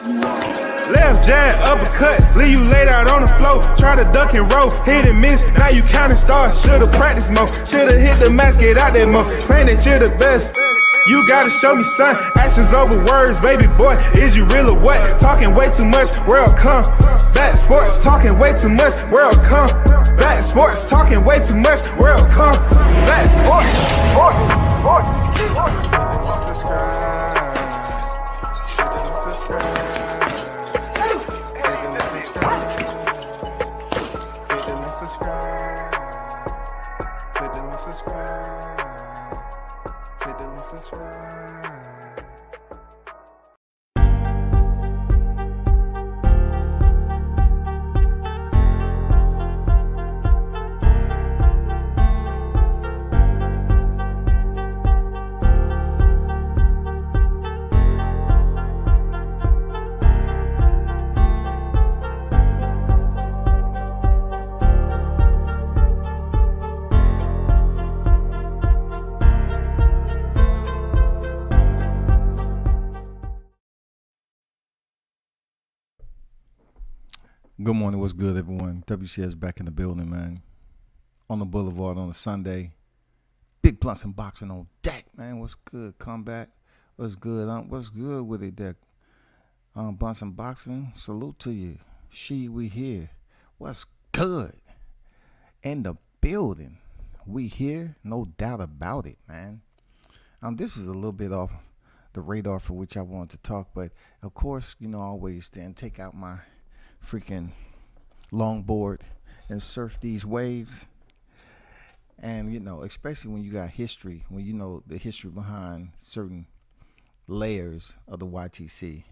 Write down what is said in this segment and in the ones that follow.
Left jab, uppercut, leave you laid out on the floor. Try to duck and roll, hit and miss, now you counting stars. Should've practiced more, should've hit the mask, get out there more. Claim that you're the best, you gotta show me son. Actions over words, baby boy, is you real or what? Talking way too much, world come back sports, talking way too much, world come back sports, talking way too much, world come back sports. Good morning, what's good, everyone? WCS back in the building, man. On the boulevard on a Sunday. Big blunts and boxing on deck, man. What's good? Comeback. What's good? What's good with it, deck? Blunts and boxing. Salute to you. We here. What's good? In the building. We here, no doubt about it, man. This is a little bit off the radar for which I wanted to talk, but of course, you know, I always then take out my freaking longboard and surf these waves. And you know, especially when you got history, when you know the history behind certain layers of the YTC,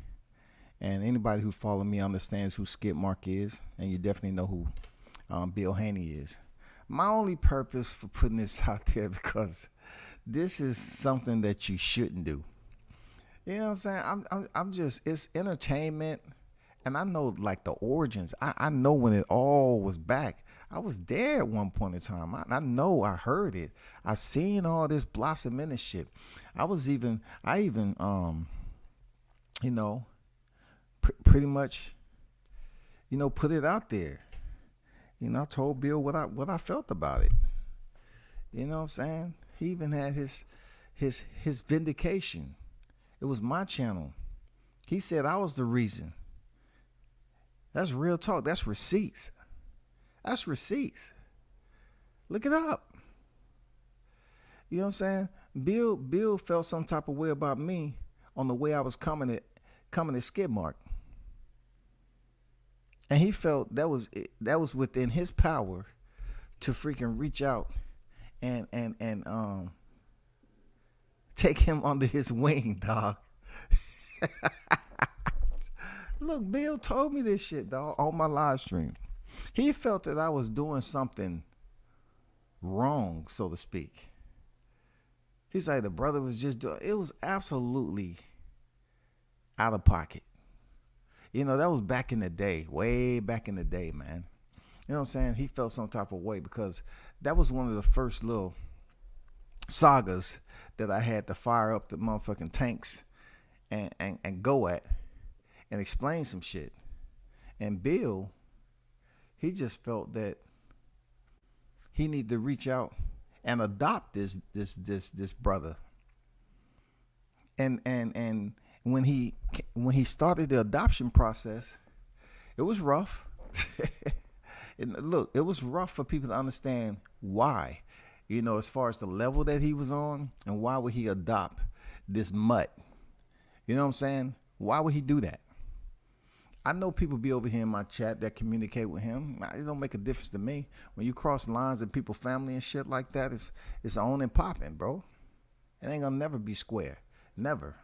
and anybody who follow me understands who Skid Mark is, and you definitely know who Bill HANEY is. My only purpose for putting this out there, because this is something that you shouldn't do. You know what I'm saying? I'm just, it's entertainment. And I know, like, the origins. I know when it all was back. I was there at one point in time. I know I heard it. I seen all this blossoming and shit. I even you know, pretty much, you know, put it out there. You know, I told Bill what I felt about it. You know what I'm saying? He even had his vindication. It was my channel. He said I was the reason. That's real talk. That's receipts. That's receipts. Look it up. You know what I'm saying? Bill felt some type of way about me on the way I was coming to Skid Mark. And he felt that was within his power to freaking reach out and take him under his wing, dog. Look, Bill told me this shit, dog, on my live stream. He felt that I was doing something wrong, so to speak. He's like, the brother was just doing, it was absolutely out of pocket. You know, that was back in the day, way back in the day, man. You know what I'm saying? He felt some type of way because that was one of the first little sagas that I had to fire up the motherfucking tanks and go at. And explain some shit. And Bill, he just felt that he needed to reach out and adopt this brother. And when he started the adoption process, it was rough. And look, it was rough for people to understand why. You know, as far as the level that he was on, and why would he adopt this mutt? You know what I'm saying? Why would he do that? I know people be over here in my chat that communicate with him. It don't make a difference to me. When you cross lines in people's family and shit like that, it's on and popping, bro. It ain't gonna never be square. Never.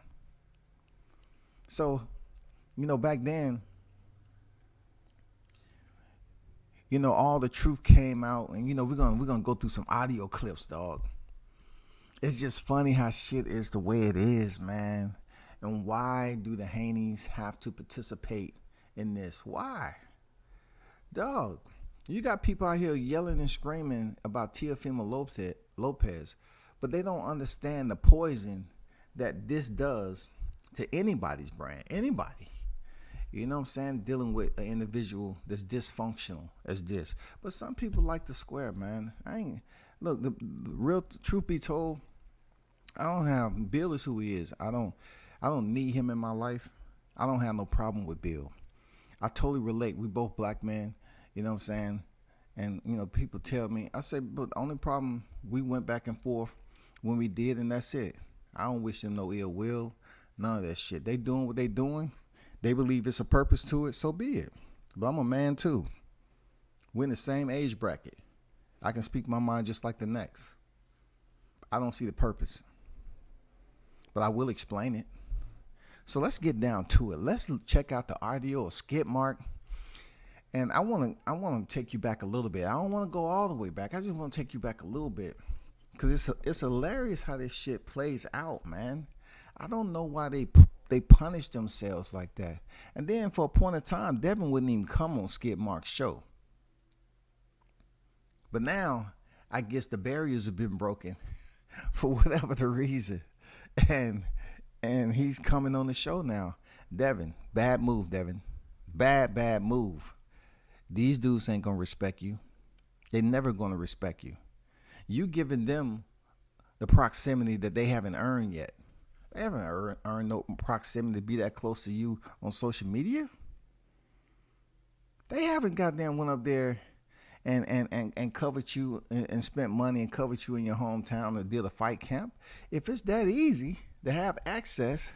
So, you know, back then, you know, all the truth came out, and you know, we're gonna go through some audio clips, dog. It's just funny how shit is the way it is, man. And why do the Haneys have to participate in this? Why? Dog, you got people out here yelling and screaming about Teofimo Lopez, but they don't understand the poison that this does to anybody's brand. Anybody. You know what I'm saying? Dealing with an individual that's dysfunctional as this. But some people like the square, man. Look, the real truth be told, I don't have Bill is who he is. I don't need him in my life. I don't have no problem with Bill. I totally relate. We both black men, you know what I'm saying? And people tell me, I say, but the only problem, we went back and forth when we did, and that's it. I don't wish them no ill will, none of that shit. They doing what they doing. They believe it's a purpose to it, so be it. But I'm a man too. We're in the same age bracket. I can speak my mind just like the next. I don't see the purpose, but I will explain it. So let's get down to it. Let's check out the audio of Skid Mark. And I want to take you back a little bit. I don't want to go all the way back. I just want to take you back a little bit, because it's hilarious how this shit plays out, man. I don't know why they punish themselves like that. And then for a point of time, Devin wouldn't even come on Skid Mark's show. But now, I guess the barriers have been broken for whatever the reason. And he's coming on the show now. Devin, bad move, Devin. Bad move. These dudes ain't going to respect you. They're never going to respect you. You giving them the proximity that they haven't earned yet. They haven't earned no proximity to be that close to you on social media. They haven't goddamn went up there and covered you and spent money and covered you in your hometown to did a fight camp. If it's that easy to have access,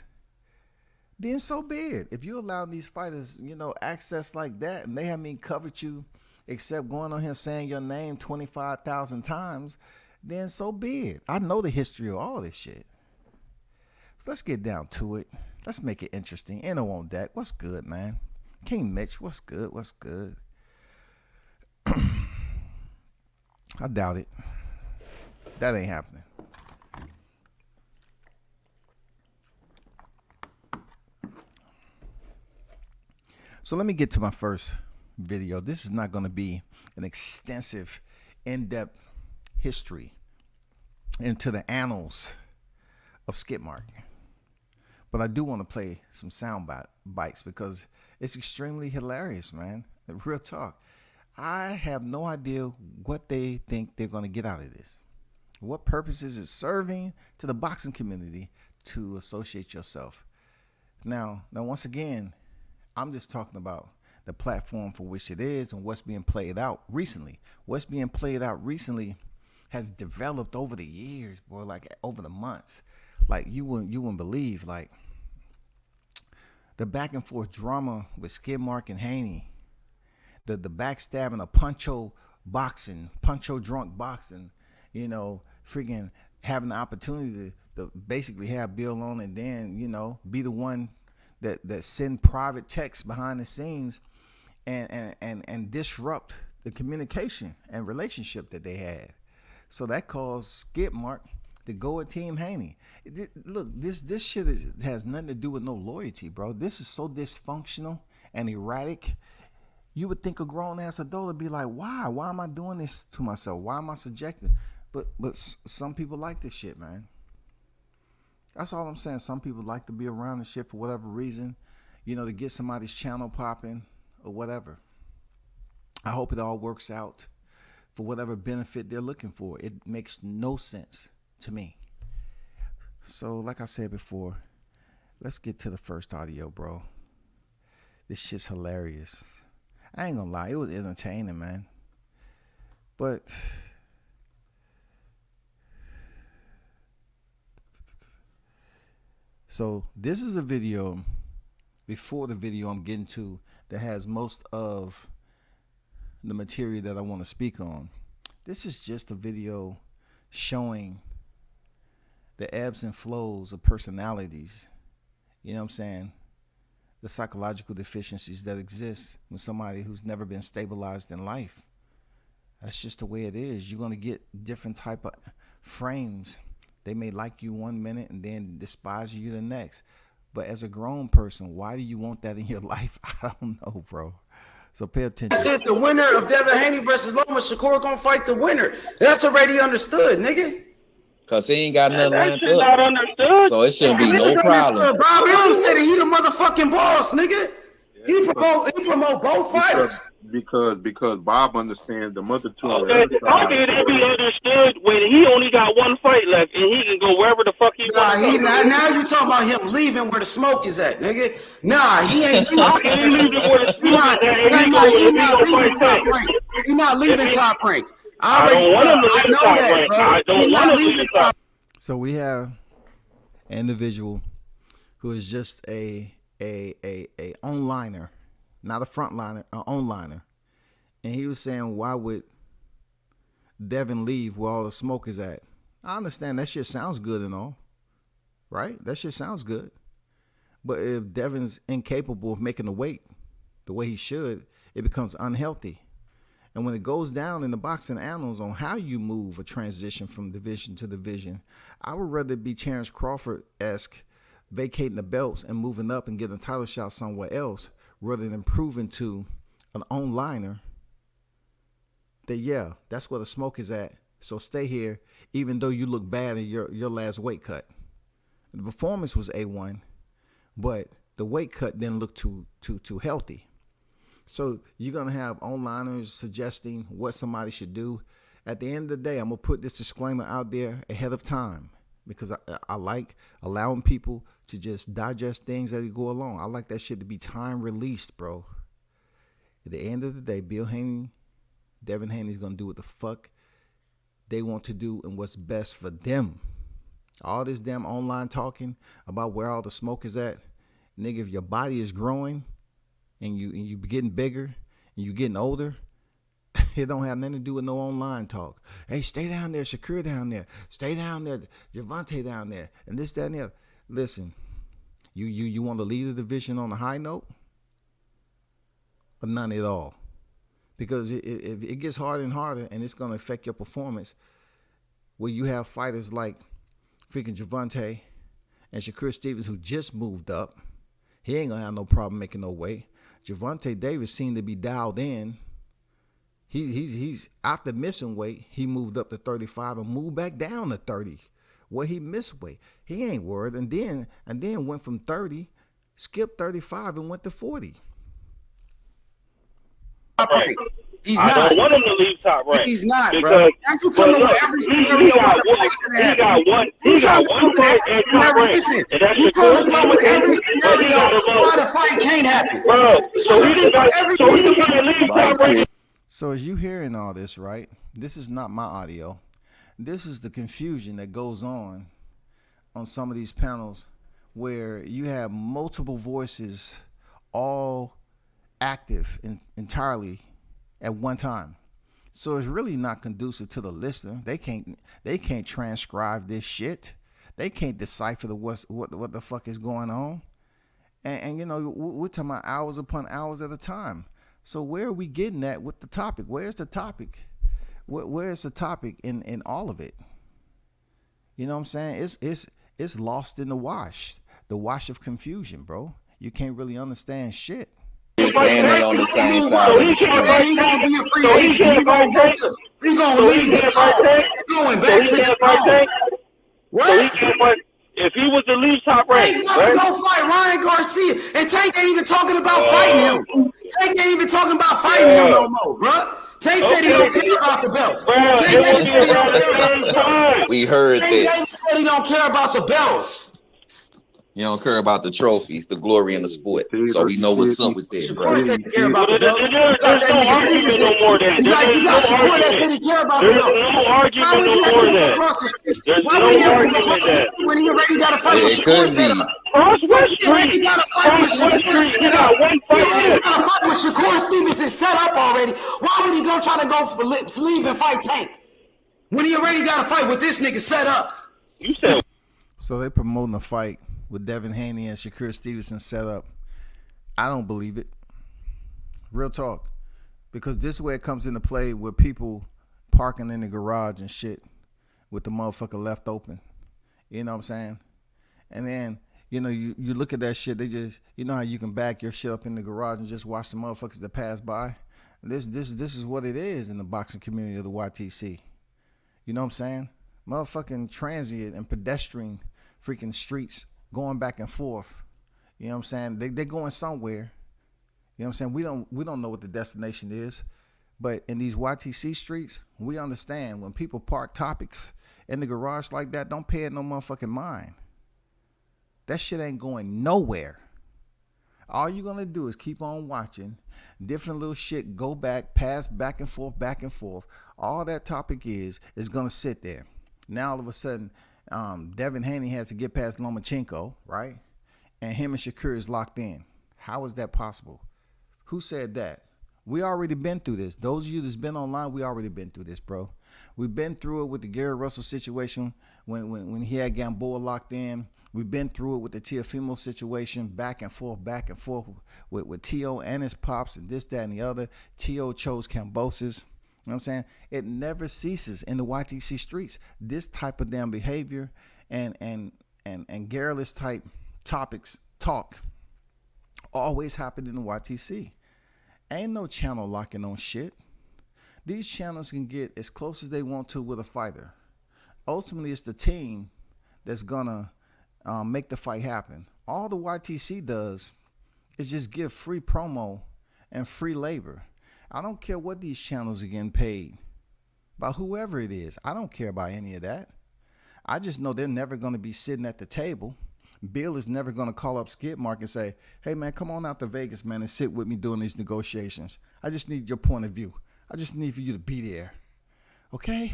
then so be it. If you allow these fighters, access like that, and they haven't even covered you except going on here saying your name 25,000 times, then so be it. I know the history of all this shit. Let's get down to it. Let's make it interesting. Eno on deck. What's good, man? King Mitch, what's good? What's good? I doubt it. That ain't happening. So let me get to my first video. This is not going to be an extensive, in-depth history into the annals of Skid Mark. But I do want to play some sound bites because it's extremely hilarious, man. Real talk. I have no idea what they think they're going to get out of this. What purpose is it serving to the boxing community to associate yourself? Now, once again, I'm just talking about the platform for which it is and what's being played out recently. What's being played out recently has developed over the years, boy, like over the months. Like you wouldn't believe, like the back and forth drama with Skid Mark and Haney, the backstabbing of Puncho drunk boxing, freaking having the opportunity to basically have Bill on and then, be the one that send private texts behind the scenes and disrupt the communication and relationship that they had. So that caused Skid Mark to go at Team Haney. Look, this shit has nothing to do with no loyalty, bro. This is so dysfunctional and erratic. You would think a grown ass adult would be like, why? Why am I doing this to myself? Why am I subjecting? But some people like this shit, man. That's all I'm saying. Some people like to be around this shit for whatever reason, to get somebody's channel popping or whatever. I hope it all works out for whatever benefit they're looking for. It makes no sense to me. So like I said before, let's get to the first audio, bro. This shit's hilarious. I ain't gonna lie, it was entertaining, man. But so this is a video before the video I'm getting to that has most of the material that I want to speak on. This is just a video showing the ebbs and flows of personalities. You know what I'm saying? The psychological deficiencies that exist when somebody who's never been stabilized in life. That's just the way it is. You're going to get different type of frames. They may like you 1 minute and then despise you the next. But as a grown person, why do you want that in your life? I don't know, bro. So pay attention. I said the winner of Devin Haney versus Loma Shakur gonna fight the winner. That's already understood, nigga. Cause he ain't got nothing lined up. Not understood. So it shouldn't be no problem. Bob Young said he the motherfucking boss, nigga. He promote both fighters. Because Bob understands the multitude. Okay, how can that be understood when he only got one fight left and he can go wherever the fuck he wants to go? Now you talking about him leaving where the smoke is at, nigga. Nah, he ain't leaving. How can he leave it where the He smoke is at and he not go leaving fight top Tank? rank. He not leaving top rank. I don't want him to leave top rank. bro. I don't He's want not him to leaving leave top. So we have an individual who is just a onliner, not a frontliner, an onliner. And he was saying, why would Devin leave where all the smoke is at? I understand that shit sounds good and all, right? That shit sounds good. But if Devin's incapable of making the weight the way he should, it becomes unhealthy. And when it goes down in the boxing annals on how you move a transition from division to division, I would rather be Terrence Crawford-esque, vacating the belts and moving up and getting a title shot somewhere else, rather than proving to an onliner that, yeah, that's where the smoke is at. So stay here, even though you look bad in your last weight cut. The performance was A1, but the weight cut didn't look too healthy. So you're going to have onliners suggesting what somebody should do. At the end of the day, I'm going to put this disclaimer out there ahead of time because I like allowing people to just digest things as they go along. I like that shit to be time released, bro. At the end of the day, Bill Haney, Devin Haney's going to do what the fuck they want to do and what's best for them. All this damn online talking about where all the smoke is at. Nigga, if your body is growing, and you getting bigger and you getting older, it don't have nothing to do with no online talk. Hey, stay down there, Shakur down there. Stay down there, Javante down there, and this, that, and the other. Listen, you want to lead the division on a high note? Or none at all. Because if it gets harder and harder and it's going to affect your performance, where you have fighters like freaking Javante and Shakur Stevens who just moved up, he ain't going to have no problem making no weight. Javante Davis seemed to be dialed in. He's after missing weight, he moved up to 35 and moved back down to 30. Where he missed weight, he ain't worried. And then went from 30, skipped 35 and went to 40. Right. He's I not. don't want him to leave top rank. He's not, because, bro. But look, he got one fight at top rank, and that's the cool thing with every scenario why the fight can't happen. Bro, so he can't leave top rank. So as you hearing all this, right? This is not my audio. This is the confusion that goes on some of these panels where you have multiple voices all active entirely at one time. So it's really not conducive to the listener. They can't transcribe this shit. They can't decipher what the fuck is going on. And you know, we're talking about hours upon hours at a time. So where are we getting at with the topic? Where's the topic? Where's the topic in all of it? You know what I'm saying? It's lost in the wash of confusion, bro. You can't really understand shit. You're saying they on the same side of the street. He's gonna be a free agent. He's gonna leave the side. Going back to the phone. What? If he was the least top rank, Tank wants to go fight Ryan Garcia, and Tank ain't even talking about fighting him. Tank ain't even talking about fighting him no more, bro. Tank said he don't care about the belts. Tank said he don't care about the belts. We heard that. Tank said he don't care about the belts. You don't care about the trophies, the glory in the sport. So we know what's up with that, bro. Shakur said he care about the belts. There's no argument no more than. You got Shakur that said he care about the belts. There's no argument no more than. There's no argument that. When he already got a fight with It Shakur could set be. up. Cross West He already Street. got a fight with Cross West Shakur Street. You set got up. one He already fight. got a fight with Shakur Stevenson set up already. Why would he go try to go for leave and fight Tank when he already got a fight with this nigga set up? You said. So they promoting a fight with Devin Haney and Shakur Stevenson set up. I don't believe it. Real talk. Because this is where it comes into play with people parking in the garage and shit with the motherfucker left open. You know what I'm saying? And then, you know, you look at that shit, they just, you know how you can back your shit up in the garage and just watch the motherfuckers that pass by? This is what it is in the boxing community of the YTC. You know what I'm saying? Motherfucking transient and pedestrian freaking streets going back and forth. You know what I'm saying? They're going somewhere. You know what I'm saying? We don't know what the destination is, but in these YTC streets, we understand when people park topics in the garage like that, don't pay it no motherfucking mind. That shit ain't going nowhere. All you're gonna do is keep on watching different little shit go back, pass back and forth, back and forth. All that topic is gonna sit there. Now all of a sudden, Devin Haney has to get past Lomachenko, right? And him and Shakur is locked in. How is that possible? Who said that? We already been through this. Those of you that's been online, we already been through this, bro. We've been through it with the Gary Russell situation when he had Gamboa locked in. We've been through it with the Teofimo situation, back and forth with T.O. and his pops and this, that, and the other. T.O. chose Cambosis. You know what I'm saying? It never ceases in the YTC streets. This type of damn behavior and garrulous type topics talk always happen in the YTC. Ain't no channel locking on shit. These channels can get as close as they want to with a fighter. Ultimately, it's the team that's gonna make the fight happen. All the YTC does is just give free promo and free labor. I don't care what these channels are getting paid by whoever it is. I don't care about any of that. I just know they're never going to be sitting at the table. Bill is never going to call up Skid Mark and say, hey, man, come on out to Vegas, man, and sit with me during these negotiations. I just need your point of view. I just need for you to be there. Okay?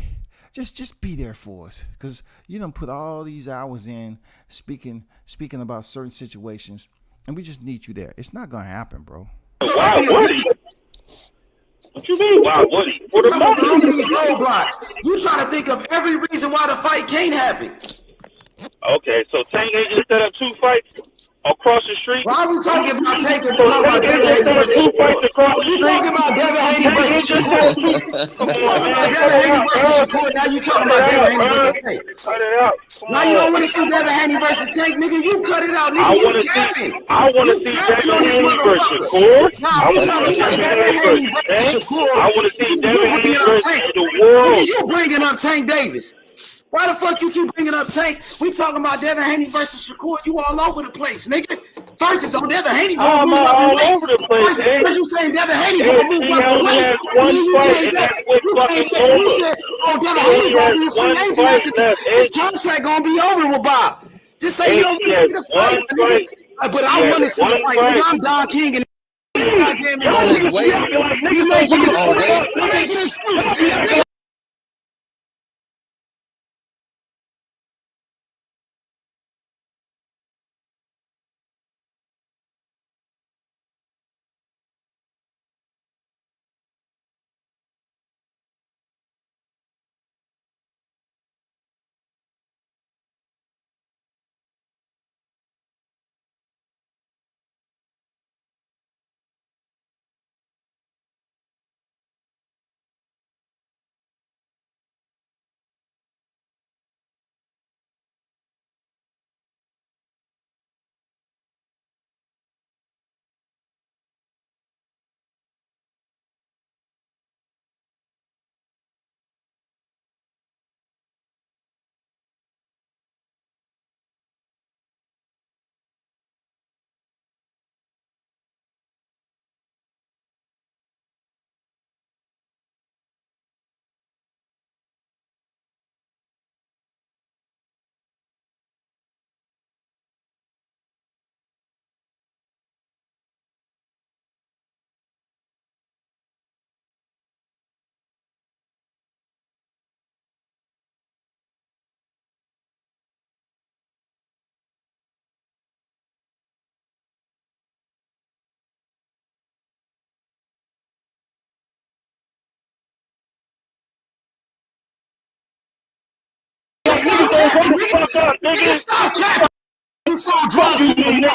Just be there for us, because you done put all these hours in speaking about certain situations, and we just need you there. It's not gonna happen, bro. Why would he? What you mean? Why would he? For the money. These roadblocks. You try to think of every reason why the fight can't happen. Okay, so Tank ain't just set up 2 fights across the street. Why are we talking about taking? So Tank ain't just set up 2 fights across the street. You talking about Devin Haney versus Shakur? You talking about Devin Haney versus Shakur? Now you talking about Devin Haney versus Tank? Cut it out. Now you don't want to see Devin Haney versus Tank, nigga. You cut it out, nigga. I want You to capping. see. I want to see Devin Haney versus Shakur. Nah, we talking about Devin Haney versus Shakur. I want to see Devin Haney You bringing up versus Tank. the world. Nigga, you bringing up Tank Davis. Why the fuck you keep bringing up Tank? We talking about Devin Haney versus Shakur. You all over the place, nigga. First it's on Devin Haney gonna move up all in weight. over the place. First you saying Devin Haney gonna move up in weight. You came back. You said, oh, Devin Haney gonna be a free agent after this. His contract gonna be over with Bob. Just say you don't want to see the fight, nigga. But I want to see the fight, nigga. I'm Don King and this goddamn excuse. You making excuses. You making excuses. Nigga, stop capping. You so drunk, nigga.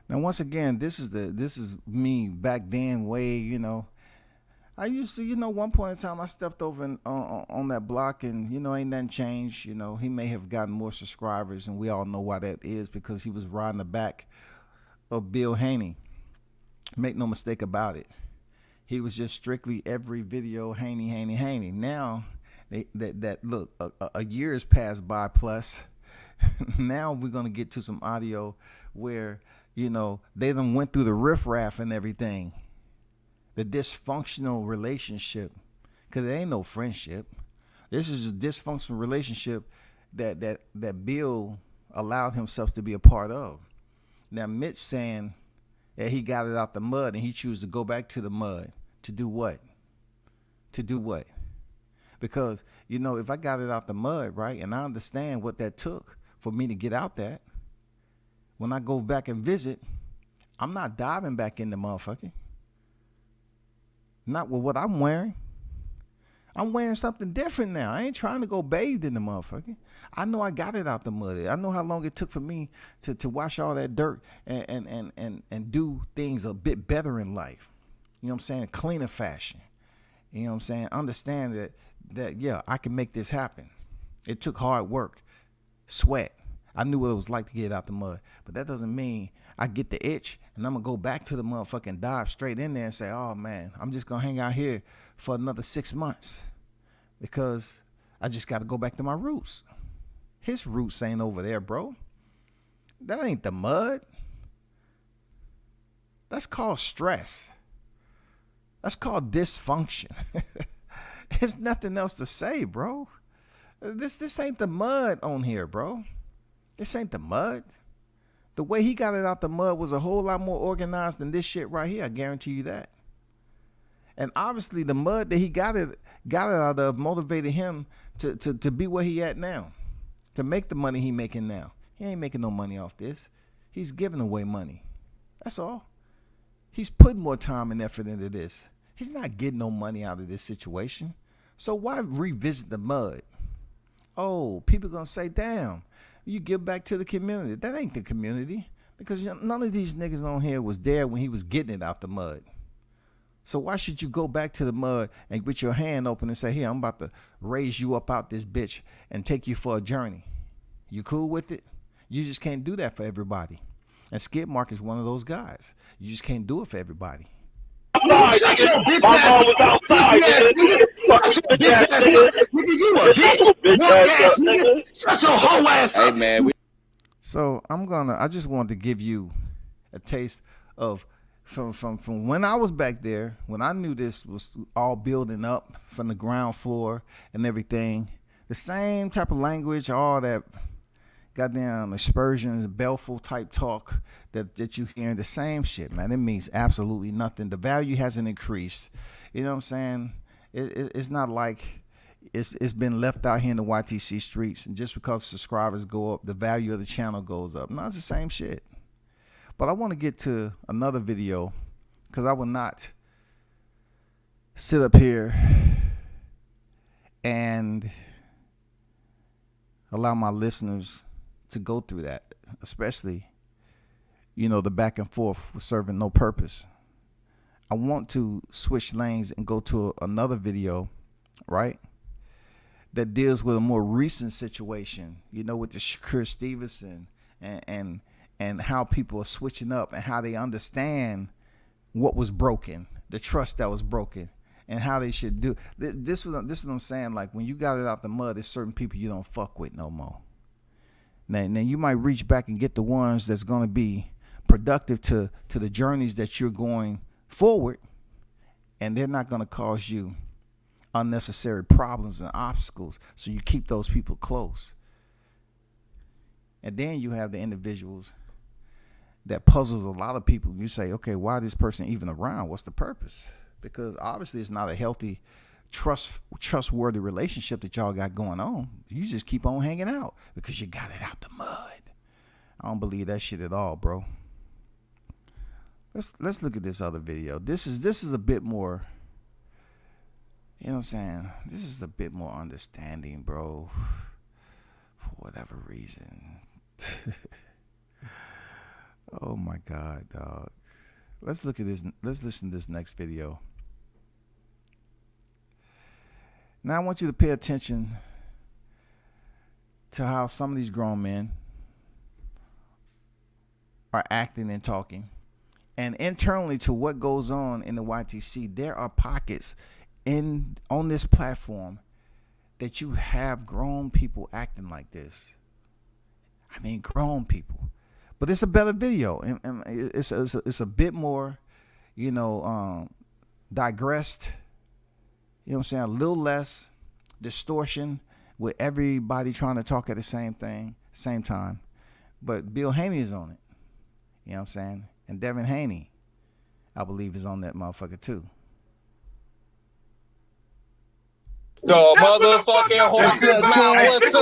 Now, once again, this is me back then, way, you know. I used to, one point in time I stepped over on that block, and, ain't nothing changed. He may have gotten more subscribers, and we all know why that is, because he was riding the back of Bill Haney. Make no mistake about it. He was just strictly every video Haney. Now that look, a year has passed by plus. Now we're gonna get to some audio where, you know, they done went through the riffraff and everything, the dysfunctional relationship, because it ain't no friendship. This is a dysfunctional relationship that Bill allowed himself to be a part of. Now Mitch saying that he got it out the mud and he chooses to go back to the mud to do what? To do what? Because, you know, if I got it out the mud, right, and I understand what that took for me to get out that, when I go back and visit, I'm not diving back in the motherfucker. Not with what I'm wearing. I'm wearing something different now. I ain't trying to go bathed in the motherfucker. I know I got it out the mud. I know how long it took for me to wash all that dirt and do things a bit better in life. You know what I'm saying? Cleaner fashion. You know what I'm saying? Understand that yeah, I can make this happen. It took hard work, sweat. I knew what it was like to get out the mud. But that doesn't mean I get the itch and I'm going to go back to the motherfucking dive straight in there and say, oh, man, I'm just going to hang out here for another 6 months because I just got to go back to my roots. His roots ain't over there, bro. That ain't the mud. That's called stress. That's called dysfunction. There's nothing else to say, bro. This ain't the mud on here, bro. This ain't the mud. The way he got it out the mud was a whole lot more organized than this shit right here. I guarantee you that. And obviously the mud that he got it out of motivated him to be where he at now, to make the money he making now. He ain't making no money off this. He's giving away money. That's all. He's putting more time and effort into this. He's not getting no money out of this situation. So why revisit the mud? Oh, people gonna say, damn, you give back to the community. That ain't the community, because none of these niggas on here was there when he was getting it out the mud. So why should you go back to the mud and with your hand open and say, here, I'm about to raise you up out this bitch and take you for a journey? You cool with it? You just can't do that for everybody. And Skid Mark is one of those guys. You just can't do it for everybody. Shut your bitch ass up. Shut your bitch ass up. Nigga, you a bitch. Walk ass nigga. Shut your whole ass up. Hey, man. So I just wanted to give you a taste of from when I was back there, when I knew this was all building up from the ground floor and everything. The same type of language, all that goddamn aspersions, belful type talk that you hearing, the same shit, man. It means absolutely nothing. The value hasn't increased. You know what I'm saying? It's not like it's been left out here in the YTC streets, and just because subscribers go up, the value of the channel goes up. No, it's the same shit. But I want to get to another video, because I will not sit up here and allow my listeners to go through that, especially, you know, the back and forth was serving no purpose. I want to switch lanes and go to another video, right, that deals with a more recent situation, you know, with the Shakur Stevenson and how people are switching up and how they understand what was broken, the trust that was broken, and how they should do. This is what I'm saying. Like, when you got it out the mud, there's certain people you don't fuck with no more. Now you might reach back and get the ones that's going to be productive to the journeys that you're going forward, and they're not going to cause you unnecessary problems and obstacles. So you keep those people close. And then you have the individuals that puzzles a lot of people. You say, okay, why is this person even around? What's the purpose? Because obviously it's not a healthy, trustworthy relationship that y'all got going on. You just keep on hanging out because you got it out the mud. I don't believe that shit at all, bro. Let's look at this other video. This is a bit more, you know what I'm saying? This is a bit more understanding, bro, for whatever reason. Oh my God, dog. Let's look at this. Let's listen to this next video. Now I want you to pay attention to how some of these grown men are acting and talking. And internally to what goes on in the YTC, there are pockets on this platform that you have grown people acting like this. I mean, grown people. But it's a better video, and it's a bit more, digressed. You know what I'm saying? A little less distortion with everybody trying to talk at the same time. But Bill Haney is on it. You know what I'm saying? And Devin Haney, I believe, is on that motherfucker too. The motherfucking horse's mouth was so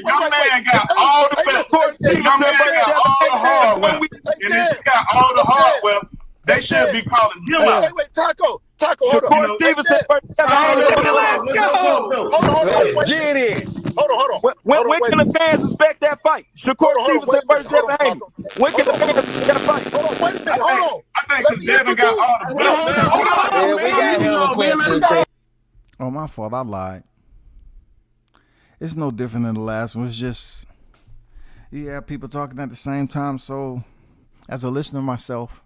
Your man got all the best. Your man got all the hardware. And if he got all the hardware, they should be calling him out. Wait, Taco, hold on. Stevenson, let's go. Hold on. Get it. Hold on. When can the fans expect that fight? Shakur Stevenson versus Devin Haney. When can the fans expect that fight? Hold on, wait a minute. Hold on. I think because Devin got all the best. Oh, my fault. I lied. It's no different than the last one. It's just, people talking at the same time. So, as a listener myself,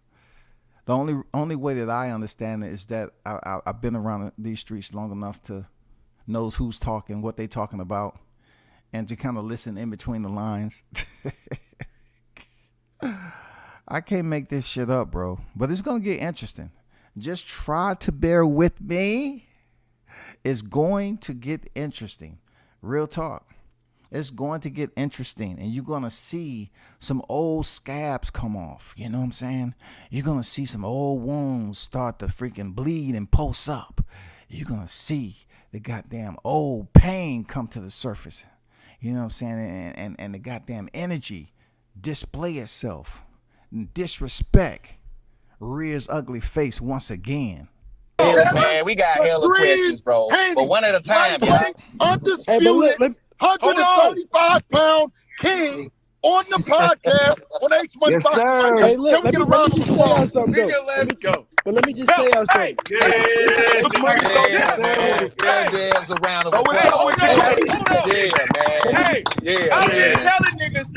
the only way that I understand it is that I've been around these streets long enough to know who's talking, what they talking about, and to kind of listen in between the lines. I can't make this shit up, bro. But it's going to get interesting. Just try to bear with me. It's going to get interesting. Real talk. It's going to get interesting, and you're going to see some old scabs come off. You know what I'm saying? You're going to see some old wounds start to freaking bleed and pulse up. You're going to see the goddamn old pain come to the surface. You know what I'm saying? And the goddamn energy display itself. And disrespect rears ugly face once again. Man, we got hella questions, bro. But one at a time, yo. Undisputed 135-pound king on the podcast on H Money. Yes, sir. Hey, look, let me just tell y'all something. Let's go. But let me just tell y'all something. I've been telling niggas,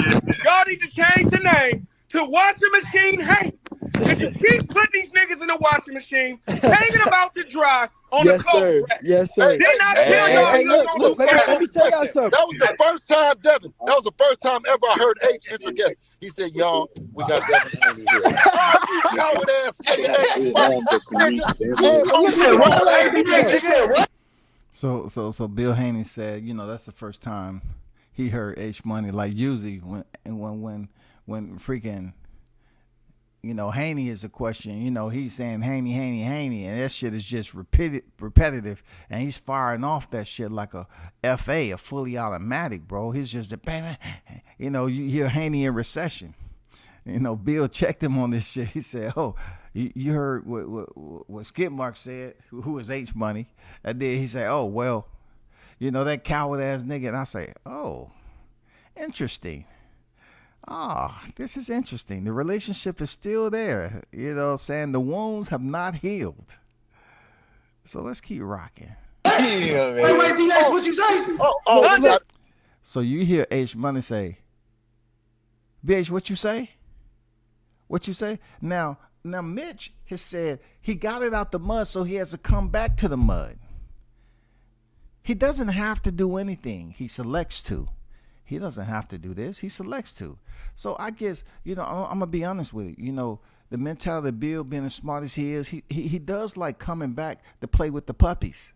y'all need to change the name to Washing Machine Hank. If you keep putting these niggas in the washing machine, hanging about to dry on the cold rack. Yes, sir. Then I tell y'all, look, let me tell y'all something. That was the first time, Devin. That was the first time ever I heard H interject. He said, "Y'all, we got Devin Haney here." Coward ass nigga. So Bill Haney said, that's the first time he heard H Money. Like usually when freaking, Haney is a question, he's saying Haney, and that shit is just repetitive, and he's firing off that shit like a FA, a fully automatic, bro. He's just you hear Haney in recession. Bill checked him on this shit. He said, "Oh, you heard what Skid Mark said, who is H Money?" And then he said, "Oh, well, that coward ass nigga." And I say, "Oh, interesting. This is interesting. The relationship is still there. You know what I'm saying? The wounds have not healed. So let's keep rocking." Yeah, man. Wait, DX, what you say? So you hear H Money say, "BH, what you say? What you say?" Now Mitch has said he got it out the mud, so he has to come back to the mud. He doesn't have to do anything. He selects to. He doesn't have to do this. He selects to. So I guess, I'm going to be honest with you. The mentality of Bill, being as smart as he is, he does like coming back to play with the puppies.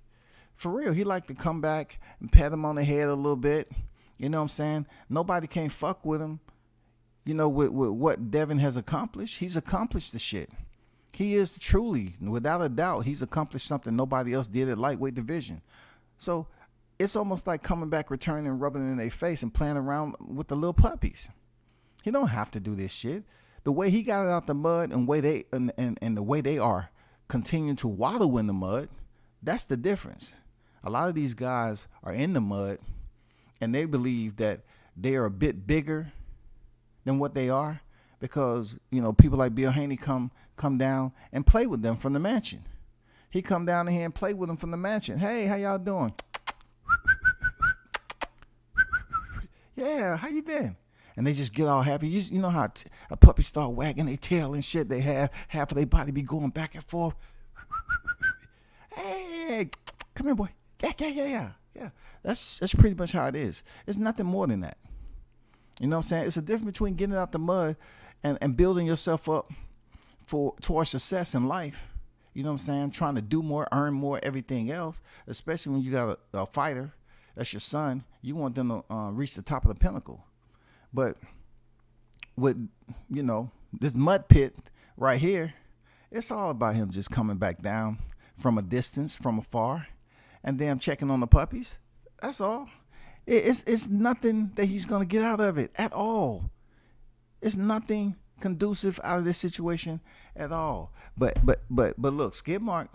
For real, he like to come back and pat him on the head a little bit. You know what I'm saying? Nobody can't fuck with him. With what Devin has accomplished. He's accomplished the shit. He is truly, without a doubt, he's accomplished something nobody else did at lightweight division. So it's almost like coming back, returning, and rubbing it in their face and playing around with the little puppies. He don't have to do this shit. The way he got it out the mud and the way they are continuing to wallow in the mud, that's the difference. A lot of these guys are in the mud and they believe that they are a bit bigger than what they are because, people like Bill Haney come down and play with them from the mansion. He come down here and play with them from the mansion. "Hey, how y'all doing?" "Yeah, how you been?" And they just get all happy. You know how a puppy start wagging their tail and shit. They have half of their body be going back and forth. yeah, come here, boy. Yeah. That's pretty much how it is. It's nothing more than that. You know what I'm saying? It's a difference between getting out the mud and building yourself up towards success in life. You know what I'm saying? Trying to do more, earn more, everything else. Especially when you got a fighter, that's your son. You want them to reach the top of the pinnacle. But with, this mud pit right here, it's all about him just coming back down from a distance, from afar, and then checking on the puppies. That's all. It's nothing that he's gonna get out of it at all. It's nothing conducive out of this situation at all. But look, Skid Mark,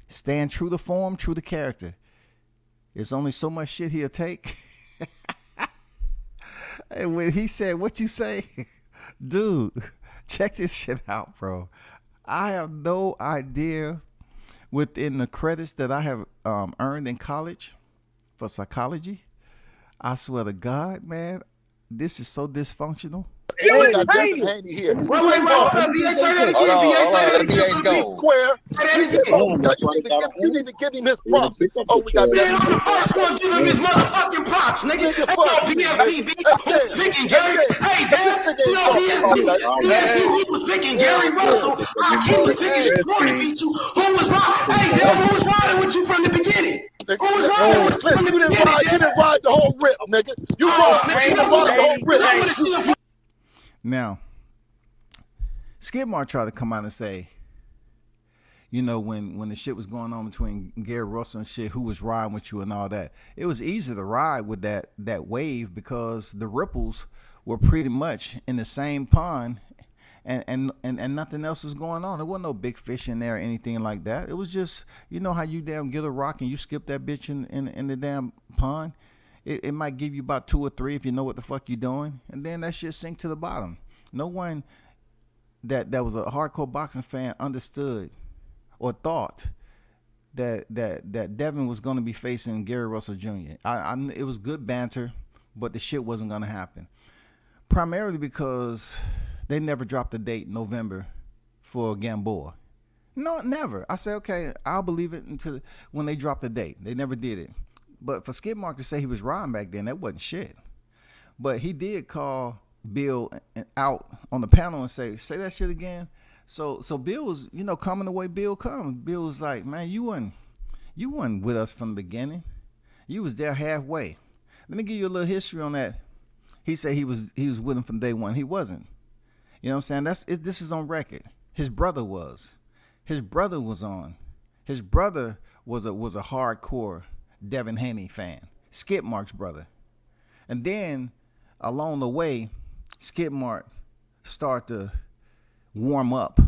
staying true to form, true to character. There's only so much shit he'll take. And when he said, "What you say?" Dude, check this shit out, bro. I have no idea within the credits that I have earned in college for psychology. I swear to God, man, this is so dysfunctional. We got Devin Haney here. Wait, hold up. BA, say that again. BA, say that again. Be square. You need to give him his props. Oh, we got Devin. I'm the first one to give him his motherfucking props, nigga. Hey, BFTV was picking Gary. Hey, Dad, BFTV was picking Gary Russell. He was picking Shorty beat you. Who was riding? Hey, Dad, who was riding with you from the beginning? Who was riding with you from the beginning? You didn't ride the whole rip, nigga. You didn't ride the whole rip. Now, Skid Mark tried to come out and say, when the shit was going on between Gary Russell and shit, who was riding with you and all that, it was easy to ride with that wave because the ripples were pretty much in the same pond and nothing else was going on. There wasn't no big fish in there or anything like that. It was just, how you damn get a rock and you skip that bitch in the damn pond. It might give you about 2 or 3 if you know what the fuck you're doing, and then that shit sink to the bottom. No one that was a hardcore boxing fan understood or thought that Devin was going to be facing Gary Russell Jr. It was good banter, but the shit wasn't going to happen. Primarily because they never dropped a date in November for Gamboa. No, never. I said, okay, I'll believe it until when they dropped the date. They never did it. But for Skid Mark to say he was riding back then, that wasn't shit. But he did call Bill out on the panel and say that shit again. So Bill was, coming the way Bill comes. Bill was like, man, you wasn't with us from the beginning. You was there halfway. Let me give you a little history on that. He said he was with him from day one. He wasn't. You know what I'm saying? This is on record. His brother was. His brother was on. His brother was a hardcore Devin Haney fan, Skid Mark's brother. And then along the way, Skid Mark started to warm up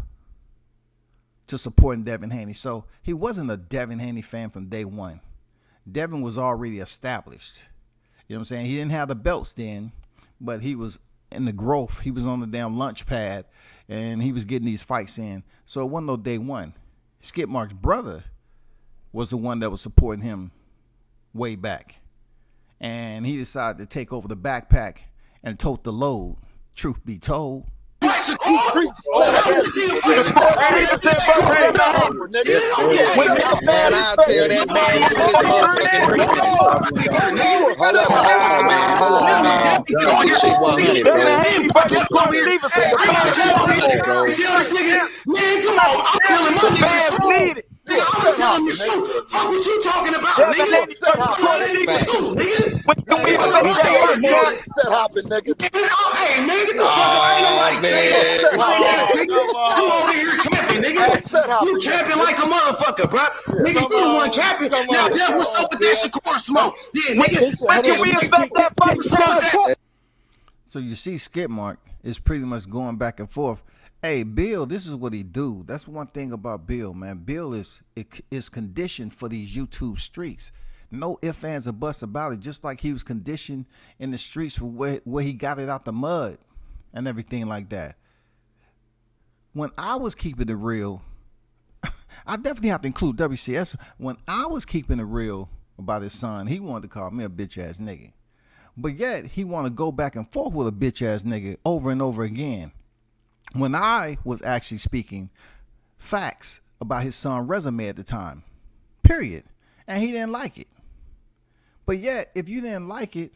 to supporting Devin Haney. So he wasn't a Devin Haney fan from day one. Devin was already established. You know what I'm saying? He didn't have the belts then, but he was in the growth. He was on the damn lunch pad and he was getting these fights in. So it wasn't no day one. Skid Mark's brother was the one that was supporting him way back, and he decided to take over the backpack and tote the load. Truth be told, I'm telling you the truth. Fuck what you talking about, nigga. Hey, man, get the fuck out. Ain't nobody saying that. You over here camping, nigga. You camping like a motherfucker, bro. Nigga, you the one camping. Now, Dev, what's up with that Shakur smoke? Yeah, nigga. Let's get that. So you see, Skid Mark is pretty much going back and forth. Hey, Bill, this is what he do. That's one thing about Bill, man. Bill is conditioned for these YouTube streets. No ifs, ands, or buts about it. Just like he was conditioned in the streets for where he got it out the mud and everything like that. When I was keeping it real, I definitely have to include WCS. When I was keeping it real about his son, he wanted to call me a bitch ass nigga. But yet he want to go back and forth with a bitch ass nigga over and over again. When I was actually speaking facts about his son's resume at the time, period. and he didn't like it. But yet, if you didn't like it,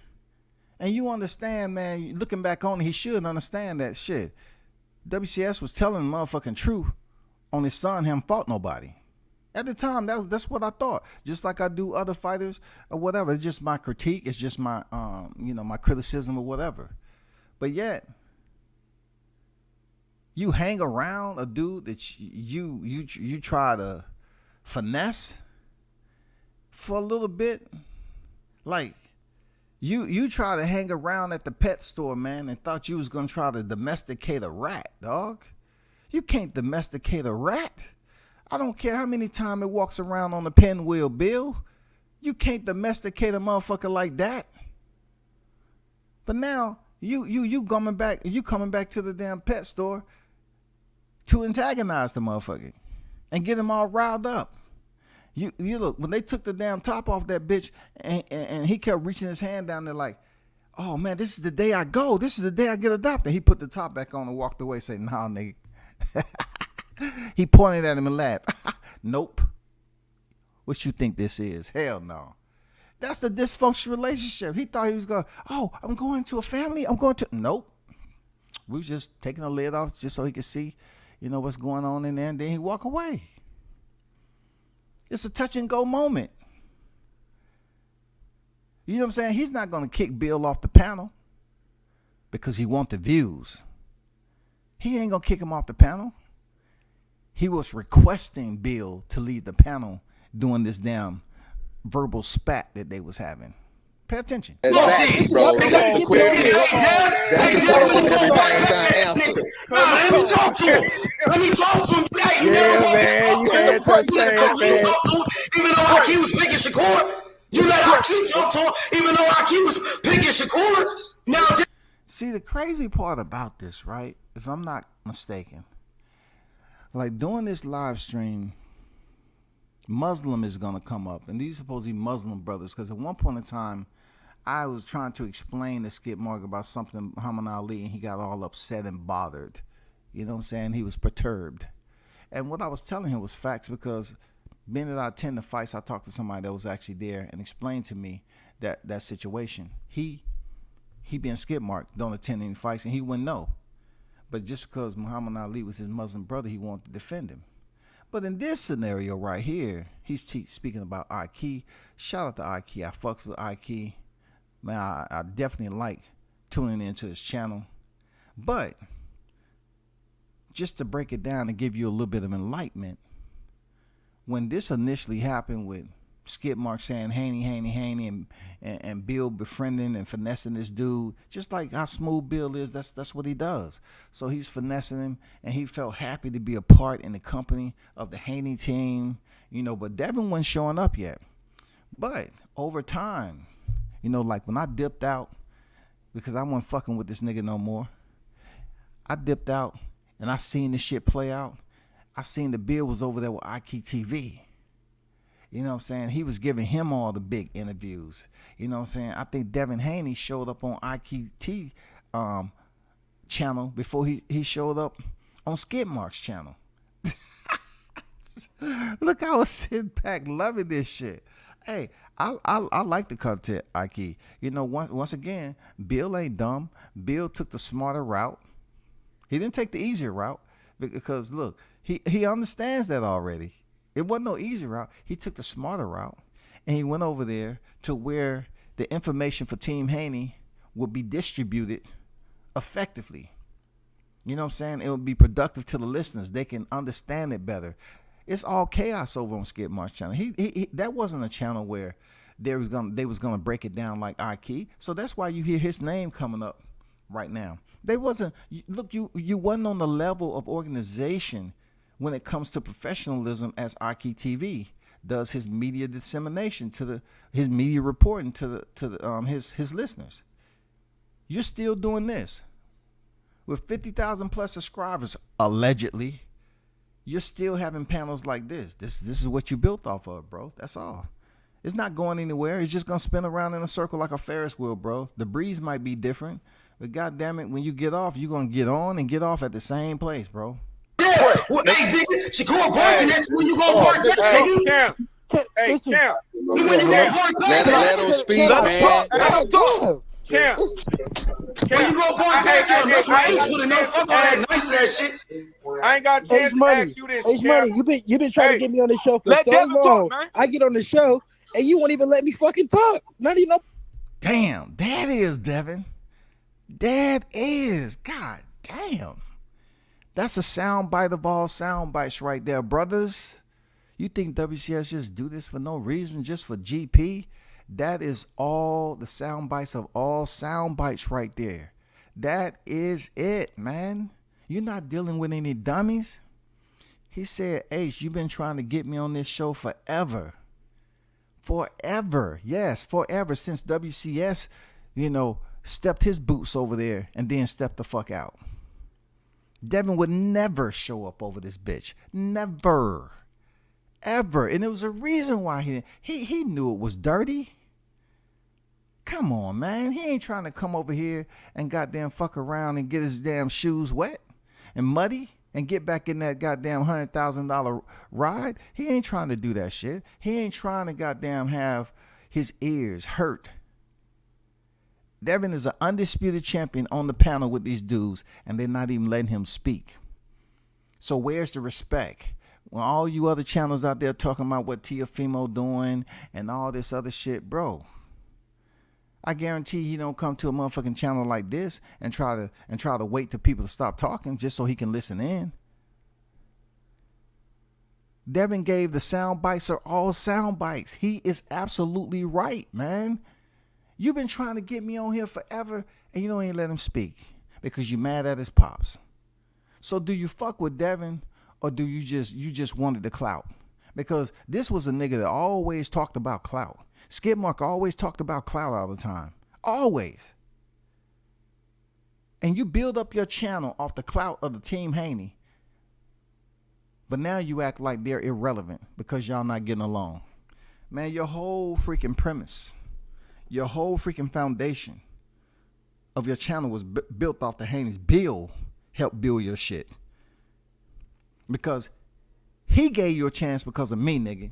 and you understand, man, looking back on it, he should understand that shit. WCS was telling the motherfucking truth on his son, haven't fought nobody. At the time, that's what I thought. Just like I do other fighters or whatever. It's just my critique. It's just my, my criticism or whatever. But yet, you hang around a dude that you try to finesse for a little bit. Like, you try to hang around at the pet store, man, and thought you was going to try to domesticate a rat, dog. You can't domesticate a rat. I don't care how many times it walks around on the pinwheel, Bill. You can't domesticate a motherfucker like that. But now, you coming back to the damn pet store to antagonize the motherfucker and get him all riled up. You look, when they took the damn top off that bitch and he kept reaching his hand down there like, oh man, this is the day I go. This is the day I get adopted. He put the top back on and walked away saying, nah, nigga. He pointed at him and laughed. Nope. What you think this is? Hell no. That's the dysfunctional relationship. He thought he was going, oh, I'm going to a family. Nope. We was just taking the lid off just so he could see, what's going on in there. And then he walk away. It's a touch and go moment. You know what I'm saying? He's not going to kick Bill off the panel because he wants the views. He ain't going to kick him off the panel. He was requesting Bill to leave the panel doing this damn verbal spat that they was having. Pay attention. Exactly, bro. Let me talk to him. Hey, you never want to talk to him. Even though Hakeem was picking Shakur, you let Hakeem talk to him, even though Hakeem was picking Shakur. Now, see, the crazy part about this, right? If I'm not mistaken, like doing this live stream, Muslim is going to come up. And these are supposed to be Muslim brothers. Because at one point in time, I was trying to explain to Skid Mark about something Muhammad Ali, and he got all upset and bothered. You know what I'm saying? He was perturbed. And what I was telling him was facts, because being that I attend the fights, I talked to somebody that was actually there and explained to me that situation. He being Skid Mark, don't attend any fights, and he wouldn't know. But just because Muhammad Ali was his Muslim brother, he wanted to defend him. But in this scenario right here, he's speaking about Ike. Shout out to Ike. I fucks with Ike. Man, I definitely like tuning into his channel. But just to break it down and give you a little bit of enlightenment, when this initially happened with Skid Mark saying Haney, and Bill befriending and finessing this dude, just like how smooth Bill is, that's what he does. So he's finessing him, and he felt happy to be a part in the company of the Haney team, but Devin wasn't showing up yet. But over time, like when I dipped out, because I wasn't fucking with this nigga no more, I dipped out and I seen this shit play out. I seen the Bill was over there with Ike TV. You know what I'm saying? He was giving him all the big interviews. You know what I'm saying? I think Devin Haney showed up on IKT channel before he showed up on Skid Mark's channel. Look, I was sitting back loving this shit. Hey, I like the content, Ike. Once again, Bill ain't dumb. Bill took the smarter route. He didn't take the easier route because, look, he understands that already. It wasn't no easy route. He took the smarter route, and he went over there to where the information for Team Haney would be distributed effectively. You know what I'm saying? It would be productive to the listeners. They can understand it better. It's all chaos over on Skid Mark's channel. He that wasn't a channel where they was gonna break it down like Ike. So that's why you hear his name coming up right now. They wasn't. Look, you wasn't on the level of organization when it comes to professionalism as Ike TV does his media dissemination his media reporting to his listeners. You're still doing this with 50,000 plus subscribers allegedly. You're still having panels like this. This is what you built off of, bro. That's all. It's not going anywhere. It's just gonna spin around in a circle like a Ferris wheel, bro. The breeze might be different, but goddamn it, when you get off, you're gonna get on and get off at the same place, bro. Yeah, well, hey, nigga, Shakur parking next when you gonna park next, nigga. Hey, Listen. Champ. Let him speak, man. Champ. When you go point back there, that's why H would have no fuck all that nice ass shit. I ain't got a chance to ask you this, H Champ. Money, you been trying to get me on the show for so long. I get on the show and you won't even let me fucking talk. Not even. Damn, that is Devin. That is. God damn. That's a sound bite of all sound bites right there, brothers. You think WCS just do this for no reason, just for GP? That is all the sound bites of all sound bites right there. That is it, man. You're not dealing with any dummies. He said, H, you've been trying to get me on this show forever. Forever. Yes, forever since WCS, stepped his boots over there and then stepped the fuck out. Devin would never show up over this bitch. Never. Ever. And there was a reason why he knew it was dirty. Come on, man. He ain't trying to come over here and goddamn fuck around and get his damn shoes wet and muddy and get back in that goddamn $100,000 ride. He ain't trying to do that shit. He ain't trying to goddamn have his ears hurt. Devin is an undisputed champion on the panel with these dudes, and they're not even letting him speak. So where's the respect? When all you other channels out there talking about what Tiafimo doing and all this other shit, bro, I guarantee he don't come to a motherfucking channel like this and try to wait till people to stop talking just so he can listen in. Devin gave the sound bites are all sound bites. He is absolutely right, man. You've been trying to get me on here forever and you don't even let him speak because you mad at his pops. So do you fuck with Devin or do you just wanted the clout? Because this was a nigga that always talked about clout. Skid Mark always talked about clout all the time. Always. And you build up your channel off the clout of the Team Haney. But now you act like they're irrelevant because y'all not getting along. Man, your whole freaking premise, your whole freaking foundation of your channel was built off the Haney's. Bill helped build your shit. Because he gave you a chance because of me, nigga.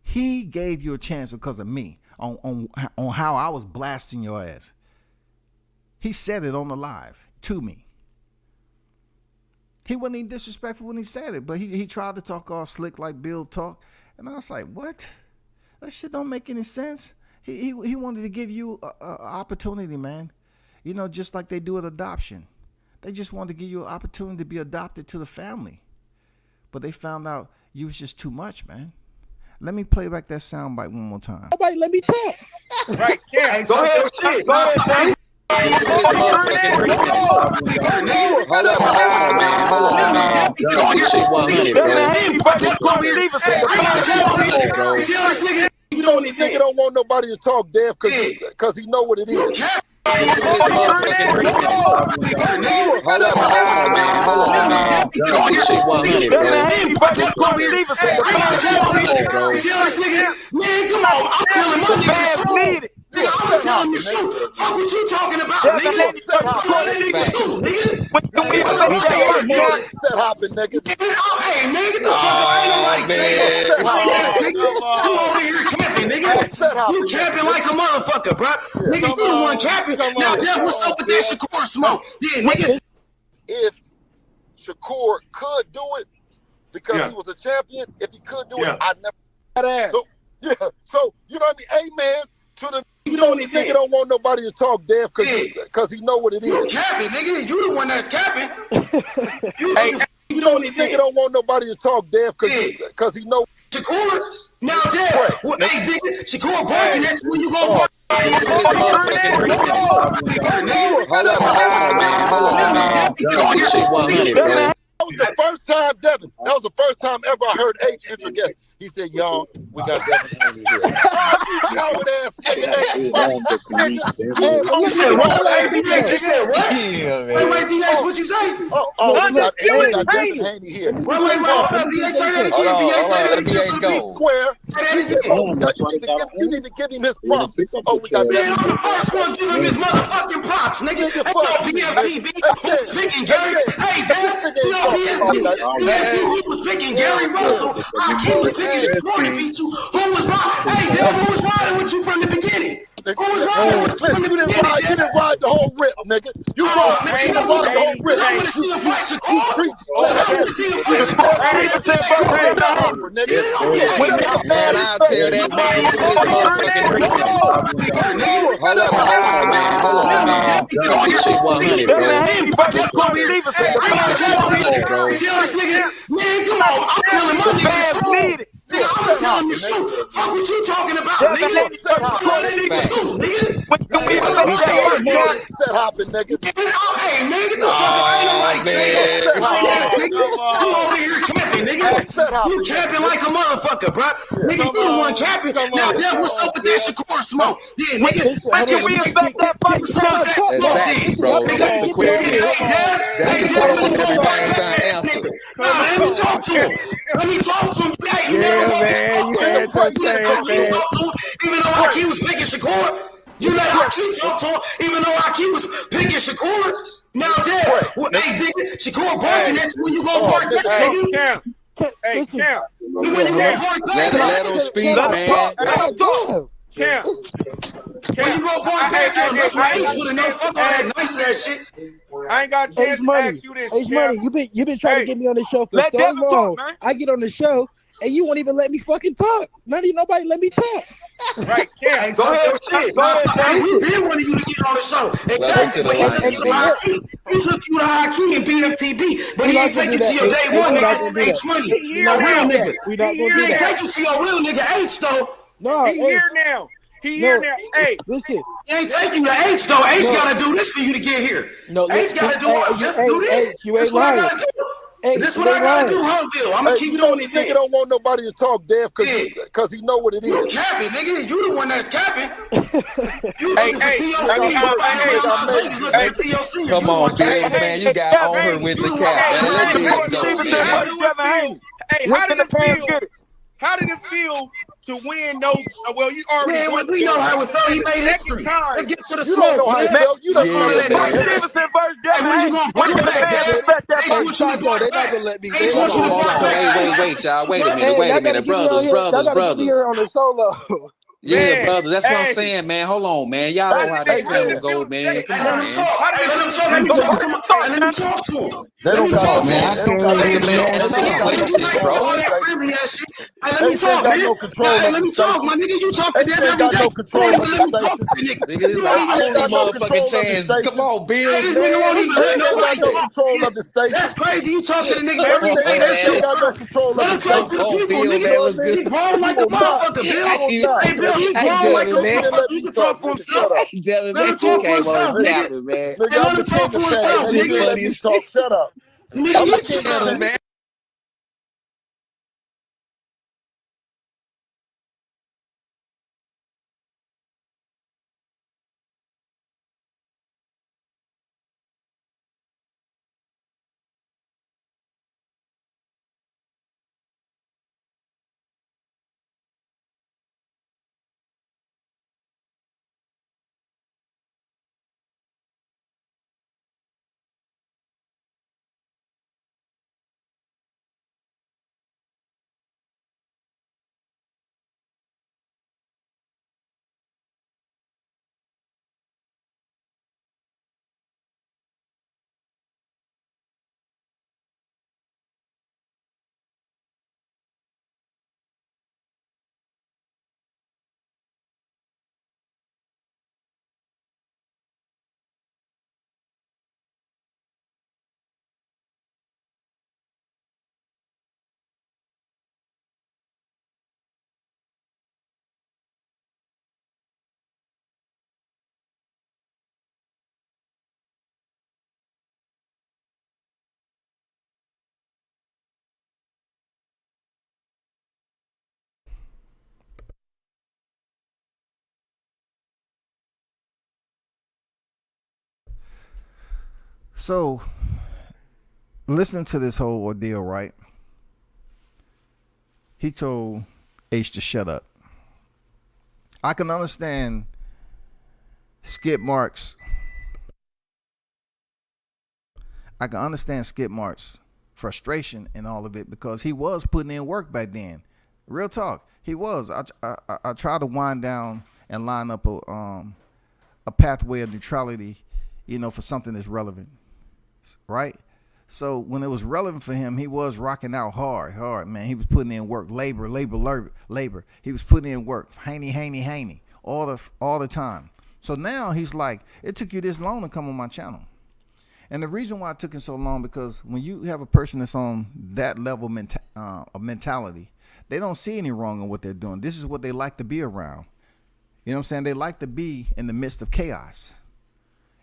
He gave you a chance because of me on how I was blasting your ass. He said it on the live to me. He wasn't even disrespectful when he said it, but he tried to talk all slick like Bill talk. And I was like, what? That shit don't make any sense. He wanted to give you an opportunity, man. Just like they do at adoption. They just wanted to give you an opportunity to be adopted to the family. But they found out you was just too much, man. Let me play back that soundbite one more time. Nobody let me talk. Right, yeah. Go ahead, go ahead. Hold on, man. You nigga don't want nobody to talk deaf because he know what it is. Hold on, man. Man, come on. I'm telling my nigga the truth. I'm telling the truth. Fuck what you talking about, nigga. Set hopping, nigga. Hey, man, get the fuck out. Ain't nobody saying that. You over here camping, nigga. You camping like a motherfucker, bro. Nigga, you the one camping. Now, Dev, what's up with that Shakur smoke? Yeah, nigga. If Shakur could do it because he was a champion, if he could do it, I'd never. So, you know what I mean? Amen to the. You know, nigga don't want nobody to talk deaf because he know what it is. You capping, nigga. You the one that's capping. You know, nigga don't want nobody to talk deaf because he know. Shakur, now Dev. Well, hey, nigga, Shakur barking at you when you go bark. That was the first time, Devin. That was the first time ever I heard H interject. He said, y'all, we got Devin Haney here. Coward ass nigga. You said what? You said what? Wait, DH, what you say? We got Devin Haney here. Wait, hold up, DH, say that again. DH, say that again. Square. You need to give him his props. Oh, we got Devin. I'm the first one give him his motherfucking props, nigga. Hey, yo, BFTB, picking game. Hey, Dev, you know BFTB Who was picking Gary Russell? Hakeem was picking Shakur to beat you. Who was riding? Hey, Dale, who was riding with you from the beginning? Who was riding with you from the beginning? You didn't ride the whole rip, nigga. You ride the whole rip. I want to see a fight Shakur. I want to see a fight Shakur. Man, I'll tell that man to this motherfucking ring. Hold on, man. Keep this shit 100, bro. Man, come on. I'm telling my nigga the truth. Nigga, I'm telling the truth. Fuck what you talking about, nigga. Set hopping, nigga. Hey, man, get the fuck out. Ain't nobody saying that. You over here camping, nigga. You camping like a motherfucker, bro. Nigga, you the one camping. Now, Dev, what's up with that Shakur smoke? Yeah, nigga. Can we expect that fight smoke? Exactly, bro. Hey, Dev, let me talk to him. Let me talk to him. Hey, you never want me to talk to him. Even though Hakeem was picking Shakur, you let Hakeem talk to him, even though Hakeem was picking Shakur. Now, Dad, hey, nigga, Shakur barking at you when you gonna bark back, nigga? Hey, Camp. When you gonna bark back? Let him speak, man. Camp. When you gonna bark back? That's why H would have never fuck all that nice ass shit. I ain't got a chance to ask you this. Money, you been trying to get me on the show for so long. I get on the show and you won't even let me fucking talk. Nobody let me talk. Right, Cam. Go ahead. We been wanting you to get on the show. Exactly. But he took you to Hakeem and BFTB, but he didn't take you to your day one nigga, H Money. No real nigga. He didn't take you to your real nigga H though. No, he here now. He here now. Hey, listen. He ain't taking you to H though. H gotta do this for you to get here. No, H gotta do it. Just do this. That's what I gotta do. This what I gotta do, Bill. I'm gonna keep doing it. Nigga don't want nobody to talk, Dev, because he know what it is. You capping, nigga. You the one that's capping. You looking for TOC. Come on, Bill, man. You got on her with the cap, man. Let Bill go, man. Hey, how did it feel to win those? Well, you already won. We know how it felt. He made history. Let's get to the smoke. You don't know how it felt. You don't know that. Stevenson versus Devin. When you gonna bring back that? They not gonna let me. Wait, y'all. Wait a minute. Brothers. Here on the solo. Yeah, brothers. That's what I'm saying, man. Hold on, man. Y'all know how this film go, man. Come on, man. Let me talk to him. They don't talk, man. Let me talk, my nigga. You talk to them every day. No control of let me talk to the nigga. I got no motherfucking chance. Come on, Bill. This nigga won't even let nobody no control of the state. That's crazy. You talk to the nigga every day. They still got no control of the state. Let him talk to the people, nigga. He grown like a motherfucker, Bill. Hey, Bill, he grown like a motherfucker. He can talk for himself. Let him talk for himself, nigga. Let him talk for himself, nigga. Shut up. Nigga, you shut up, man. So, listen to this whole ordeal, right? He told H to shut up. I can understand Skip Marks. I can understand Skip Marks frustration and all of it because he was putting in work back then. Real talk, he was. I tried to wind down and line up a pathway of neutrality, for something that's relevant, right? So when it was relevant for him, he was rocking out hard, man. He was putting in work, labor. He was putting in work, Haney, all the time. So now he's like, it took you this long to come on my channel. And the reason why it took him so long, because when you have a person that's on that level of mentality, they don't see any wrong in what they're doing. This is what they like to be around. You know what I'm saying? They like to be in the midst of chaos.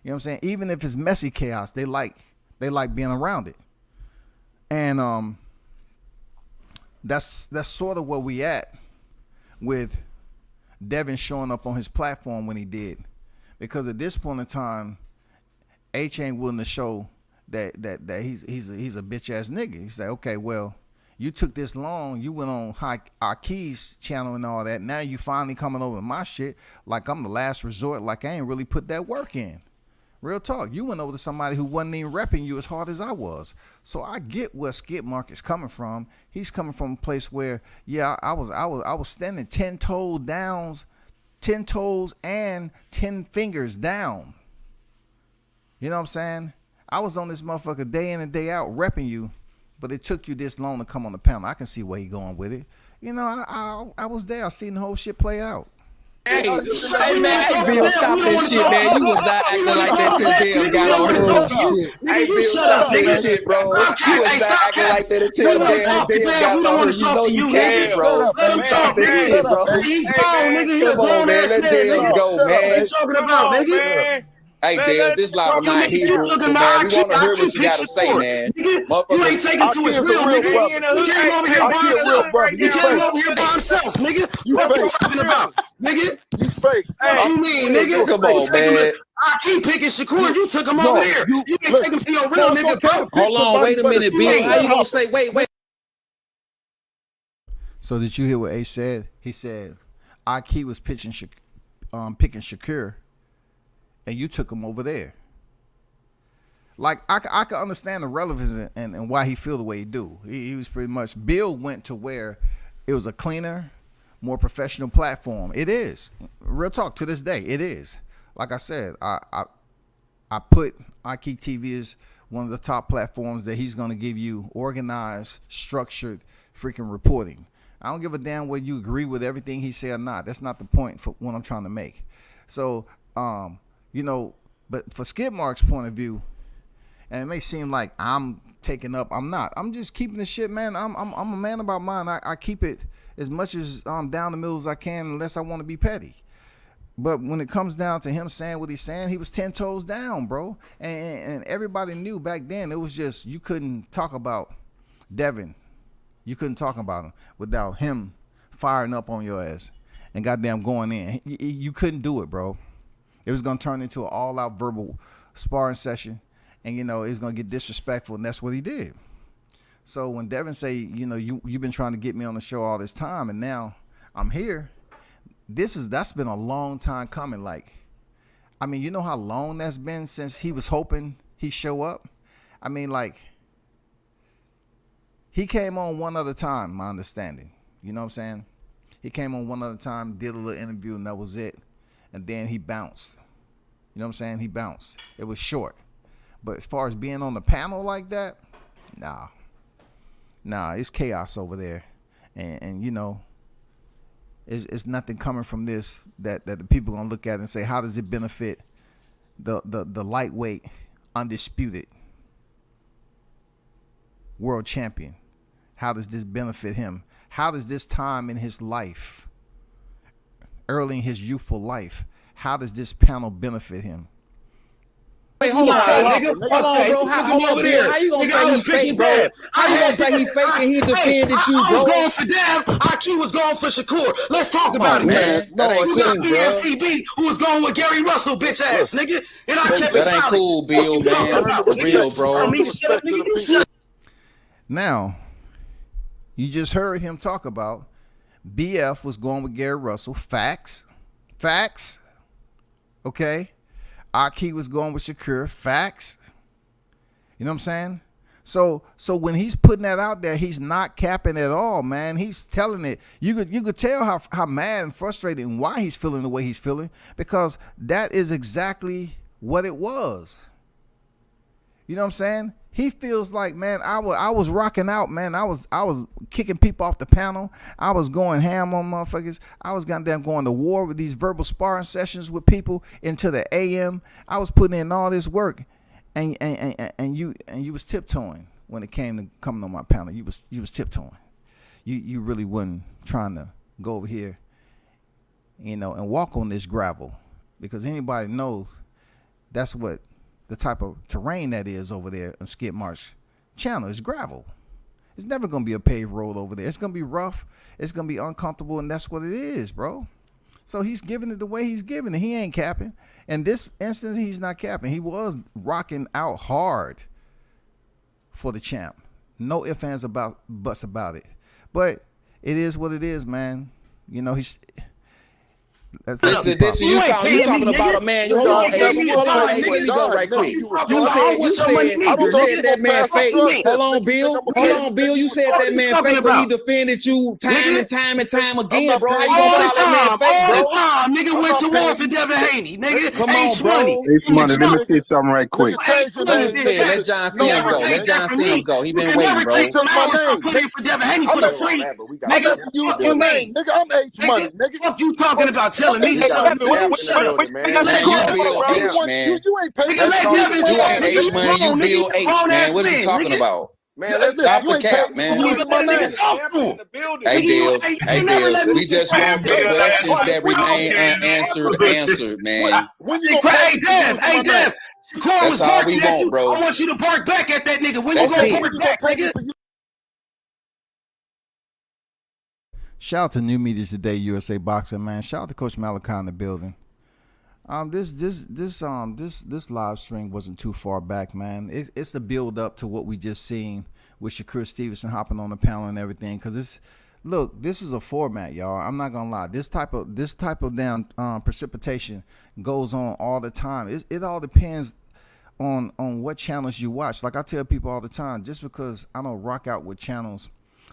You know what I'm saying? Even if it's messy chaos, they like being around it. And that's sort of where we at with Devin showing up on his platform when he did. Because at this point in time, H ain't willing to show that he's a bitch ass nigga. He's like, okay, well, you took this long, you went on HANEY's channel and all that. Now you finally coming over to my shit like I'm the last resort, like I ain't really put that work in. Real talk, you went over to somebody who wasn't even repping you as hard as I was. So I get where Skid Market's coming from. He's coming from a place where, yeah, I was standing 10 toes and 10 fingers down. You know what I'm saying? I was on this motherfucker day in and day out repping you, but it took you this long to come on the panel. I can see where he going with it. I was there. I seen the whole shit play out. Hey, man, Bill, stop this shit, man. You was not acting like that till Bill got on here. Hey, Bill, stop this shit, bro. You was not acting like that until Bill got on here. You know you can't, bro. Stop this shit, bro. Come on, man. Let Bill go, man. What you talking about, nigga? Hey, Dale, this live is not Hebrew, man. We want to hear what you got to say, man. You ain't taking to his real, nigga. He came over here by himself. He came over here by himself, nigga. You know what I'm talking about, nigga. You fake. What you mean, nigga? Come on, man. I keep picking Shakur. You took him over there. You ain't take him to your real nigga, bro. Hold on, wait a minute, Bill. How you gonna say, wait? So did you hear what H said? He said, Aki was picking Shakur, and you took him over there. Like, I can understand the relevance and why he feel the way he do. He was pretty much, Bill went to where it was a cleaner, more professional platform. It is. Real talk, to this day, it is. Like I said, I put Aki TV as one of the top platforms that he's going to give you organized, structured freaking reporting. I don't give a damn whether you agree with everything he said or not. That's not the point for what I'm trying to make. So, but for Skid Mark's point of view, and it may seem like I'm taking up, I'm not. I'm just keeping the shit, man. I'm a man about mine. I keep it as much as down the middle as I can, unless I want to be petty. But when it comes down to him saying what he's saying, he was 10 toes down, bro. And everybody knew back then, it was just, you couldn't talk about Devin. You couldn't talk about him without him firing up on your ass and goddamn going in. You couldn't do it, bro. It was going to turn into an all-out verbal sparring session, and, it was going to get disrespectful, and that's what he did. So when Devin say, you've been trying to get me on the show all this time, and now I'm here, that's been a long time coming. Like, I mean, you know how long that's been since he was hoping he'd show up? I mean, like, he came on one other time, my understanding. You know what I'm saying? He came on one other time, did a little interview, and that was it. And then he bounced. You know what I'm saying? He bounced. It was short. But as far as being on the panel like that, nah, it's chaos over there. And it's nothing coming from this that the people are going to look at and say, how does it benefit the lightweight, undisputed world champion? How does this benefit him? How does this time in his life, early in his youthful life, how does this panel benefit him? Wait, hold on, nigga. Hold on, bro. How you gonna say he's fake, bro? How you gonna say he's fake and he defended you, bro? I was going for Dev. Aki was going for Shakur. Let's talk about it, man. You got BMTB who was going with Gary Russell, bitch ass, nigga. And I kept it solid. That ain't cool, Bill, man. For real, bro. Now, you just heard him talk about BF was going with Gary Russell. Facts. Okay. Aki was going with Shakur. Facts. You know what I'm saying? So when he's putting that out there, he's not capping at all, man. He's telling it. You could tell how mad and frustrated and why he's feeling the way he's feeling, because that is exactly what it was. You know what I'm saying? He feels like, man, I was rocking out, man. I was kicking people off the panel. I was going ham on motherfuckers. I was goddamn going to war with these verbal sparring sessions with people into the AM. I was putting in all this work. And you was tiptoeing when it came to coming on my panel. You was tiptoeing. You really wasn't trying to go over here, and walk on this gravel, because anybody knows that's what the type of terrain that is over there on Skid March channel is gravel. It's never gonna be a paved road over there. It's gonna be rough. It's gonna be uncomfortable, and that's what it is, bro. So he's giving it the way he's giving it. He ain't capping. In this instance, he's not capping. He was rocking out hard for the champ. No ifs, ands, buts about it. But it is what it is, man. He's... You talking about a man. Hold on, let me go right quick. You said that man fake. Hold on, Bill. You said that man fake, but he defended you time and time again, bro. All the time, nigga went to war for Devin Haney, nigga. Come on, bro. It's money. Let me say something right quick. Let John see him go. Let John see him go. He been waiting, bro. Put in for Devin Haney for the free, nigga. You mean, nigga? I'm H money, nigga. What you talking about? Telling me to shut up. You ain't paid. You ain't H money. You Bill H, man. What are you talking about? Man, let's stop the cap, man. Hey, Bill. We just want the questions that remain unanswered, man. Hey, Dev. Shakur was parking at you. Bro. I want you to park back at that nigga. When you gonna park back, nigga? Shout out to New Media Today, USA Boxing, man. Shout out to Coach Malachi in the building. This live stream wasn't too far back, man. It's the build up to what we just seen with Shakur Stevenson hopping on the panel and everything. Cause this is a format, y'all. I'm not gonna lie. This type of damn precipitation goes on all the time. It all depends on what channels you watch. Like I tell people all the time, just because I don't rock out with channels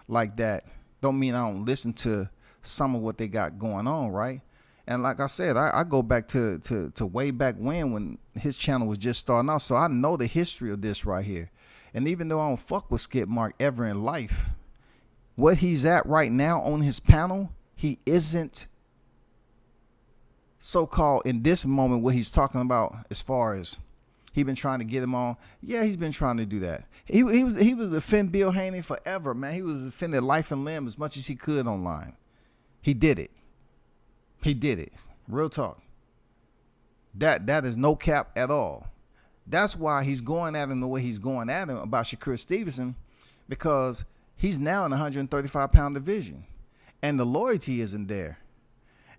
like that, don't mean I don't listen to some of what they got going on, right? And like I said, I go back to way back when his channel was just starting out, so I know the history of this right here. And even though I don't fuck with Skid Mark ever in life, what he's at right now on his panel, he isn't so-called in this moment what he's talking about as far as he been trying to get him on. Yeah, he's been trying to do that. He was defending Bill Haney forever, man. He was defending life and limb as much as he could online. He did it. Real talk. That is no cap at all. That's why he's going at him the way he's going at him about Shakur Stevenson, because he's now in the 135-pound division, and the loyalty isn't there.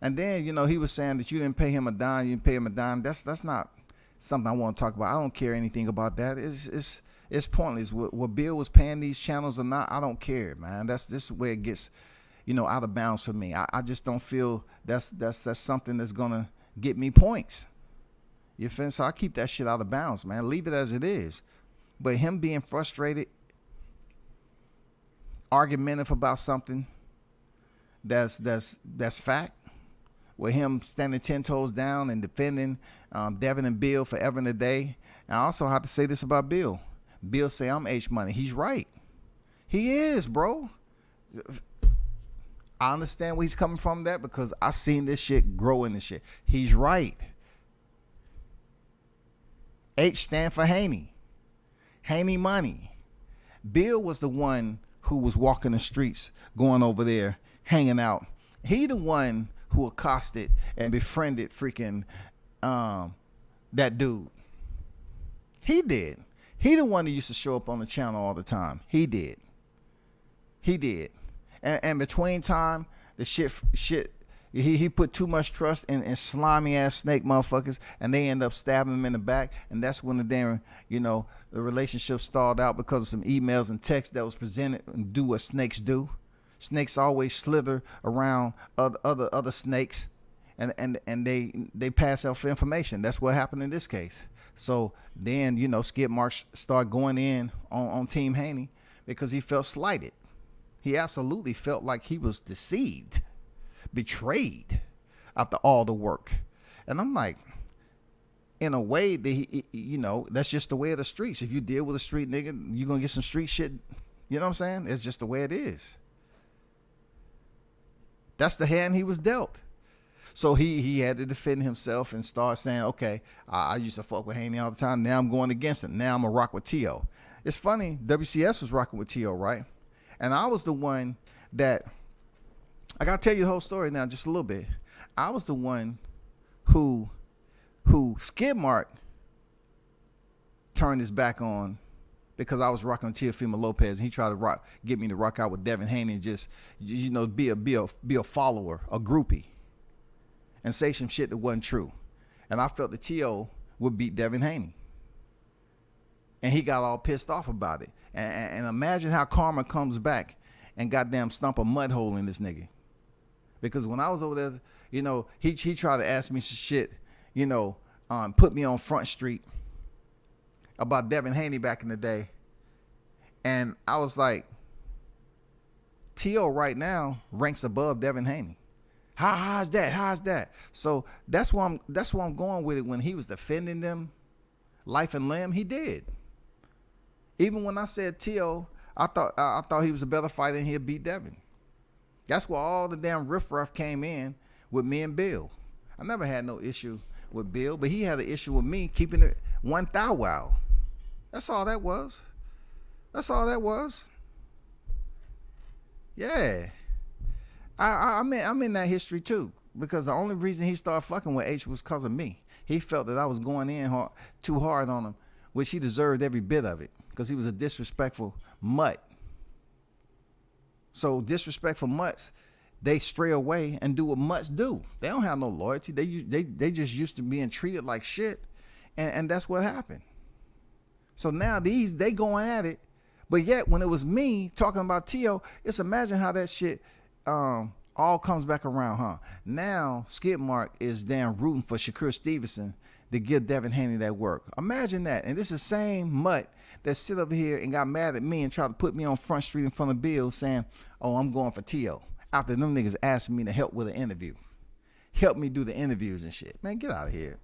And then he was saying that you didn't pay him a dime. You didn't pay him a dime. That's not something I want to talk about. I don't care anything about that. It's pointless. What Bill was paying these channels or not, I don't care, man. This is where it gets, out of bounds for me. I just don't feel that's something that's gonna get me points. You feel? So I keep that shit out of bounds, man. Leave it as it is. But him being frustrated, argumentative about something that's fact, with him standing 10 toes down and defending Devin and Bill forever and a day. And I also have to say this about Bill. Bill say I'm H money. He's right. He is, bro. I understand where he's coming from that, because I seen this shit grow in this shit. He's right. H stand for Haney. Haney money. Bill was the one who was walking the streets, going over there, hanging out. He the one who accosted and befriended freaking that dude. He did. He the one that used to show up on the channel all the time. He did. And between time, the shit, he put too much trust in slimy ass snake motherfuckers, and they end up stabbing him in the back. And that's when the damn, the relationship stalled out because of some emails and texts that was presented and do what snakes do. Snakes always slither around other snakes, and they pass out information. That's what happened in this case. So then, Skid Mark started going in on Team Haney because he felt slighted. He absolutely felt like he was deceived, betrayed after all the work. And I'm like, in a way, that that's just the way of the streets. If you deal with a street nigga, you're going to get some street shit. You know what I'm saying? It's just the way it is. That's the hand he was dealt. So he had to defend himself and start saying, okay, I used to fuck with Haney all the time. Now I'm going against him. Now I'm going to rock with T.O. It's funny. WCS was rocking with T.O., right? And I was the one that, I got to tell you the whole story now just a little bit. I was the one who Skid Mark turned his back on because I was rocking with Teofimo Lopez, and he tried to get me to rock out with Devin Haney and just, be a follower, a groupie, and say some shit that wasn't true. And I felt that T.O. would beat Devin Haney. And he got all pissed off about it. And imagine how karma comes back and goddamn stump a mud hole in this nigga. Because when I was over there, he tried to ask me some shit, put me on Front Street about Devin Haney back in the day. And I was like, T.O. right now ranks above Devin Haney. How's that? So that's why I'm going with it. When he was defending them life and limb, he did. Even when I said T.O., I thought he was a better fighter and he'd beat Devin. That's where all the damn riffraff came in with me and Bill. I never had no issue with Bill, but he had an issue with me keeping it 1,000 wow. That's all that was. Yeah. I'm in that history too, because the only reason he started fucking with H was because of me. He felt that I was going in too hard on him, which he deserved every bit of it, because he was a disrespectful mutt. So disrespectful mutts, they stray away and do what mutts do. They don't have no loyalty. They just used to being treated like shit, and that's what happened. So now they going at it, but yet when it was me talking about T.O., it's imagine how that shit all comes back around, huh? Now Skid Mark is damn rooting for Shakur Stevenson to give Devin Haney that work. Imagine that. And this is the same mutt that sit over here and got mad at me and tried to put me on Front Street in front of Bill saying, oh, I'm going for T.O. after them niggas asking me to help with an interview. Help me do the interviews and shit. Man, get out of here.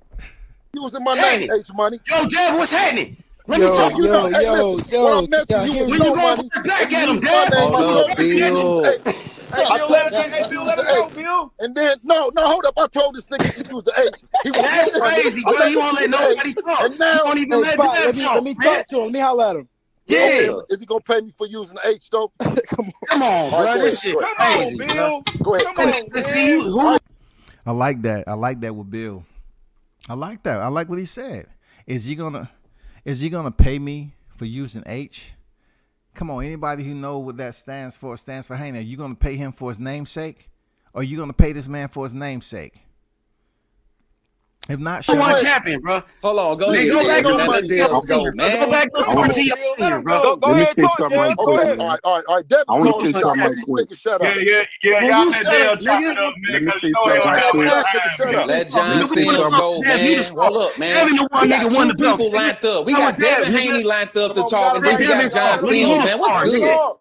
You was in my name, H Money. Yo, Dev, what's happening? Let me Yo, talk. yo, When When you go back at him, Dev. Hold up, Bill. Hey, Bill, let him go, Bill. And then, no, hold up. I told this nigga he was the H. He was That's crazy, bro. You won't let nobody talk. And now, you won't even let Dev talk. Let me talk to him. Let me holler at him. Yeah. Is he gonna pay me for using the H though? Come on, bro. Right, This shit crazy, Bill. Go ahead. Come on, bro. See you. Who? I like that with Bill. I like that. I like what he said. Is he gonna pay me for using H? Come on, anybody who know what that stands for Haney. Are you gonna pay him for his namesake? Or are you gonna pay this man for his namesake? If not, Who on capping, bro? Hold on, go Man, ahead. go back to Let the deal go, man. Go back to the bro. Go ahead, talk, Dev. Go ahead. All right. Devin, I want to say something right quick. Shut up. Yeah. Y'all let Dale chop it up, man. Because you know Let John Cena go, man. Hold up, man. Devin the one nigga won the belt. People lined up. We got Devin Haney lined up to talk, and then we got John Cena, man. What's good?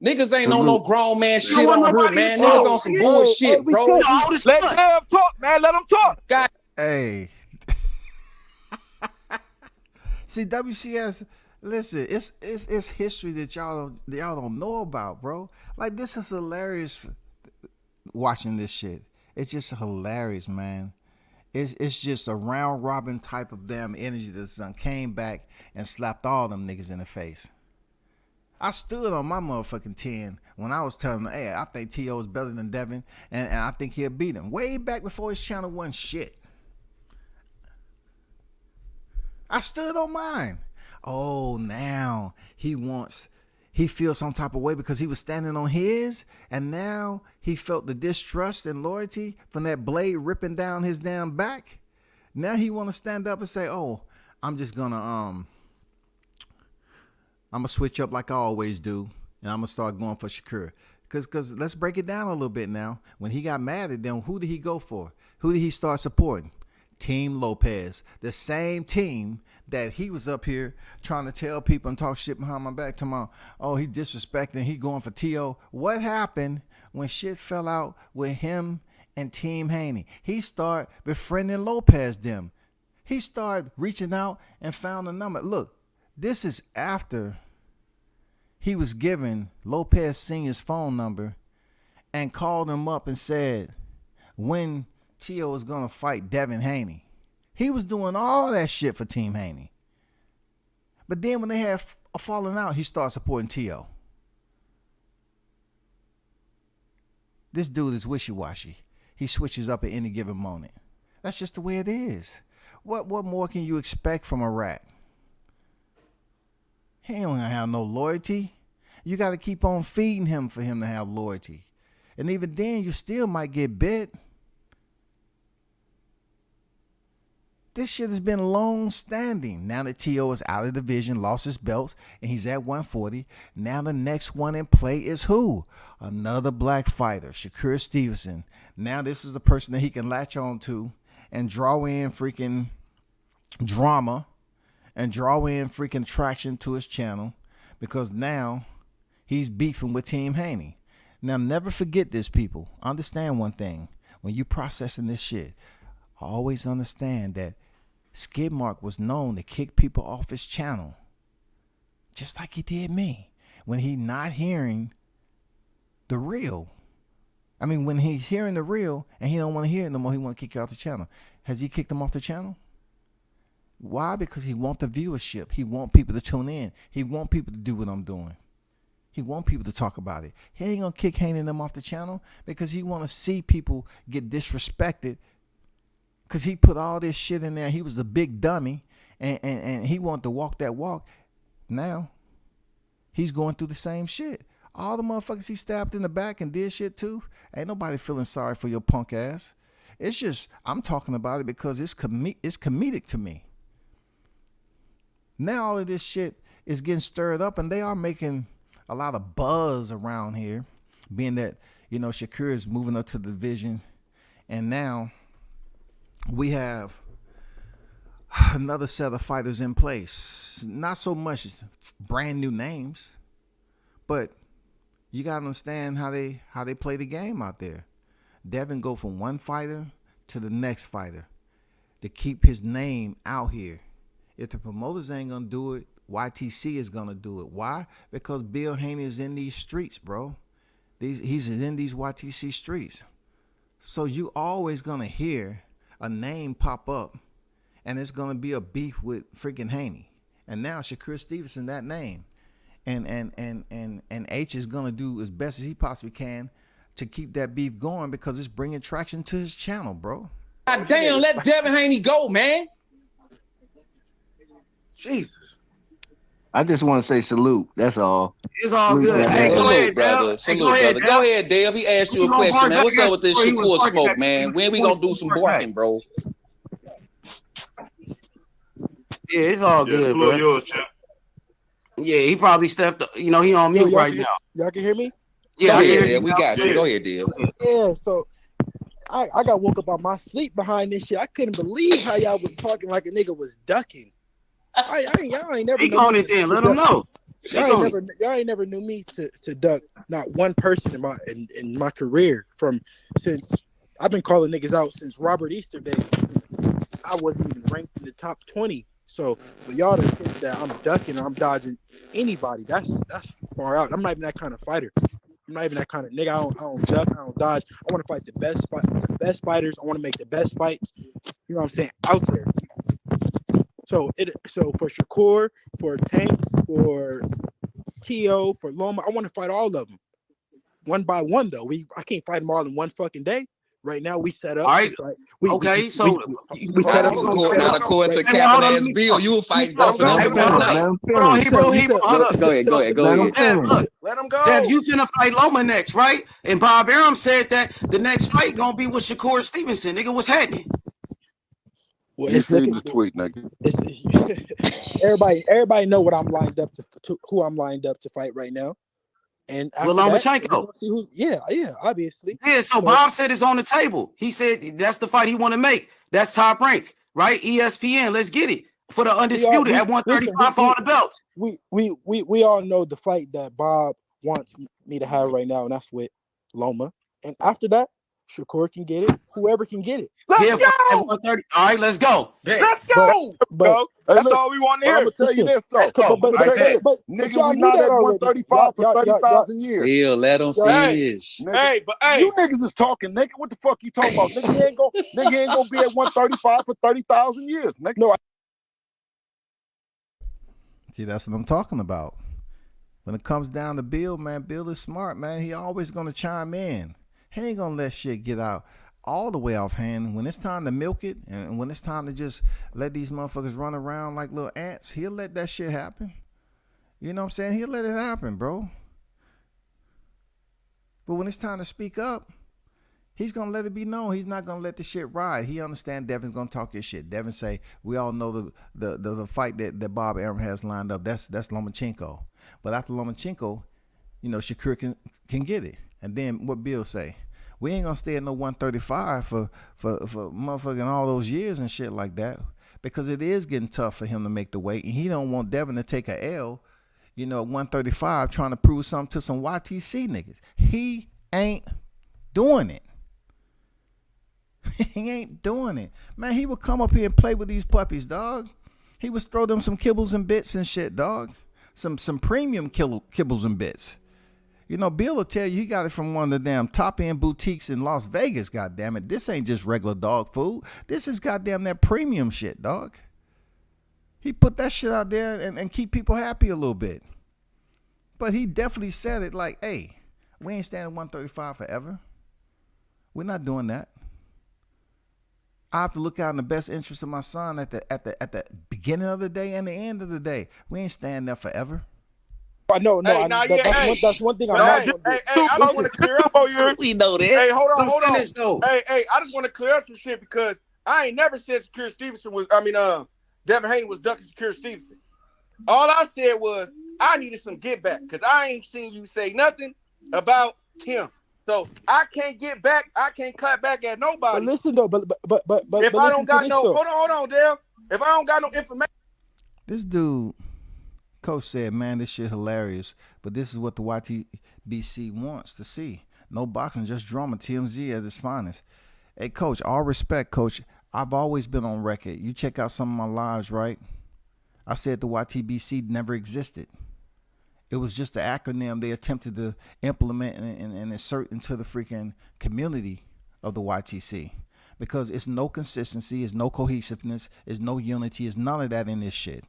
Niggas ain't on no grown man shit on her, man. Niggas on some bullshit, bro. Let Dev talk, man. Let him talk. God. Hey. See, WCS, listen, it's history that y'all don't know about, bro. Like, this is hilarious watching this shit. It's just hilarious, man. It's just a round robin type of damn energy that's done came back and slapped all them niggas in the face. I stood on my motherfucking 10 when I was telling them, hey, I think T.O. is better than Devin, and I think he'll beat him. Way back before his channel wasn't shit. I stood on mine. Oh, now he feels some type of way because he was standing on his, and now he felt the distrust and loyalty from that blade ripping down his damn back. Now he want to stand up and say, oh, I'm just gonna I'm gonna switch up like I always do, and I'm gonna start going for Shakur. Cause let's break it down a little bit now. When he got mad at them, who did he go for? Who did he start supporting? Team Lopez, the same team that he was up here trying to tell people and talk shit behind my back tomorrow. Oh, he disrespecting, he going for T.O. What happened when shit fell out with him and Team Haney? He started befriending Lopez them. He started reaching out and found a number. Look, this is after he was given Lopez Sr.'s phone number and called him up and said when T.O. was going to fight Devin Haney. He was doing all that shit for Team Haney. But then when they had a falling out, he started supporting T.O. This dude is wishy-washy. He switches up at any given moment. That's just the way it is. What more can you expect from a rat? He ain't gonna have no loyalty. You got to keep on feeding him for him to have loyalty. And even then, you still might get bit. This shit has been long standing. Now that T.O. is out of the division, lost his belts, and he's at 140. Now the next one in play is who? Another black fighter, Shakur Stevenson. Now this is a person that he can latch on to and draw in freaking drama and draw in freaking traction to his channel, because now he's beefing with Team Haney. Now never forget this, people. Understand one thing. When you processing this shit, always understand that Skid Mark was known to kick people off his channel, just like he did me, when he not hearing the real. I mean, when he's hearing the real and he don't want to hear it no more, he want to kick you off the channel. Has he kicked him off the channel? Why? Because he want the viewership. He want people to tune in. He want people to do what I'm doing. He want people to talk about it. He ain't gonna kick Haney them off the channel because he want to see people get disrespected, because he put all this shit in there. He was a big dummy, and he wanted to walk that walk. Now, he's going through the same shit. All the motherfuckers he stabbed in the back and did shit too, ain't nobody feeling sorry for your punk ass. It's just, I'm talking about it because it's comedic to me. Now all of this shit is getting stirred up, and they are making a lot of buzz around here, being that, you know, Shakur is moving up to the division, and now we have another set of fighters in place. Not so much brand new names, but you gotta understand how they play the game out there. Devin go from one fighter to the next fighter to keep his name out here. If the promoters ain't gonna do it, YTC is gonna do it. Why? Because Bill Haney is in these streets, bro. He's in these YTC streets. So you always gonna hear a name pop up, and it's gonna be a beef with freaking Haney. And now Shakur Stevenson, that name, and H is gonna do as best as he possibly can to keep that beef going, because it's bringing traction to his channel, bro. God damn, let Devin Haney go, man. Jesus. I just want to say salute. That's all. It's all good. Hey, go ahead, brother. Salute, brother. Go ahead, Dave. He asked you a question, man. What's up with this Shakur smoke, man? When we gonna do some barking, bro? Yeah, it's all good, bro. Yours, champ. Yeah, he probably stepped up. You know, he on mute right now. Y'all can hear me? Yeah, we got you. Go ahead, Dave. Yeah, so I got woke up on my sleep behind this shit. I couldn't believe how y'all was talking like a nigga was ducking. Y'all ain't never. Speak on it then. Let them know. Y'all ain't never knew me to duck not one person in my career, since I've been calling niggas out since Robert Easter days, since I wasn't even ranked in the top 20. So for y'all to think that I'm ducking or I'm dodging anybody, that's far out. I'm not even that kind of fighter. I'm not even that kind of nigga. I don't duck. I don't dodge. I want to fight the best fighters. I want to make the best fights. You know what I'm saying? Out there. So for Shakur, for Tank, for T.O., for Loma, I want to fight all of them one by one. Though I can't fight them all in one fucking day. Right now we set up. All right. We set up. According to Captain Bill, you will fight both of them. Hold on, Hebrew. Go ahead. Look, let him go. Dev, you finna fight Loma next, right? And Bob Arum said that the next fight gonna be with Shakur Stevenson. Nigga, what's happening? Well, it's looking the tweet, nigga. Everybody know what I'm lined up to who I'm lined up to fight right now. And after that, we're gonna see who's obviously. Yeah, so Bob said it's on the table. He said that's the fight he want to make. That's Top Rank, right? ESPN, let's get it for the undisputed at 135 for all the belts. We all know the fight that Bob wants me to have right now, and that's with Loma. And after that, Shakur can get it. Whoever can get it. Let's go. 130. All right, let's go. Let's go. But that's all we want to hear. I'm gonna tell you this though. But nigga, we not at 135 for 30,000 years. Bill, let them finish. Hey, you niggas is talking, nigga. What the fuck you talking about? Nigga ain't gonna be at 135 for 30,000 years, nigga. No. See, that's what I'm talking about. When it comes down to Bill, man, Bill is smart, man. He always gonna chime in. He ain't gonna let shit get out all the way off hand. When it's time to milk it, and when it's time to just let these motherfuckers run around like little ants, he'll let that shit happen. You know what I'm saying? He'll let it happen, bro. But when it's time to speak up, he's gonna let it be known. He's not gonna let the shit ride. He understand Devin's gonna talk his shit. Devin say, we all know the fight that Bob Arum has lined up. That's Lomachenko. But after Lomachenko, you know, Shakur can get it. And then what Bill say? We ain't gonna stay at no 135 for motherfucking all those years and shit like that, because it is getting tough for him to make the weight, and he don't want Devin to take a L, you know, at 135 trying to prove something to some YTC niggas. He ain't doing it. He ain't doing it, man. He would come up here and play with these puppies, dog. He would throw them some kibbles and bits and shit, dog. Some premium kibbles and bits. You know, Bill will tell you he got it from one of the damn top-end boutiques in Las Vegas, goddamn it. This ain't just regular dog food. This is goddamn that premium shit, dog. He put that shit out there and keep people happy a little bit. But he definitely said it like, hey, we ain't standing 135 forever. We're not doing that. I have to look out in the best interest of my son at the beginning of the day and the end of the day. We ain't staying there forever. No, that's one thing I'm not going to do. Hey, I just want to clear up on you. We know that. Hey, hold on. Hey, I just want to clear up some shit because I ain't never said Devin Haney was ducking Shakur Stevenson. All I said was I needed some get back because I ain't seen you say nothing about him. So I can't get back. I can't clap back at nobody. But listen though, but if I don't got no, hold on, Dale. If I don't got no information, this dude. Coach said, man, this shit hilarious, but this is what the YTBC wants to see. No boxing, just drama, TMZ at its finest. Hey, Coach, all respect, Coach. I've always been on record. You check out some of my lives, right? I said the YTBC never existed. It was just an acronym they attempted to implement and insert into the freaking community of the YTC. Because it's no consistency, it's no cohesiveness, it's no unity, it's none of that in this shit.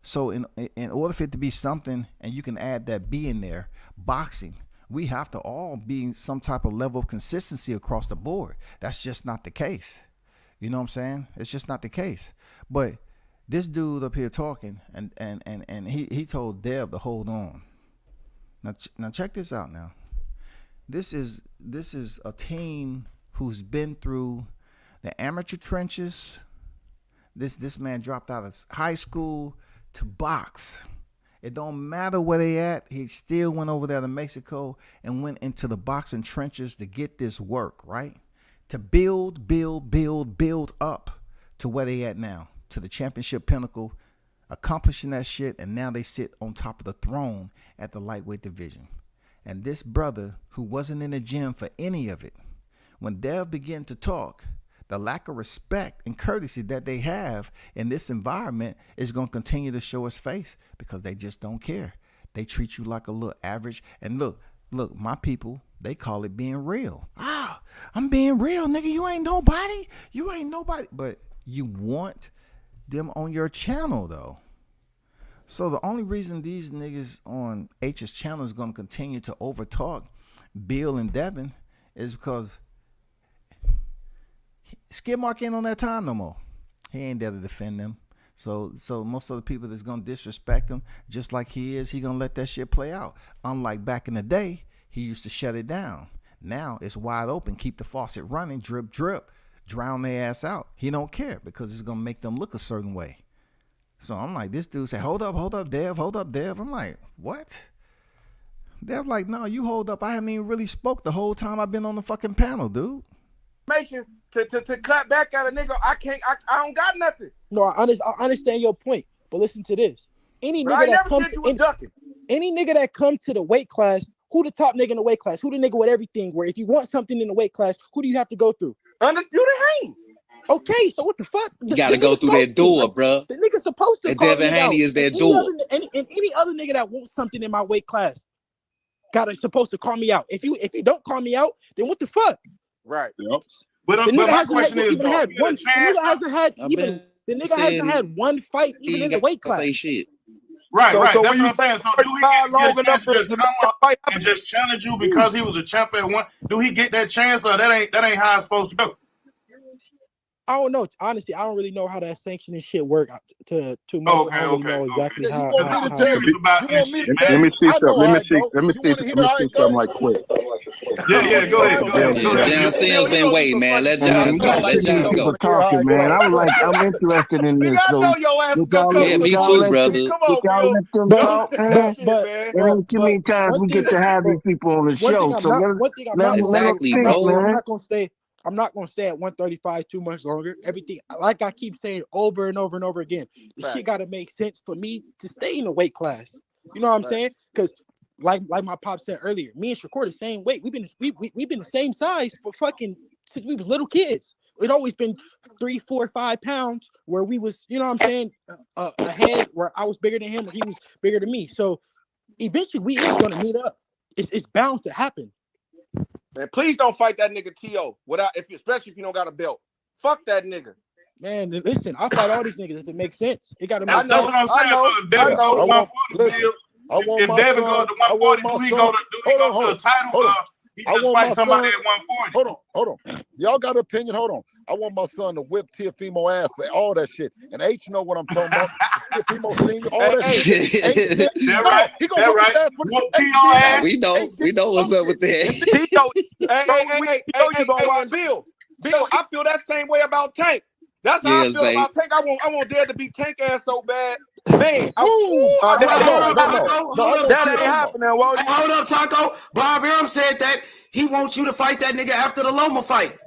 So in order for it to be something, and you can add that B in there, boxing, we have to all be in some type of level of consistency across the board. That's just not the case. You know what I'm saying? It's just not the case. But this dude up here talking, and he told Dev to hold on. Now check this out now. This is a team who's been through the amateur trenches. This man dropped out of high school to box. It don't matter where they at. He still went over there to Mexico and went into the boxing trenches to get this work, right? To build up to where they at now, to the championship pinnacle, accomplishing that shit, and now they sit on top of the throne at the lightweight division. And this brother, who wasn't in the gym for any of it, when Dev began to talk, the lack of respect and courtesy that they have in this environment is going to continue to show its face because they just don't care. They treat you like a little average. And look, my people, they call it being real. I'm being real, nigga. You ain't nobody. But you want them on your channel, though. So the only reason these niggas on H's channel is going to continue to overtalk Bill and Devin is because Skid Mark ain't on that time no more. He ain't there to defend them. So most of the people that's gonna disrespect him, just like he is, he gonna let that shit play out. Unlike back in the day, he used to shut it down. Now it's wide open. Keep the faucet running, drip, drip, drown their ass out. He don't care because it's gonna make them look a certain way. So I'm like, this dude say, hold up, Dev. I'm like, what? They're like, no, you hold up. I haven't even really spoke the whole time I've been on the fucking panel, dude. To clap back at a nigga, I don't got nothing. No, I understand your point, but listen to this. Any nigga that come to the weight class, who the top nigga in the weight class? Who the nigga with everything? Where if you want something in the weight class, who do you have to go through? Undisputed Haney. Okay, so what the fuck? You gotta go through that door, bro. The nigga's supposed to and call Devin me out. Haney is that door. And any other nigga that wants something in my weight class, supposed to call me out. If you don't call me out, then what the fuck? Right. Yep. But my question is, the nigga hasn't had one fight even in the weight class. Right. So That's when what you I'm saying. So do he get a chance to just come up and just challenge you because he was a champ at one? Do he get that chance, or that ain't how it's supposed to go? I don't know. Honestly, I don't really know how that sanctioning shit work too much. I don't really know exactly how. You want me to tell you? Let me see something right quick. Yeah, go ahead. John Sims been waiting, man. Let John go. Let John go. Talking, man. I'm interested in this. So, yeah, me too, brother. Y'all let them talk, man. But too many times we get to have these people on the show. I'm not gonna stay at 135 too much longer. Everything, like I keep saying over and over and over again, this shit gotta make sense for me to stay in the weight class. You know what I'm saying? Because like my pop said earlier, me and Shakur the same weight. We've been the same size for fucking since we was little kids. It always been 3, 4, 5 pounds where we was, you know what I'm saying, ahead where I was bigger than him and he was bigger than me. So eventually we is gonna meet up. It's bound to happen. Man, please don't fight that nigga T.O. especially if you don't got a belt. Fuck that nigga. Man, listen, I'll fight all these niggas if it makes sense. It gotta make sense. That's what I'm saying. So if Devin goes to 140, if Devin goes to 140, do he go to a title? He just fight somebody at 140. Hold on. Y'all got an opinion? Hold on. I want my son to whip Teofimo ass for all that shit. And H know what I'm talking about. Teofimo senior, all that shit. They're right. He gonna whip his ass for the ass. We know what's up with that. Bill, I feel that same way about Tank. That's how I feel about Tank. I want Dad to beat Tank ass so bad. Man, that ain't happening. Hold up, Taco. Bob Arum said that he wants you to fight that nigga after the Loma fight.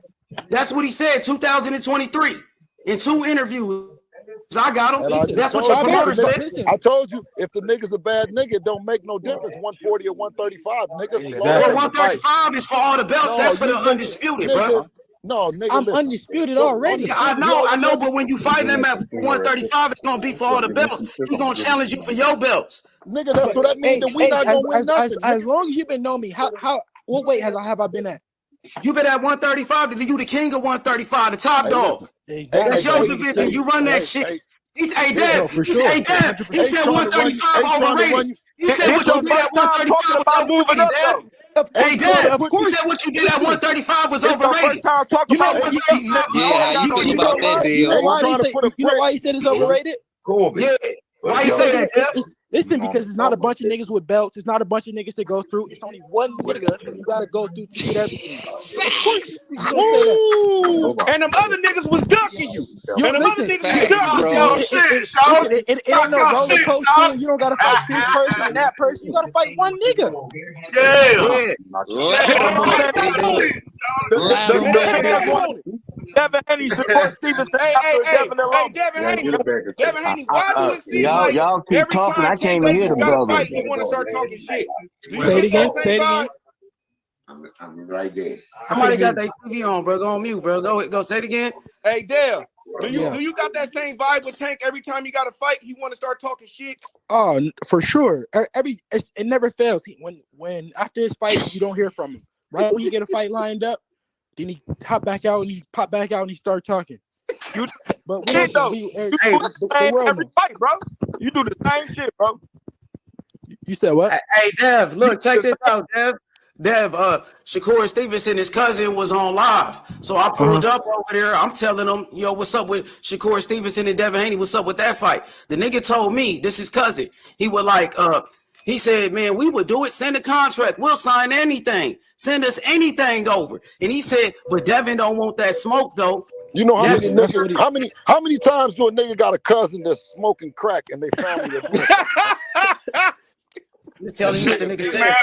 That's what he said, 2023, in 2 interviews. I got him. That's what your promoter said. I told you, if the nigga's a bad nigga, it don't make no difference. 140 or 135, nigga. 135 is for all the belts. That's for the undisputed, bro. No, nigga, I'm undisputed already. I know, but when you fight him at 135, it's gonna be for all the belts. He's gonna challenge you for your belts. Nigga, that's what that means. That we not gonna win nothing. As long as you've been knowing me, what weight have I been at? You been at 135. You the king of 135, the top dog. That's your division. You run that shit. Hey, Dad. He said 135 overrated. He said what you did at 135 about moving up, Dad. Hey, Dad, you said what you did at 135 was overrated. You know 135 you about that deal. You know why he said it's overrated? Cool. Yeah. Why you say that, Dad? Listen, because it's not a bunch of niggas with belts. It's not a bunch of niggas to go through. It's only one nigga you gotta go through to get everything. Of course, you gonna say that. And them other niggas was ducking you. And them other niggas was ducking you. It ain't no roller coaster. You don't gotta fight this person and that person. You gotta fight one nigga. Devin Haney supports Stevenson. Devin Haney, why do it seem like y'all keep every talking? I can't even hear the brother. Fight, you want to start talking shit? Say it again. I'm right there. Somebody got their TV on, bro. Go on mute, bro. Go say it again. Hey, Dale, do you got that same vibe with Tank? Every time you got to fight, he want to start talking shit. Oh, for sure. It never fails. When after his fight, you don't hear from him. Right when you get a fight lined up, then he pop back out and he start talking. But we every fight, bro. You do the same shit, bro. You said what? Hey, Dev, look, check this out, Dev. Shakur Stevenson, his cousin, was on live. So I pulled up over there. I'm telling him, yo, what's up with Shakur Stevenson and Devin Haney? What's up with that fight? The nigga told me, this is cousin. He was like, he said, man, we would do it. Send a contract. We'll sign anything. Send us anything over. And he said, but Devin don't want that smoke, though. You know how many niggas, how many times do a nigga got a cousin that's smoking crack and they family? Just telling you what the nigga said.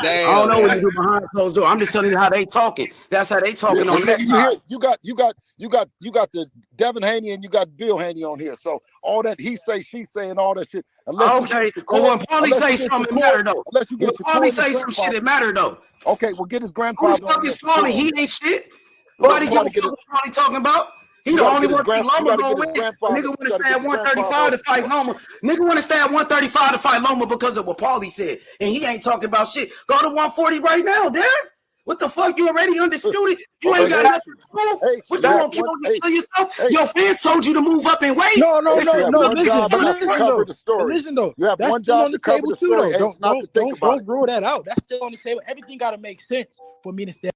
Damn. I don't know what you do behind closed door. I'm just telling you how they talking. That's how they talking on that. You got the Devin Haney and you got Bill Haney on here. So all that he say, she say, and all that shit. Okay. Well, when Paulie say something, it matter though. When Paulie say some shit, it matter though. Okay, well get his grandfather. Who the fuck is Paulie? He ain't shit. Nobody give a fuck what Paulie talking about. He the only one that Loma go win. Nigga want to stay at 135 to fight Loma. Nigga want to stay at 135 to fight Loma because of what Paulie said. And he ain't talking about shit. Go to 140 right now, Dev. What the fuck? You already undisputed. You ain't got nothing to prove. What you gonna kill yourself? Your fans told you to move up and wait. No. Listen though. You have that's one job on the to cover table the too, story. though. Don't rule it. that out. That's still on the table. Everything gotta make sense for me to say.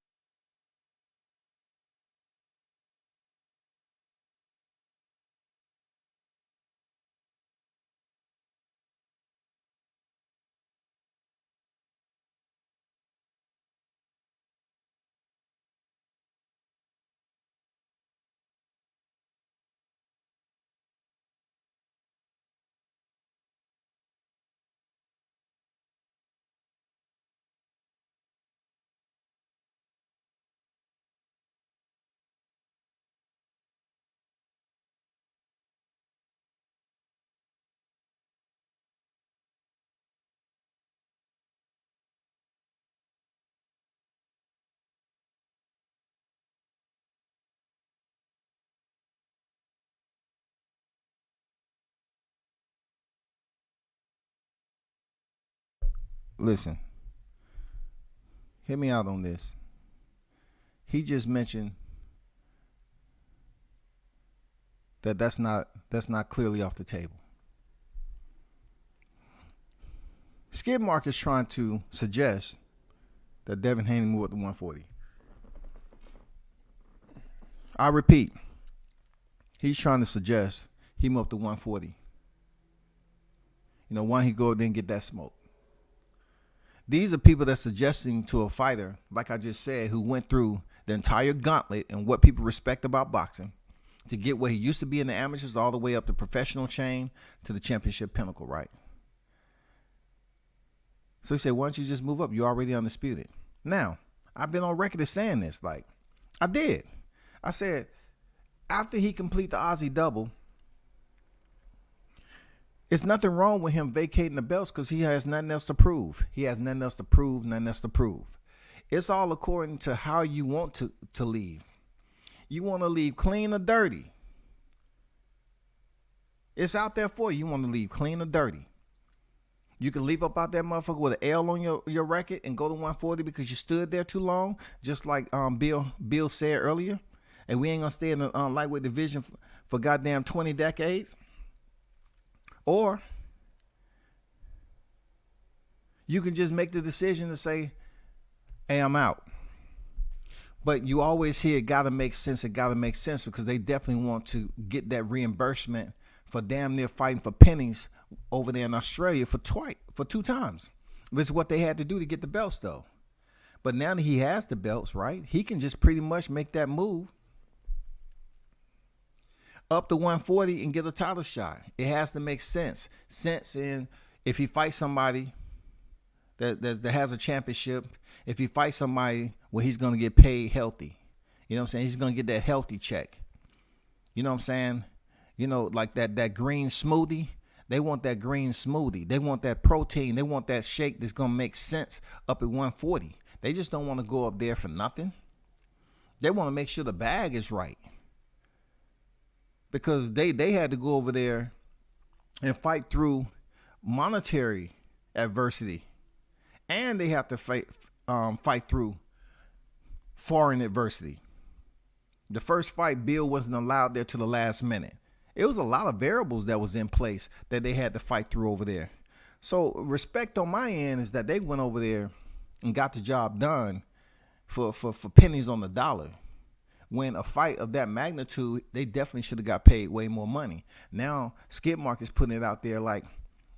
Listen, hear me out on this. He just mentioned that's not clearly off the table. Skid Mark is trying to suggest that Devin Haney move up to 140. I repeat, he's trying to suggest he move up to 140. Why he go there and get that smoke? These are people that's suggesting to a fighter, like I just said, who went through the entire gauntlet and what people respect about boxing to get where he used to be in the amateurs all the way up the professional chain to the championship pinnacle, right? So he said, why don't you just move up? You're already undisputed. Now, I've been on record as saying this. Like, I did. I said, after he complete the Aussie double, it's nothing wrong with him vacating the belts because he has nothing else to prove. He has nothing else to prove, nothing else to prove. It's all according to how you want to leave. You want to leave clean or dirty. It's out there for you. You want to leave clean or dirty. You can leave up out that motherfucker with an L on your record and go to 140 because you stood there too long, just like Bill said earlier. And we ain't going to stay in the lightweight division for goddamn 20 decades. Or you can just make the decision to say, hey, I'm out. But you always hear it gotta make sense, because they definitely want to get that reimbursement for damn near fighting for pennies over there in Australia for 2 times. This is what they had to do to get the belts though. But now that he has the belts, right, he can just pretty much make that move up to 140 and get a title shot. It has to make sense. Sense in if he fights somebody that has a championship, if he fights somebody where he's going to get paid healthy. You know what I'm saying? He's going to get that healthy check. You know what I'm saying? Like that green smoothie. They want that green smoothie. They want that protein. They want that shake that's going to make sense up at 140. They just don't want to go up there for nothing. They want to make sure the bag is right. Because they had to go over there and fight through monetary adversity. And they have to fight through foreign adversity. The first fight, Bill wasn't allowed there to the last minute. It was a lot of variables that was in place that they had to fight through over there. So respect on my end is that they went over there and got the job done for pennies on the dollar. When a fight of that magnitude, they definitely should have got paid way more money. Now, Skid Mark is putting it out there like,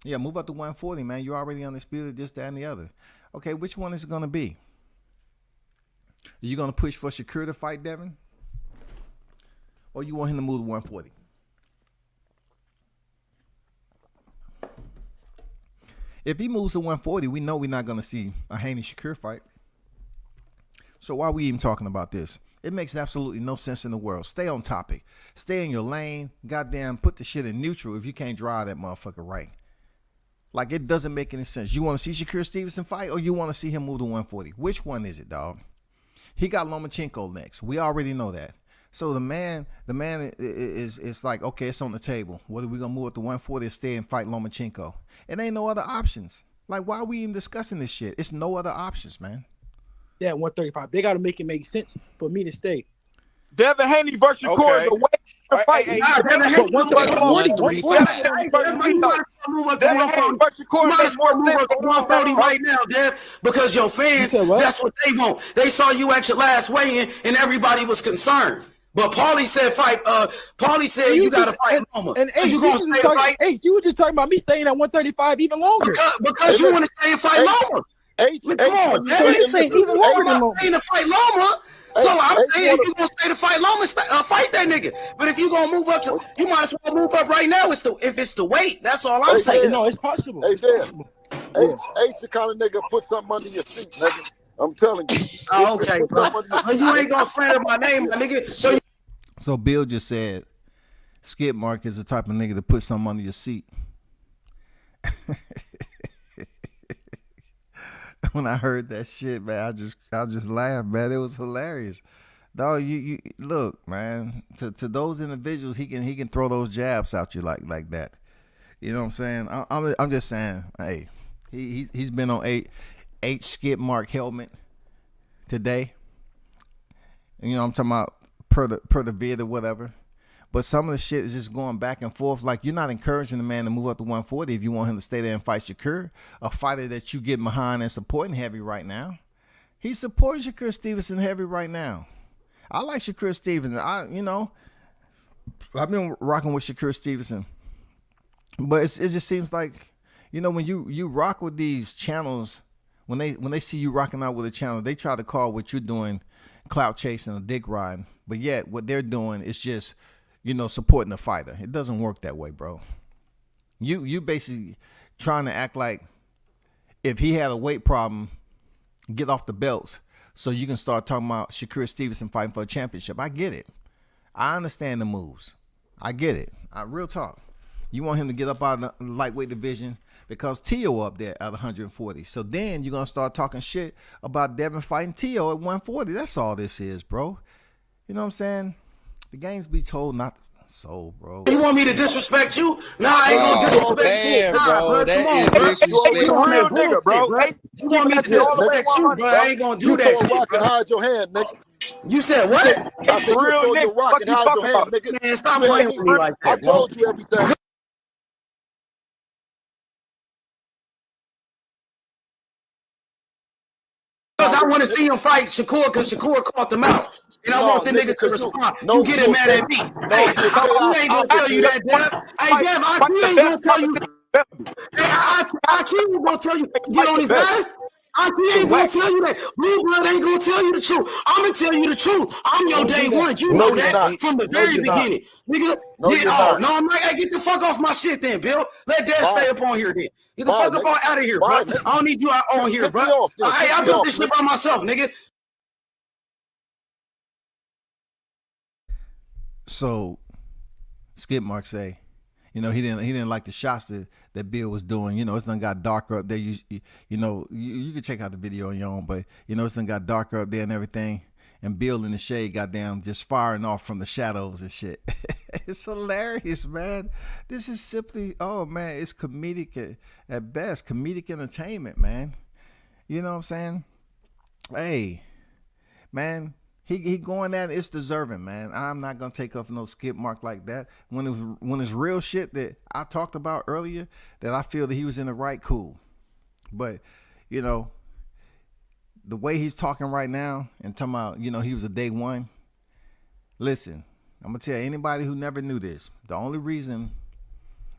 yeah, move up to 140, man. You're already undisputed, this, that, and the other. Okay, which one is it going to be? Are you going to push for Shakur to fight Devin? Or you want him to move to 140? If he moves to 140, we know we're not going to see a Haney Shakur fight. So why are we even talking about this? It makes absolutely no sense in the world. Stay on topic. Stay in your lane. Goddamn, put the shit in neutral if you can't drive that motherfucker right. Like, it doesn't make any sense. You want to see Shakur Stevenson fight, or you want to see him move to 140? Which one is it, dog? He got Lomachenko next. We already know that. So the man is like, okay, it's on the table. What are we gonna move up to 140 or stay and fight Lomachenko? It ain't no other options. Like, why are we even discussing this shit? It's no other options, man. Yeah, 135. They gotta make it make sense for me to stay. Devin Haney versus Shakur is a way to fight. Devin Haney versus Shakur makes more sense than 140 right now, Dev, because your fans, that's what they want. They saw you at your last weigh-in and everybody was concerned. But Paulie said fight. Paulie said you got to fight Loma. And you gonna stay to fight? Hey, you were just talking about me staying at 135 even longer. Because you want to stay and fight Loma. Come on, you saying even longer than Loma. Staying to fight Loma. So I'm saying if you're gonna stay to fight Loma, fight that nigga. But if you're gonna move up to, you might as well move up right now. If it's the weight, that's all I'm saying. No, it's possible. Hey, Dan. H the kind of nigga put something under your seat, nigga. I'm telling you. Oh, okay, bro. You ain't gonna slander my name, my nigga. So Bill just said, Skid Mark is the type of nigga to put something under your seat. When I heard that shit, man, I just laughed, man. It was hilarious. Dog, you look, man. To those individuals, he can throw those jabs out you like that. You know what I'm saying? I'm just saying, hey, he's been on H Skid Mark helmet today. And, you know, I'm talking about per the vid or whatever. But some of the shit is just going back and forth. Like, you're not encouraging the man to move up to 140 if you want him to stay there and fight Shakur, a fighter that you get behind and supporting heavy right now. He's supporting Shakur Stevenson heavy right now. I like Shakur Stevenson. I've been rocking with Shakur Stevenson. But it just seems like, you know, when you rock with these channels, when they see you rocking out with a channel, they try to call what you're doing clout chasing or dick riding. But yet what they're doing is just, you know, supporting the fighter. It doesn't work that way, bro. You basically trying to act like if he had a weight problem, get off the belts so you can start talking about Shakur Stevenson fighting for a championship. I get it. I understand the moves. I get it. Real talk. You want him to get up out of the lightweight division because Tio up there at 140. So then you're going to start talking shit about Devin fighting Tio at 140. That's all this is, bro. You know what I'm saying? The games be told not so, bro. You want me to disrespect you? Nah, I ain't gonna disrespect you. Bro, that is disrespect. You a real nigga, bro. You want me to disrespect you, bro? I ain't gonna do that shit, rock bro. and hide your hand, nigga. You said what? I said, Real you nigga, rock and hide your hand, nigga. Man, stop playing with me like I that, bro. told you everything. Because I want to see him fight Shakur because Shakur caught them out. And I want the nigga to respond. You get it mad at me. Hey, I ain't gonna tell you that, Dev. Hey, Dev, I ain't gonna tell you. Hey, I ain't gonna tell you. Get on his ass. I ain't gonna tell you that. Blue blood ain't gonna tell you the truth. I'm gonna tell you the truth. I'm your day one. You know that from the very beginning. Nigga, no, I'm not. Hey, get the fuck off my shit then, Bill. Let Dev stay up on here then. Get the fuck up out of here, bro. I don't need you on here, bro. Hey, I built this shit by myself, nigga. So Skid Mark say, you know, he didn't like the shots that Bill was doing. You know, it's done got darker up there. You can check out the video on your own, but you know, it's done got darker up there and everything. And Bill in the shade got down just firing off from the shadows and shit. It's hilarious, man. This is simply, oh man, it's comedic at best, comedic entertainment, man. You know what I'm saying? Hey, man. He going at it, it's deserving, man. I'm not gonna take off no Skid Mark like that. When it's real shit that I talked about earlier, that I feel that he was in the right, cool. But, you know, the way he's talking right now and talking about, you know, he was a day one. Listen, I'm gonna tell anybody who never knew this. The only reason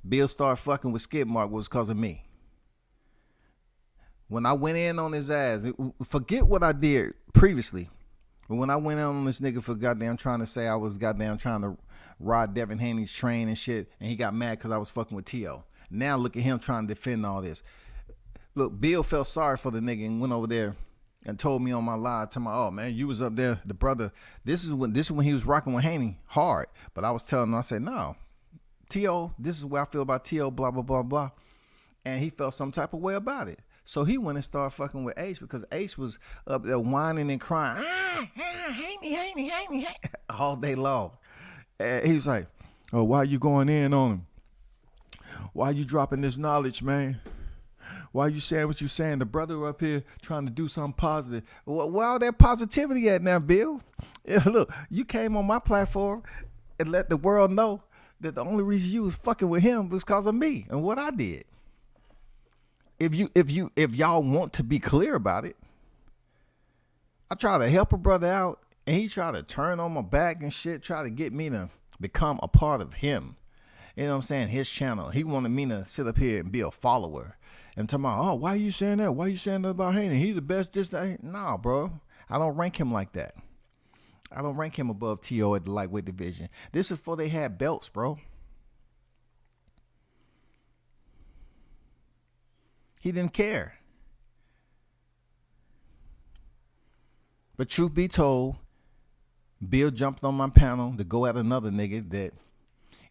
Bill started fucking with Skid Mark was because of me. When I went in on his ass, forget what I did previously. But when I went out on this nigga for goddamn trying to say I was goddamn trying to ride Devin Haney's train and shit, and he got mad because I was fucking with T.O. Now look at him trying to defend all this. look, Bill felt sorry for the nigga and went over there and told me on my live, to my, oh man, you was up there, the brother. This is when he was rocking with Haney hard. But I was telling him, I said, no, T.O., this is what I feel about T.O., blah, blah, blah, blah. And he felt some type of way about it. So he went and started fucking with Ace because Ace was up there whining and crying, Haney, all day long. And he was like, oh, why you going in on him? Why you dropping this knowledge, man? Why you saying what you saying? The brother up here trying to do something positive. Where all that positivity at now, Bill? Yeah, look, you came on my platform and let the world know that the only reason you was fucking with him was because of me and what I did. If y'all want to be clear about it, I try to help a brother out and he tried to turn on my back and shit, try to get me to become a part of him. You know what I'm saying? His channel. He wanted me to sit up here and be a follower. And talking about, oh, why are you saying that? Why are you saying that about Haney? He's the best, this, that. Nah, bro. I don't rank him like that. I don't rank him above T.O. at the lightweight division. This is before they had belts, bro. He didn't care. But truth be told, Bill jumped on my panel to go at another nigga that,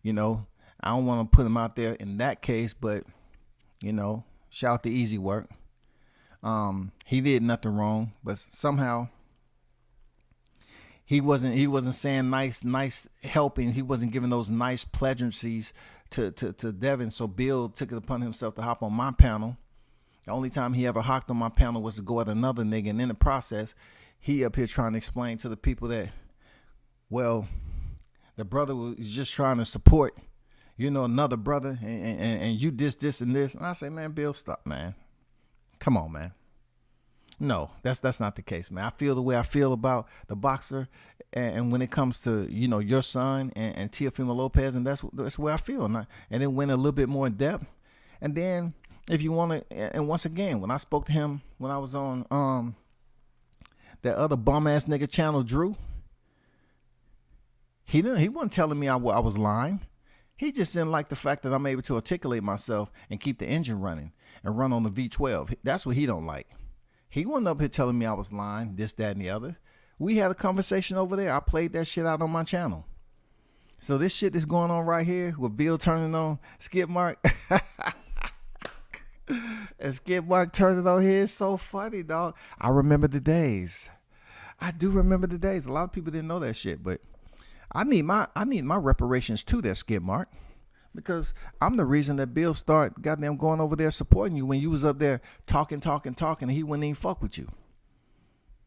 you know, I don't want to put him out there in that case, but, you know, shout out to Easy Work. He did nothing wrong, but somehow he wasn't saying nice helping. He wasn't giving those nice pleasantries to Devin. So Bill took it upon himself to hop on my panel. The only time he ever hopped on my panel was to go at another nigga. And in the process, he up here trying to explain to the people that, well, the brother was just trying to support, you know, another brother and you this, and this. And I say, man, Bill, stop, man. Come on, man. No, that's not the case, man. I feel the way I feel about the boxer. And when it comes to, you know, your son and Teofimo Lopez, and that's where I feel. And then went a little bit more in depth. And then if you want to, and once again, when I spoke to him, when I was on that other bum ass nigga channel, Drew, he wasn't telling me I was lying. He just didn't like the fact that I'm able to articulate myself and keep the engine running and run on the V12. That's what he don't like. He wasn't up here telling me I was lying, this, that, and the other. We had a conversation over there. I played that shit out on my channel. So this shit is going on right here with Bill turning on Skip Mark. And Skip Mark turning on here is so funny, dog. I remember the days. I do remember the days. A lot of people didn't know that shit, but I need my reparations to that, Skip Mark, because I'm the reason that Bill started goddamn going over there supporting you when you was up there talking, and he wouldn't even fuck with you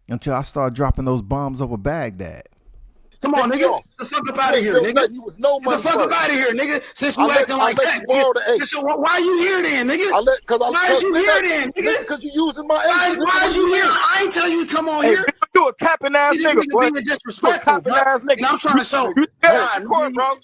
until I started dropping those bombs over Baghdad. Come on, nigga. Get the fuck up out of here, nigga. You was no Get the fuck up out of here, nigga. Since you acting like that. So why you here then, nigga? Why is you here then, nigga? Because you using my ass. Why is you here? I ain't tell you to come on here. You a capping ass nigga, boy. Being disrespectful, bro. I'm trying to show. Bro.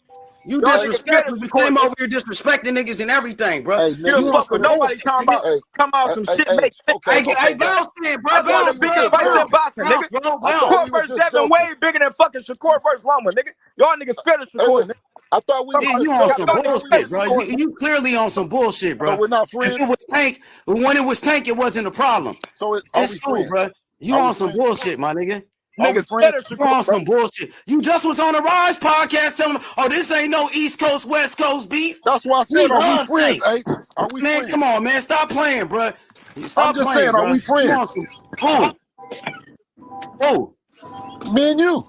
You disrespectful. You came over here disrespecting niggas and everything, bro. You don't fuck with nobody talking about some shit. Hey, bounce then, bro. That's one of the biggest fights in boxing, nigga. Shakur versus Devin way bigger than fucking Shakur versus Loma, nigga. Y'all niggas scared of Shakur, nigga. I thought we you on some bullshit, bro. You clearly on some bullshit, bro. So we're not friends. If it was Tank, when it was Tank, it wasn't a problem. So it's cool, bro. You on some bullshit, my nigga. Niggas, you on some bullshit. You just was on the Rise podcast telling them, oh, this ain't no East Coast, West Coast beef. That's why I said, are we friends, eh? Are we friends? Man, come on, man. Stop playing, bro. Stop I'm just playing, saying, bro. are we friends? Who? Me and you.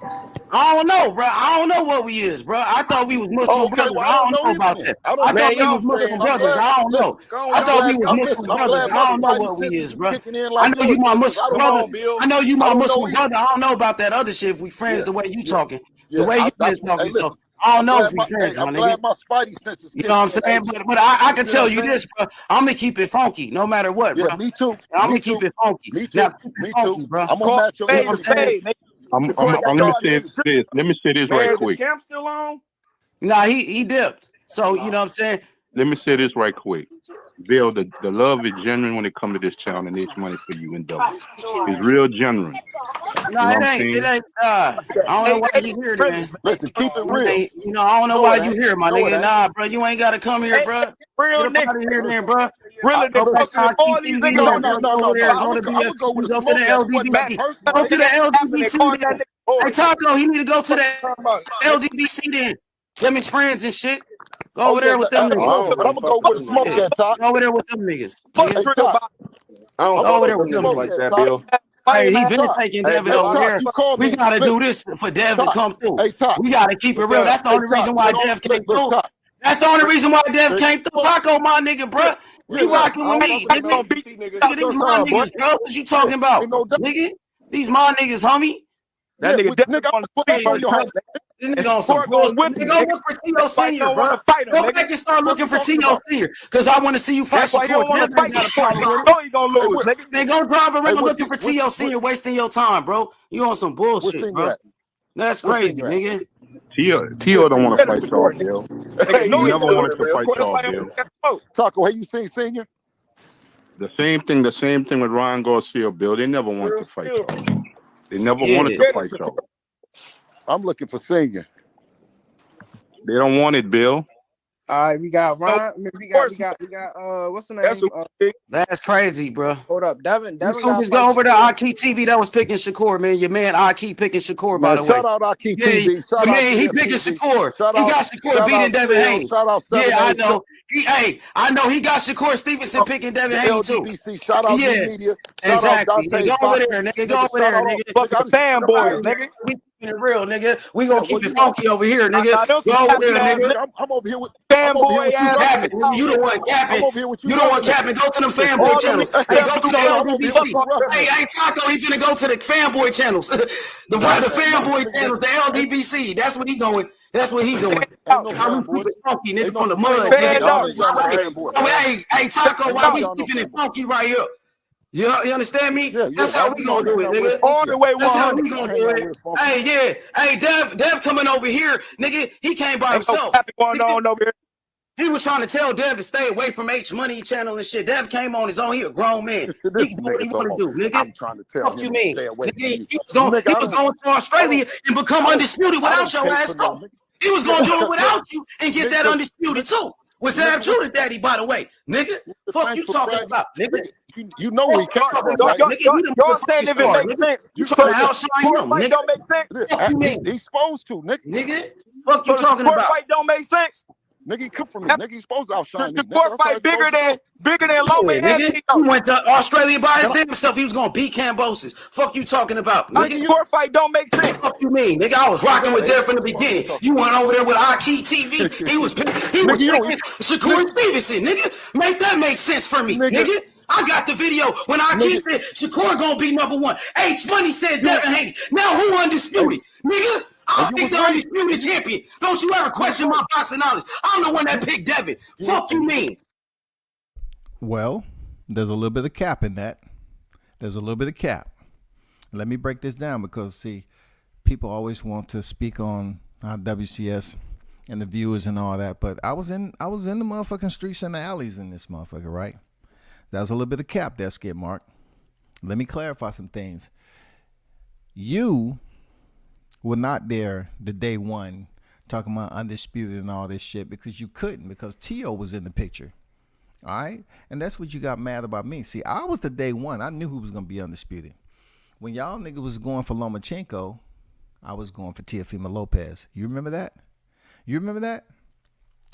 I don't know, bro. I don't know what we is, bro. I thought we was Muslim brothers. Well, I don't know about that. I thought we was Muslim brothers. I don't know. I thought we was Muslim brothers. I don't know what we is, bro. I know you my Muslim brother. I know you my Muslim brother. I don't know about that other shit. If we friends the way you talking, the way you been talking. So I don't know if we friends, my nigga. My spidey senses. You know what I'm saying? But I can tell you this, bro. I'm gonna keep it funky no matter what, bro. Yeah, me too. I'm gonna keep it funky. Me too. Me too, bro. I'm gonna match your let me say this right quick. Is the camp still on? Nah, he dipped. So you know what I'm saying? Let me say this right quick. Bill, the love is genuine when it comes to this channel and it's money for you in double. It's real genuine. No, it ain't. I don't know why you here, man. Listen, keep it real. You know, I don't know why you here, my nigga. Nah, bro, you ain't gotta come here, bro. Real Get up out of here, then, bro. Really, Go back to all these niggas No, on no, no, Go no, there. no. Go I'm to gonna go with Go a to the smoke. LDBC. Go to the LDBC. Then. Hey, Taco, he need to go to the LDBC then. Them his friends and shit. Go over there with them niggas. But I'm gonna go with a smoke at top. Go over there with them niggas. Hey, Top. I don't Go over there fuck with with them them niggas. like that, Bill. Hey, he been taking Devin over here. We gotta do this for Dev to come through. We gotta keep it real. That's the only reason why Dev came through. That's the only reason why Dev came through. Taco, my nigga, bro. You rocking with me, nigga. These my niggas, bro. What you talking about, nigga? These my niggas, homie. That nigga definitely on the Hey, this nigga on some bullshit. Go look for T.O. Senior, bro. Go back and start looking for T.O. Senior, because I want to see you fight. That's why you don't want to fight. You know you gonna lose, nigga. They go drive around looking for T.O. Senior, wasting your time, bro. You on some bullshit, bro. That's crazy, nigga. T.O. don't want to fight y'all, Bill. He never wanted to fight y'all, Bill. Taco, have you seen Senior? The same thing with Ryan Garcia, Bill. They never wanted to fight y'all. They never wanted to fight y'all. I'm looking for Senior. They don't want it, Bill. All right, we got Ron. We got what's the name? That's crazy, bro. Hold up, Devin. Just go over to Aki TV that was picking Shakur, man. Your man Aki picking Shakur, by the way. Shout out Aki TV. Shout out he picking Shakur. He got Shakur beating Devin Haney. Yeah, I know. I know he got Shakur Stevenson picking Devin Haney too. Shout out media. Exactly. Go over there, nigga. Go over there, nigga. Fucking fanboys, nigga. We keeping it real, nigga. We gonna keep it funky over here, nigga. Go over there, nigga. I'm over here with fanboy ass. You the one capping. You the one capping. Go to them fanboy channels. Hey, go to the LDBC. Hey, Taco, he finna go to the fanboy channels. the fanboy channels, the LDBC. That's what he going. That's what he doing. I'm keeping it funky, nigga, from the mud. Hey, Taco, why we keeping it funky right here? You understand me? That's how we gonna do it, nigga. All the way 100. That's how we gonna do it. Hey, yeah. Hey, Dev coming over here, nigga. He came by himself. Going on over here. He was trying to tell Dev to stay away from H Money channel and shit. Dev came on his own. He a grown man. He can do what he want to do, nigga. I'm trying to tell you mean? Nigga, he was going to Australia and become undisputed without your ass too. He was going to do it without you and get that undisputed too. Was Sam Judah daddy, by the way, nigga? Fuck you talking about, nigga? You know where he came from, right? Y'all saying if it makes sense. You trying to outshine him, nigga? Don't make sense. Fuck you mean? He's supposed to, nigga. Nigga, fuck you talking about? Fight don't make sense. Nigga, he come from me. Nigga, he's supposed to outshine me. The court fight bigger than Loma and He went to Australia by his damn self. He was gonna beat Cambosis. Fuck you talking about, nigga? Court fight don't make sense. Fuck you mean, nigga? I was rocking with Dev from the beginning. You went over there with Aki TV. He was picking Shakur Stevenson, nigga. Make that make sense for me, nigga. I got the video when Aki said Shakur gonna be number one. H Money said Devin Haney. Now who undisputed, nigga? I picked the undisputed champion. Don't you ever question my boxing knowledge. I'm the one that picked Devin. Fuck you mean? Well, there's a little bit of cap in that. There's a little bit of cap. Let me break this down because, see, people always want to speak on WCS and the viewers and all that, but I was in the motherfucking streets and the alleys in this motherfucker, right? There's a little bit of cap there, Skid Mark. Let me clarify some things. You were not there the day one talking about undisputed and all this shit because you couldn't, because T.O. was in the picture. All right? And that's what you got mad about me. See, I was the day one. I knew who was going to be undisputed. When y'all niggas was going for Lomachenko, I was going for Teofimo Lopez. You remember that? You remember that?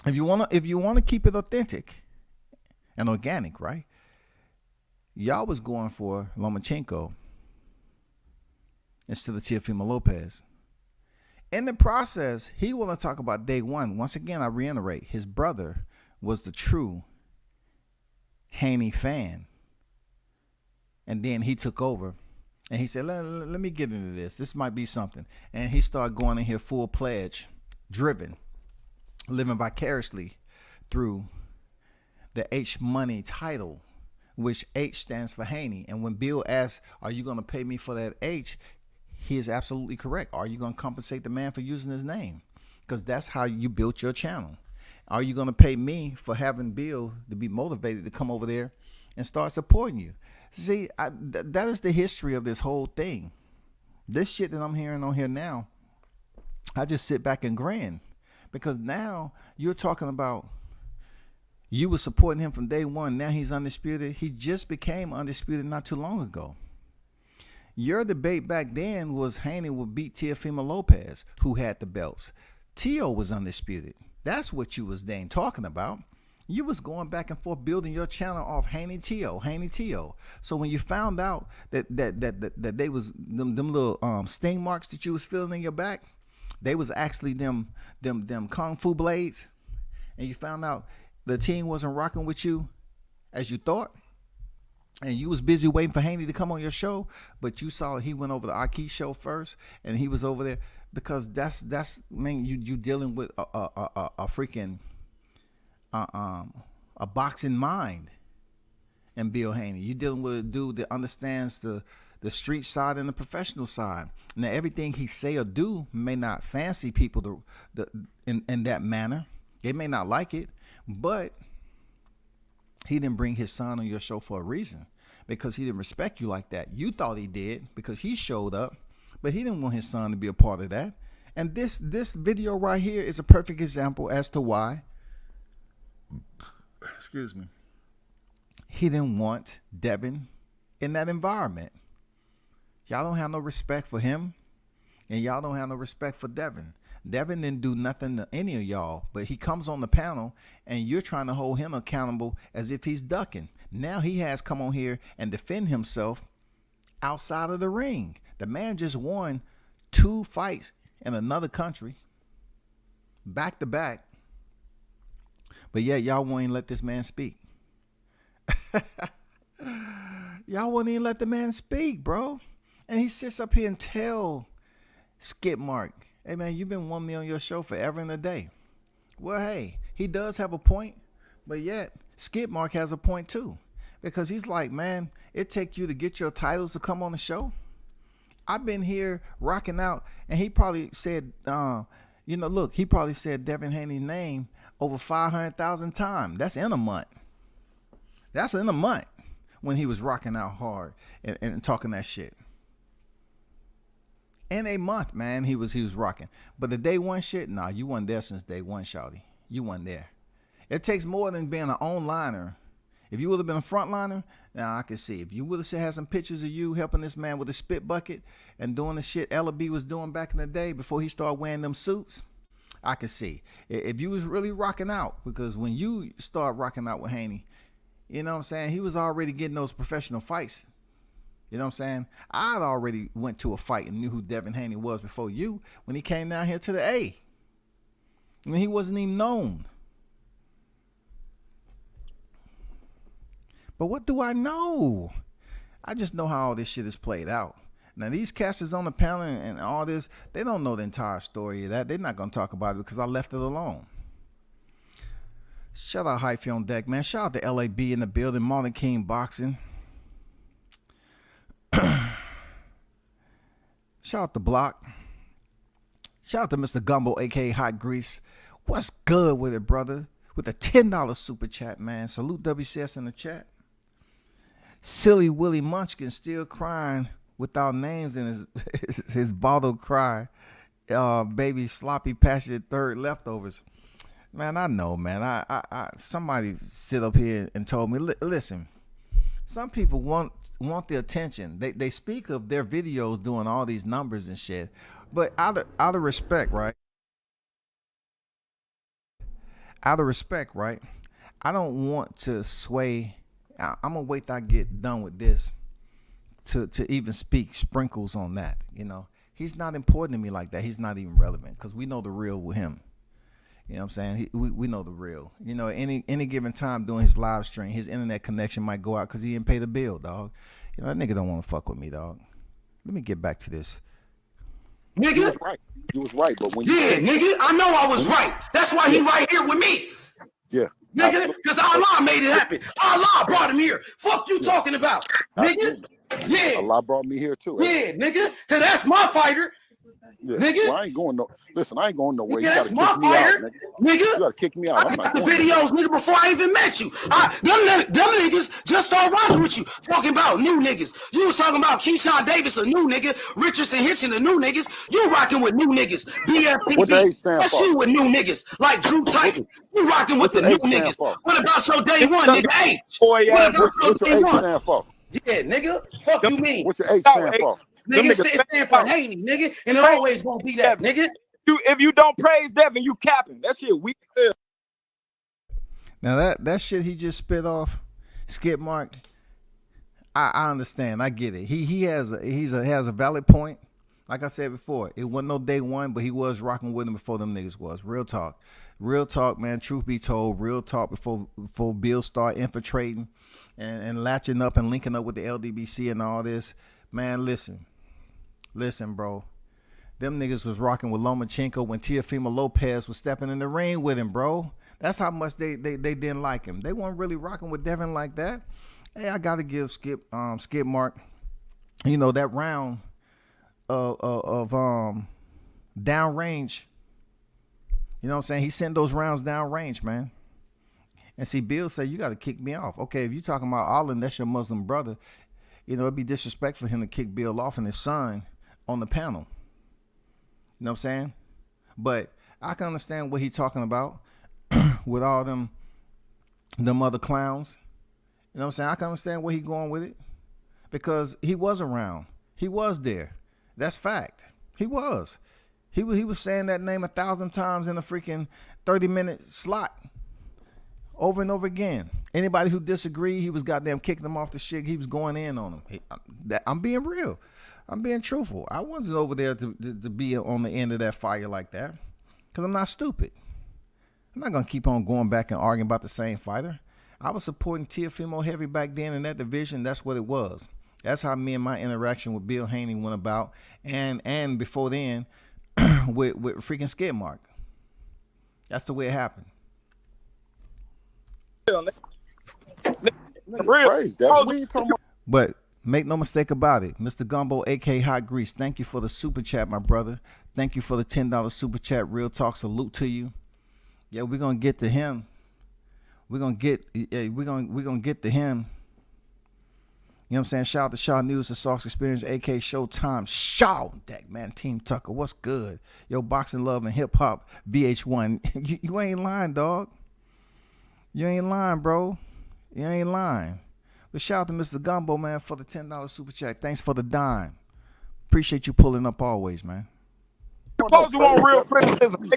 If you wanna keep it authentic and organic, right? Y'all was going for Lomachenko instead of Teofimo Lopez. In the process, he want to talk about day one. Once again, I reiterate, his brother was the true Haney fan. And then he took over and he said, let me get into this. This might be something. And he started going in here full pledge, driven, living vicariously through the H Money title, which H stands for Haney. And when Bill asks, are you going to pay me for that H? He is absolutely correct. Are you going to compensate the man for using his name? Because that's how you built your channel. Are you going to pay me for having Bill to be motivated to come over there and start supporting you? See, that is the history of this whole thing. This shit that I'm hearing on here now, I just sit back and grin, because now you're talking about you were supporting him from day one. Now he's undisputed. He just became undisputed not too long ago. Your debate back then was Haney would beat Teofimo Lopez, who had the belts. Tio was undisputed. That's what you was then talking about. You was going back and forth building your channel off Haney Tio. So when you found out that they was them little sting marks that you was feeling in your back, they was actually them kung fu blades, and you found out the team wasn't rocking with you as you thought, and you was busy waiting for Haney to come on your show, but you saw he went over the Aki show first, and he was over there because that's man, you dealing with a freaking a boxing mind, and Bill Haney. You dealing with a dude that understands the street side and the professional side. Now everything he say or do may not fancy people in that manner. They may not like it, but he didn't bring his son on your show for a reason, because he didn't respect you like that. You thought he did because he showed up, but he didn't want his son to be a part of that. And this video right here is a perfect example as to why, excuse me, he didn't want Devin in that environment. Y'all don't have no respect for him, and y'all don't have no respect for Devin. Devin didn't do nothing to any of y'all, but he comes on the panel and you're trying to hold him accountable as if he's ducking. Now he has come on here and defend himself outside of the ring. The man just won 2 fights in another country, back to back, but yet y'all won't even let this man speak. Y'all won't even let the man speak, bro. And he sits up here and tell Skip Mark, hey man, you've been wanting me on your show forever and a day. Well, hey, he does have a point, but yet Skip Mark has a point too, because he's like, man, it take you to get your titles to come on the show. I've been here rocking out, and he probably said, look, he probably said Devin Haney's name over 500,000 times. That's in a month. That's in a month when he was rocking out hard and talking that shit. In a month, man, he was rocking. But the day one shit, nah, you wasn't there since day one, shawty. You wasn't there. It takes more than being an on-liner. If you would have been a frontliner, now I can see. If you would have had some pictures of you helping this man with a spit bucket and doing the shit Ella B was doing back in the day before he started wearing them suits, I could see. If you was really rocking out, because when you start rocking out with Haney, you know what I'm saying, he was already getting those professional fights. You know what I'm saying? I'd already went to a fight and knew who Devin Haney was before you, when he came down here to the A. When he wasn't even known. But what do I know? I just know how all this shit is played out. Now, these casters on the panel and all this, they don't know the entire story of that. They're not going to talk about it because I left it alone. Shout out Hyphy on deck, man. Shout out to LAB in the building. Marlon King Boxing. Shout out to Block. Shout out to Mr. Gumbo, aka Hot Grease. What's good with it, brother? With a $10 super chat, man. Salute WCS in the chat. Silly Willie Munchkin still crying without names in his bottled cry. Baby sloppy passionate third leftovers. Man, I know, man. I somebody sit up here and told me, listen, some people want the attention. They speak of their videos doing all these numbers and shit, but out of respect, right? Out of respect, right? I don't want to sway. I'm gonna wait till I get done with this to even speak sprinkles on that. You know, he's not important to me like that. He's not even relevant because we know the real with him. You know what I'm saying? We know the real. You know, any given time doing his live stream, his internet connection might go out because he didn't pay the bill, dog. You know, that nigga don't want to fuck with me, dog. Let me get back to this. Nigga, you was right. You was right, but when nigga, I know I was right. That's why he right here with me. Yeah. Nigga, because Allah made it happen. Allah brought him here. Fuck you talking about, nigga. Yeah. Allah brought me here too. Yeah, nigga, because that's my fighter. Yeah. Nigga. Well, I ain't going no. Listen, I ain't going nowhere. Yeah, You that's gotta my kick me out, fighter, nigga. You gotta kick me out. I I'm got not the going videos, nigga, before I even met you. Them niggas just start rocking with you. Talking about new niggas. You was talking about Keyshawn Davis, a new nigga. Richardson Hitchin, the new niggas. You rocking with new niggas. What the BFTV. H stand That's for? you with new niggas. Like Drew Titan. You rocking with What the your new H stand niggas. for? What about your day one, nigga? H. Boy, What about your What your day H one? stand for? Yeah, nigga. Fuck you mean? What your H stand for? Nigga, it stand for Haney, nigga. And it always gonna be that, nigga. If you don't praise Devin, you capping. That shit weak. Now that shit he just spit off, Skip Mark, I understand. I get it. He has a valid point. Like I said before, it wasn't no day one, but he was rocking with him before them niggas was. Real talk. Real talk, man. Truth be told, real talk before Bill start infiltrating and latching up and linking up with the LDBC and all this. Man, listen, bro. Them niggas was rocking with Lomachenko when Teofimo Lopez was stepping in the ring with him, bro. That's how much they didn't like him. They weren't really rocking with Devin like that. Hey, I gotta give Skip Mark, you know, that round of downrange. You know what I'm saying? He sent those rounds downrange, man. And see, Bill said, you got to kick me off. Okay, if you're talking about Allen, that's your Muslim brother. You know, it'd be disrespectful for him to kick Bill off and his son on the panel. You know what I'm saying? But I can understand what he's talking about with all them other clowns. You know what I'm saying? I can understand where he's going with it because he was around. He was there. That's fact. He was. He was saying that name 1,000 times in a freaking 30-minute slot over and over again. Anybody who disagreed, he was goddamn kicking them off the shit. He was going in on them. I'm being real. I'm being truthful. I wasn't over there to be on the end of that fire like that because I'm not stupid. I'm not going to keep on going back and arguing about the same fighter. I was supporting Teofimo heavy back then in that division. That's what it was. That's how me and my interaction with Bill Haney went about. And before then, with freaking Skid Mark. That's the way it happened. But make no mistake about it, Mr. Gumbo, a.k.a. Hot Grease, thank you for the super chat, my brother. Thank you for the $10 super chat. Real talk, salute to you. Yeah, we're gonna get to him. We're gonna get to him. You know what I'm saying? Shout out to Shaw News, the Sox Experience, a.k.a. Showtime. Shaw, that man, Team Tucker, what's good? Yo, Boxing Love and Hip Hop, VH1. You ain't lying, dog. You ain't lying, bro. You ain't lying. But shout out to Mr. Gumbo, man, for the $10 super chat. Thanks for the dime. Appreciate you pulling up always, man. Suppose you want real criticism.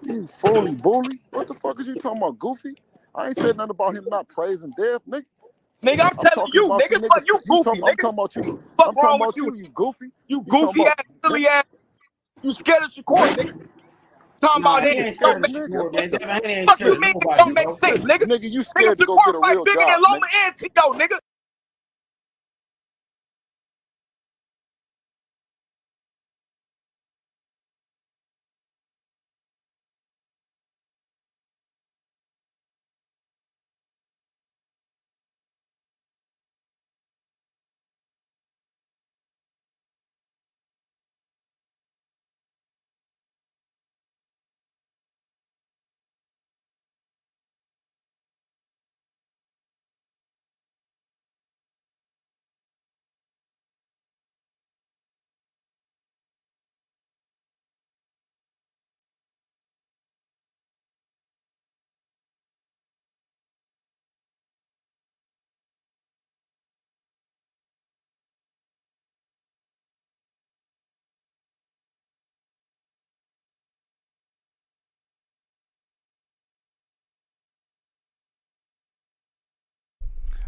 You fully bully. What the fuck is you talking about, Goofy? I ain't said nothing about him not praising Dev, nigga. Nigga, I'm telling you, nigga, fuck you, goofy, nigga. I'm talking about you. Fuck wrong with you, you goofy. You goofy ass, silly ass. You scared of Shakur, nigga. Talking about that don't make fuck you mean it don't make sense, nigga. Nigga, you scared to go get a fight real bigger job, than Loma and Tito, nigga.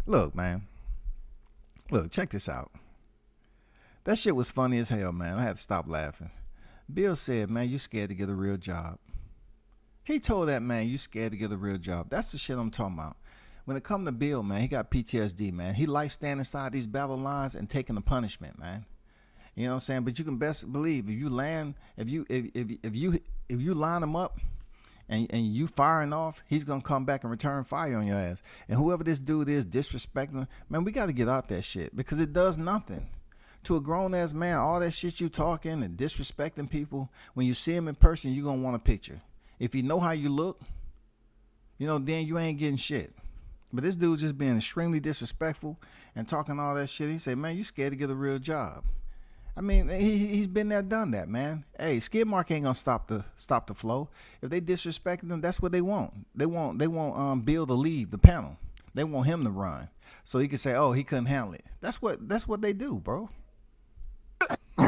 Look, man. Look, check this out. That shit was funny as hell, man. I had to stop laughing. Bill said, man, you scared to get a real job. He told that man, you scared to get a real job. That's the shit I'm talking about. When it come to Bill, man, he got PTSD, man. He likes standing inside these battle lines and taking the punishment, man. You know what I'm saying? But you can best believe if you land, if you line him up and you firing off, he's gonna come back and return fire on your ass. And whoever this dude is disrespecting, man, we got to get out that shit because it does nothing To a grown-ass man, all that shit you talking and disrespecting people, when you see him in person, you're going to want a picture. If you know how you look, then you ain't getting shit. But this dude just being extremely disrespectful and talking all that shit. He said, man, you scared to get a real job. I mean, he's been there, done that, man. Hey, skid mark ain't gonna stop the flow. If they disrespect them, that's what they want. They want Bill to leave the panel. They want him to run, so he can say, oh, he couldn't handle it. That's what they do, bro. He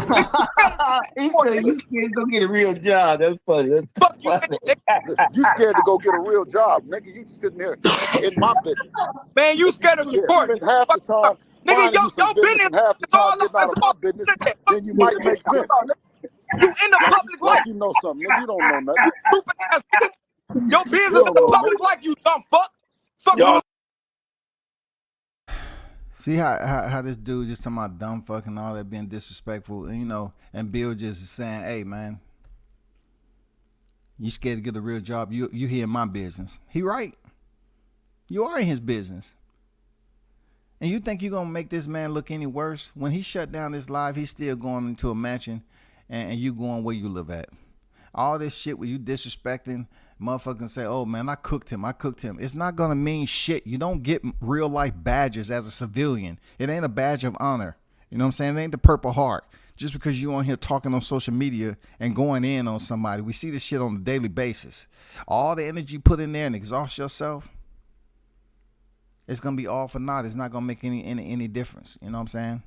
said you scared to go get a real job. That's funny. That's funny. You scared to go get a real job, nigga. You sitting there in my business. Man, you scared of support. Half the time, nigga, your business half the time getting out of my business, then you might make sense. You in the public life. You know something, nigga. You don't know nothing. Stupid ass nigga. Your business in the public life, you dumb fuck. Fuck you. See how this dude just talking about dumb fuck and all that, being disrespectful, and Bill just is saying, hey, man, you scared to get a real job. You here in my business. He right. You are in his business. And you think you're going to make this man look any worse? When he shut down this live, he's still going into a mansion and you going where you live at. All this shit where you disrespecting, motherfuckers say, oh man, I cooked him. It's not going to mean shit. You don't get real life badges as a civilian. It ain't a badge of honor. You know what I'm saying? It ain't the Purple Heart. Just because you on here talking on social media and going in on somebody. We see this shit on a daily basis. All the energy you put in there and exhaust yourself, it's going to be all for naught. It's not going to make any difference. You know what I'm saying?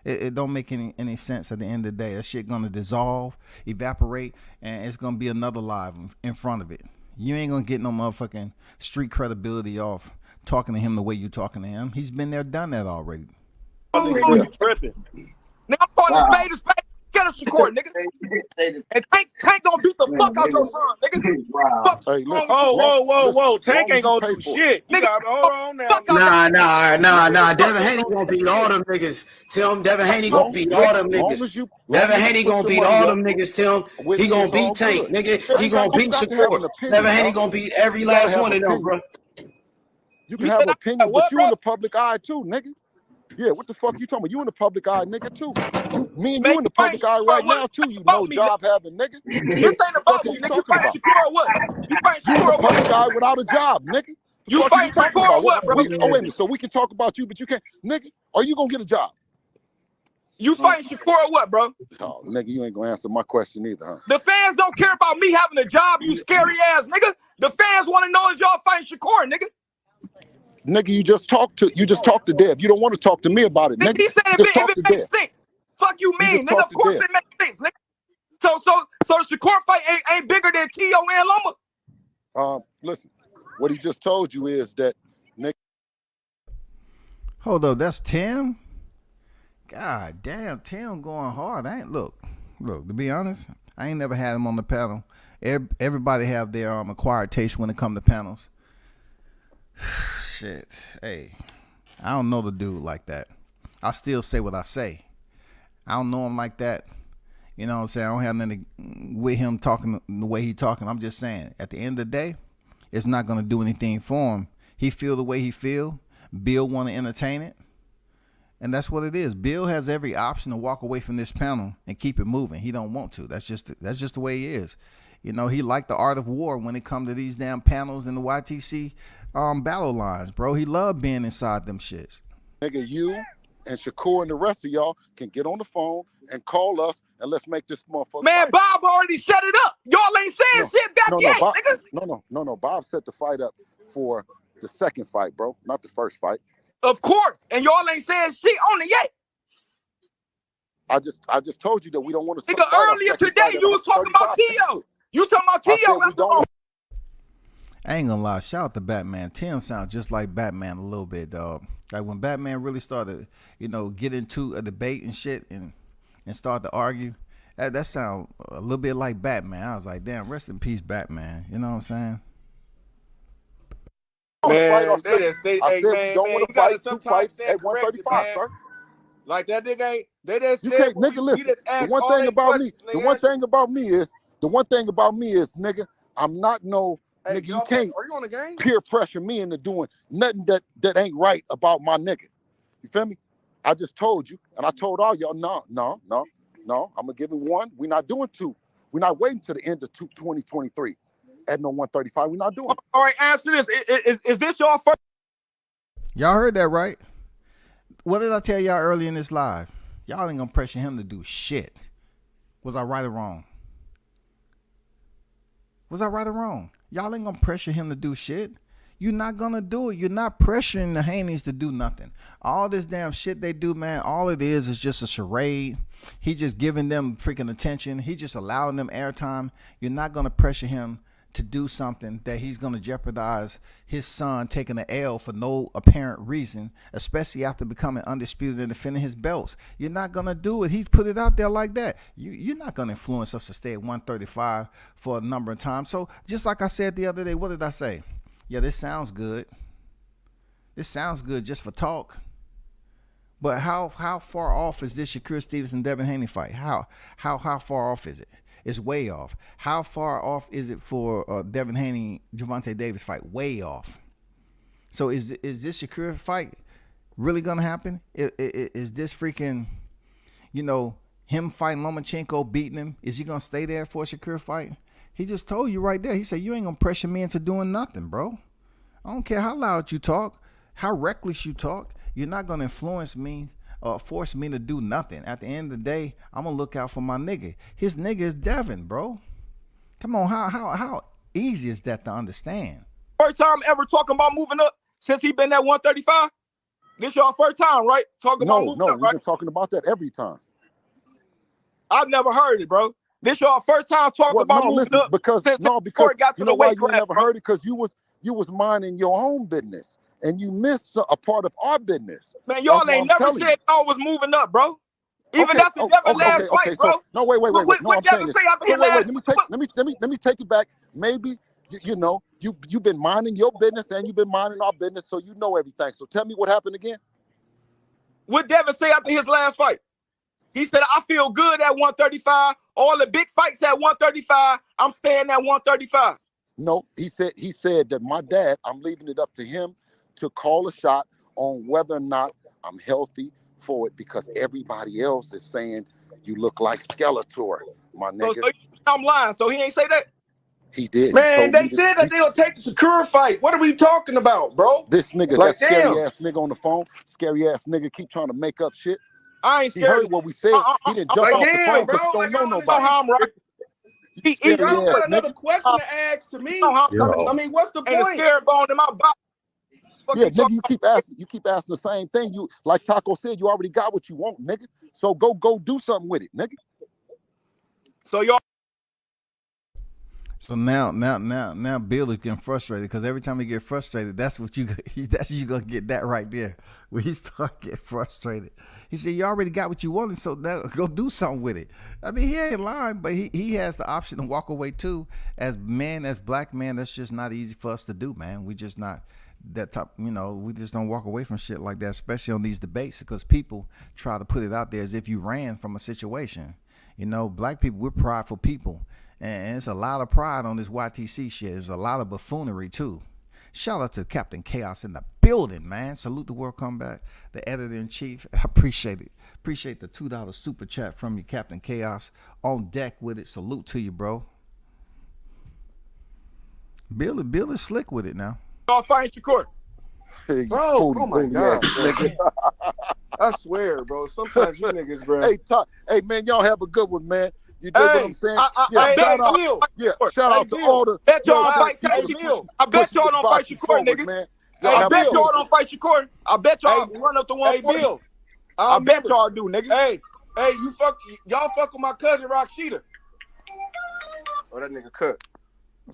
It don't make any sense at the end of the day. That shit going to dissolve, evaporate, and it's going to be another live in front of it. You ain't going to get no motherfucking street credibility off talking to him the way you talking to him. He's been there, done that already. You tripping. Now I'm calling a spade. Get us record, nigga. And Tank gonna beat the fuck out your son, nigga. Wow. Hey, whoa. Tank ain't gonna do shit. Nigga, hold on now. Nah. Devin Haney gonna beat all them niggas. Tell him Devin Haney gonna beat all them niggas. Devin Haney gonna beat all them niggas. Tell him he gonna beat Tank, nigga. He gonna beat Shakur. Devin Haney gonna beat every last one of them, bro. You can have an opinion, but you in the public eye too, nigga. Yeah, what the fuck you talking about? You in the public eye, nigga, too. Me and you in the public eye right now, too. You know, job having, nigga. This ain't about me, nigga. You fighting Shakur or what? You fighting You in Shakur the or what? public eye without a job, nigga. You fighting Shakur or what, bro? Oh, wait a minute. So we can talk about you, but you can't. Nigga, are you going to get a job? You fighting Shakur or what, bro? Oh, nigga, you ain't going to answer my question either, huh? The fans don't care about me having a job, you scary ass nigga. The fans want to know is y'all fighting Shakur, nigga. Nigga, you just talked to Dev. You don't want to talk to me about it, nigga. He said if it makes sense. Fuck you mean, nigga. Of course it makes sense, nigga. So the Shakur fight ain't bigger than T.O. and Loma. Listen, what he just told you is that, nigga. Hold up, that's Tim? God damn, Tim going hard. Look, to be honest, I ain't never had him on the panel. Everybody have their acquired taste when it come to panels. Shit, hey, I don't know the dude like that. I still say what I say. I don't know him like that. You know what I'm saying? I don't have nothing with him talking the way he talking. I'm just saying, at the end of the day, it's not going to do anything for him. He feel the way he feel. Bill want to entertain it. And that's what it is. Bill has every option to walk away from this panel and keep it moving. He don't want to. That's just the way he is. You know, he liked the art of war when it come to these damn panels and the YTC battle lines, bro. He loved being inside them shits. Nigga, you and Shakur and the rest of y'all can get on the phone and call us and let's make this motherfucker. Man, fight. Bob already set it up. Y'all ain't saying shit back yet, Bob, nigga. No. Bob set the fight up for the second fight, bro, not the first fight. Of course. And y'all ain't saying shit on it yet. I just told you that we don't want to. Nigga, earlier today you was talking about T.O. You talking about T.O. I ain't gonna lie, shout out to Batman. Tim sounds just like Batman a little bit, dog. Like when Batman really started, get into a debate and shit and start to argue, that sound a little bit like Batman. I was like, damn, rest in peace, Batman. You know what I'm saying? Man, you gotta sometimes at 135, sir. Like that nigga ain't. They just you said, can't, nigga. Listen, the one thing about me is, nigga, I'm not no. Nigga, you can't are you on the game? peer pressure me into doing nothing that ain't right about my nigga. You feel me? I just told you, and I told all y'all, no. I'm gonna give him one. We're not doing two. We're not waiting to the end of 2023 at no 135. We're not doing it. All right, answer this. Is this your first? Y'all heard that, right? What did I tell y'all early in this live? Y'all ain't gonna pressure him to do shit. Was I right or wrong? Was I right or wrong? Y'all ain't gonna pressure him to do shit. You're not gonna do it. You're not pressuring the Haneys to do nothing. All this damn shit they do, man, all it is just a charade. He just giving them freaking attention. He just allowing them airtime. You're not gonna pressure him to do something that he's gonna jeopardize his son taking an L for no apparent reason, especially after becoming undisputed and defending his belts. You're not gonna do it. He put it out there like that. You're not gonna influence us to stay at 135 for a number of times. So just like I said the other day, what did I say? Yeah, this sounds good. This sounds good just for talk. But how far off is this Shakur Stevenson Devin Haney fight? How far off is it? It's way off. How far off is it for Devin Haney Gervonta Davis fight? Way off. So is this Shakur fight really gonna happen? Is this freaking, him fighting Lomachenko, beating him? Is he gonna stay there for a Shakur fight? He just told you right there. He said, you ain't gonna pressure me into doing nothing, bro. I don't care how loud you talk, how reckless you talk. You're not gonna influence me or force me to do nothing. At the end of the day, I'm gonna look out for my nigga. His nigga is Devin, bro. Come on, how easy is that to understand? First time ever talking about moving up since he been at 135? This your first time, right? Talking about moving up, we've right? been talking about that every time. I've never heard it, bro. This your first time talking about moving up because since because got to you the know why weight you class, never heard it? Because you was minding your own business and you missed a part of our business. Man, y'all ain't never said y'all was moving up, bro. Even after Devin last fight, bro. So, no, wait. What Devin say after his last? Let me take you back. Maybe you've been minding your business and you've been minding our business, so you know everything. So tell me what happened again. What Devin say after his last fight? He said, I feel good at 135. All the big fights at 135, I'm staying at 135. No, he said that my dad, I'm leaving it up to him to call a shot on whether or not I'm healthy for it, because everybody else is saying you look like Skeletor, my nigga. So I'm lying. So he ain't say that? He did. Man, they said that they'll take the Shakur fight. What are we talking about, bro? This nigga, like, that scary ass nigga on the phone, scary ass nigga keep trying to make up shit. I ain't He scared. heard what we said. He didn't jump off the phone because he don't know nobody. How I'm right. He got another question to ask to me. I mean, what's the point? And a scare bone in my body. Yeah, nigga, you keep asking the same thing. You, like Taco said, you already got what you want, nigga. So go do something with it, nigga. So y'all. So now Bill is getting frustrated, because every time he get frustrated, that's you gonna get that right there. When he start getting frustrated, he said, you already got what you wanted, so now go do something with it. I mean, he ain't lying, but he has the option to walk away too. As black men, that's just not easy for us to do, man. We just not that type, we just don't walk away from shit like that, especially on these debates, because people try to put it out there as if you ran from a situation. Black people, we're prideful people. And it's a lot of pride on this YTC shit. There's a lot of buffoonery too. Shout out to Captain Chaos in the building, man. Salute the World Comeback, the editor-in-chief. I appreciate it. Appreciate the $2 super chat from you, Captain Chaos. On deck with it. Salute to you, bro. Bill is slick with it now. Y'all fighting Shakur. Hey, bro, oh my God. I swear, bro. Sometimes you niggas, bro. Hey, man, y'all have a good one, man. You dig what I'm saying? Shout out to all the. Bet y'all fight I bet y'all don't fight Shakur, nigga. Man. I bet y'all don't fight Shakur. I bet y'all run up to 140. Bill. I bet y'all do, nigga. Hey, y'all fuck with my cousin Rashida. Oh, that nigga cut.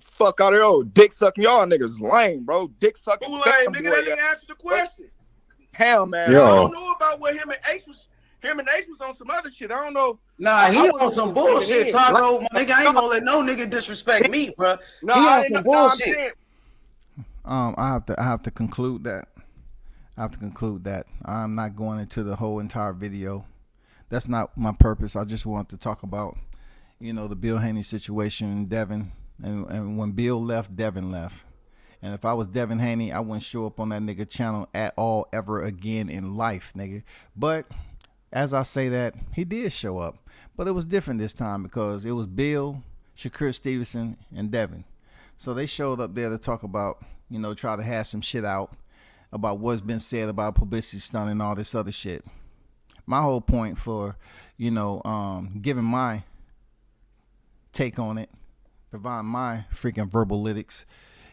Fuck out of here, dick sucking. Y'all niggas lame, bro. Dick sucking. Who lame, nigga? That didn't answer the question. Hell, man. I don't know about what him and Ace was on some other shit. I don't know. Nah, he on some bullshit, Taco. My nigga, I ain't gonna let no nigga disrespect me, bro. He on some bullshit. I have to conclude that. I'm not going into the whole entire video. That's not my purpose. I just want to talk about, the Bill Haney situation, Devin, and when Bill left, Devin left. And if I was Devin Haney, I wouldn't show up on that nigga channel at all ever again in life, nigga. But as I say that, he did show up. But it was different this time because it was Bill, Shakur Stevenson, and Devin. So they showed up there to talk about, you know, try to hash some shit out about what's been said about publicity stunt and all this other shit. My whole point for, you know, giving my take on it, providing my freaking verbal lyrics,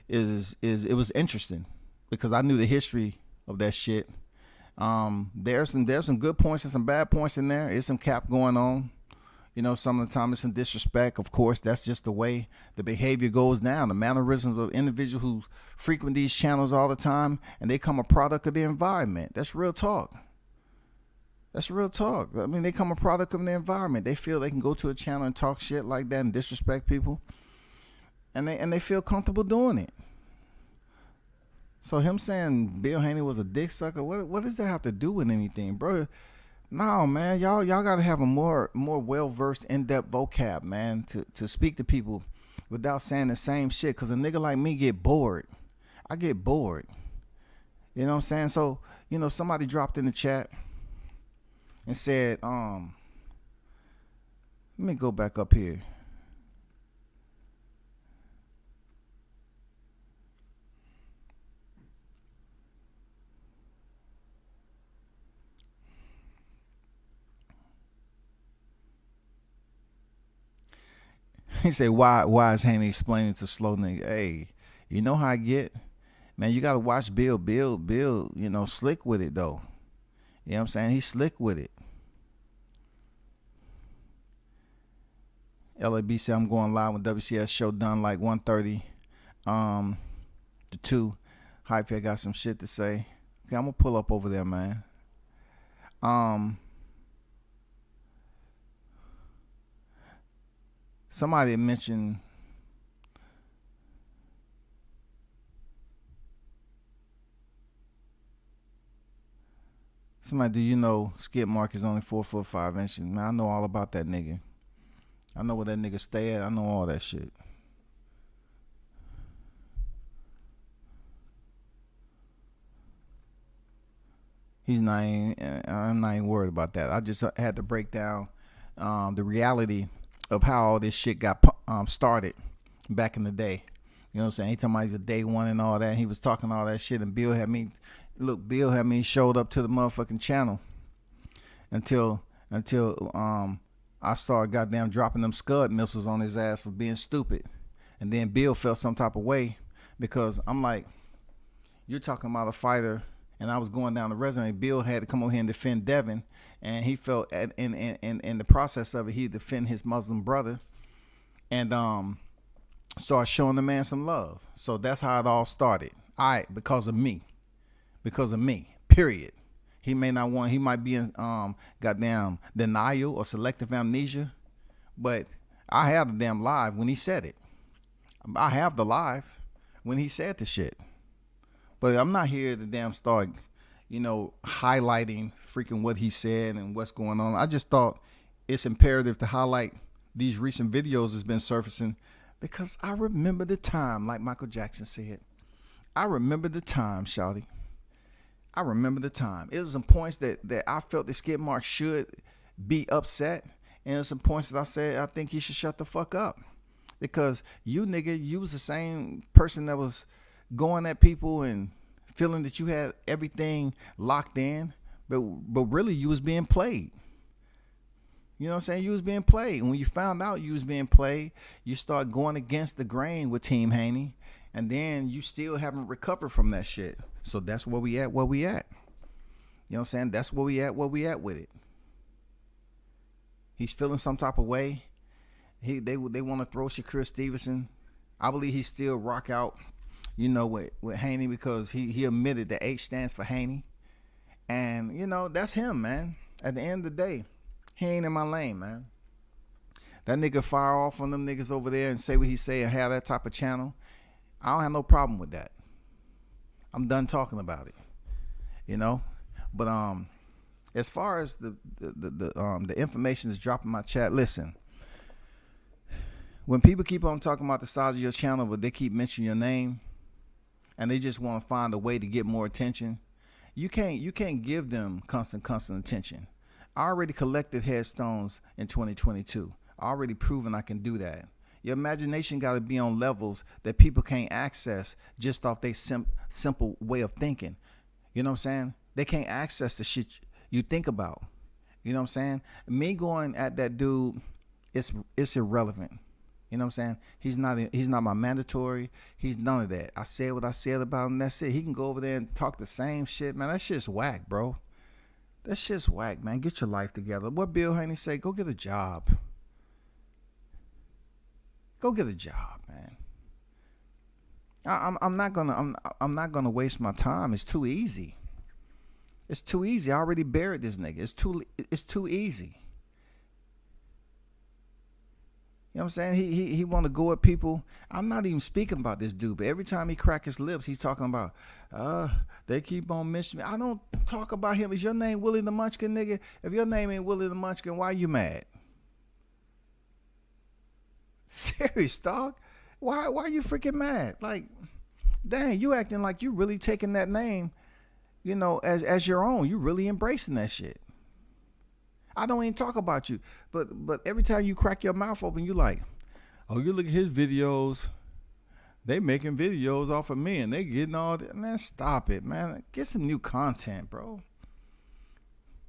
is it was interesting because I knew the history of that shit. There's some good points and some bad points in there. There's some cap going on. You know, some of the time it's some disrespect. Of course, that's just the way the behavior goes now. The mannerisms of individuals who frequent these channels all the time, and they come a product of the environment. That's real talk. That's real talk. I mean, they come a product of the environment. They feel they can go to a channel and talk shit like that and disrespect people, and they feel comfortable doing it. So him saying Bill Haney was a dick sucker, what does that have to do with anything, bro? No, man, y'all gotta have a more well-versed, in-depth vocab, man, to speak to people without saying the same shit. Cause a nigga like me get bored. I get bored. You know what I'm saying? So, you know, somebody dropped in the chat and said, let me go back up here. He said, why is Haney explaining to slow nigga? Hey, you know how I get? Man, you gotta watch Bill. Bill, you know, slick with it though. You know what I'm saying? He's slick with it. LAB said, I'm going live with WCS show done like 1:30 to 2. Hype, I got some shit to say. Okay, I'm gonna pull up over there, man. Somebody mentioned do you know skid mark is only 4 foot 5 inches? Man, I know all about that nigga. I know where that nigga stay at. I know all that shit. I'm not even worried about that. I just had to break down the reality of how all this shit got started back in the day. You know what I'm saying? He talking about he's a day one and all that. And he was talking all that shit, and Bill had me showed up to the motherfucking channel until I started goddamn dropping them Scud missiles on his ass for being stupid. And then Bill felt some type of way because I'm like, you're talking about a fighter, and I was going down the resume. Bill had to come over here and defend Devin, and he felt in the process of it, he defend his Muslim brother, and started showing the man some love. So that's how it all started. All right, because of me, period. He might be in goddamn denial or selective amnesia, but I have the damn live when he said it. I have the live when he said the shit. But I'm not here to damn start, you know, highlighting freaking what he said and what's going on. I just thought it's imperative to highlight these recent videos that's been surfacing because I remember the time, like Michael Jackson said. I remember the time, shawty. I remember the time. It was some points that I felt that skid mark should be upset. And there's some points that I said I think he should shut the fuck up. Because you was the same person that was going at people and feeling that you had everything locked in, but really you was being played. You know what I'm saying? You was being played. And when you found out you was being played, you start going against the grain with Team Haney, and then you still haven't recovered from that shit. So that's where we at. You know what I'm saying? That's where we at with it. He's feeling some type of way. They want to throw Shakur Stevenson. I believe he still rock out, you know, with Haney because he admitted that H stands for Haney. And, you know, that's him, man. At the end of the day, he ain't in my lane, man. That nigga fire off on them niggas over there and say what he say and have that type of channel. I don't have no problem with that. I'm done talking about it, you know. But as far as the information that's dropping my chat, listen. When people keep on talking about the size of your channel, but they keep mentioning your name, and they just want to find a way to get more attention, you can't give them constant attention. I already collected headstones in 2022. I already proven I can do that. Your imagination got to be on levels that people can't access just off their simple way of thinking. You know what I'm saying? They can't access the shit you think about. You know what I'm saying? Me going at that dude, it's irrelevant. You know what I'm saying? He's not my mandatory. He's none of that. I said what I said about him. That's it. He can go over there and talk the same shit, man. That shit's whack, bro. That shit's whack, man. Get your life together. What Bill Haney say? Go get a job. Go get a job, man. I'm not gonna waste my time. It's too easy. It's too easy. I already buried this nigga. It's too easy. You know what I'm saying? He want to go at people. I'm not even speaking about this dude, but every time he crack his lips, he's talking about, they keep on mentioning me. I don't talk about him. Is your name Willie the Munchkin, nigga? If your name ain't Willie the Munchkin, why you mad? Serious, dog. Why are you freaking mad? Like, dang, you acting like you really taking that name, you know, as your own. You really embracing that shit. I don't even talk about you, but every time you crack your mouth open, you like, oh, you look at his videos. They making videos off of me and they getting all that. Man, stop it, man. Get some new content, bro.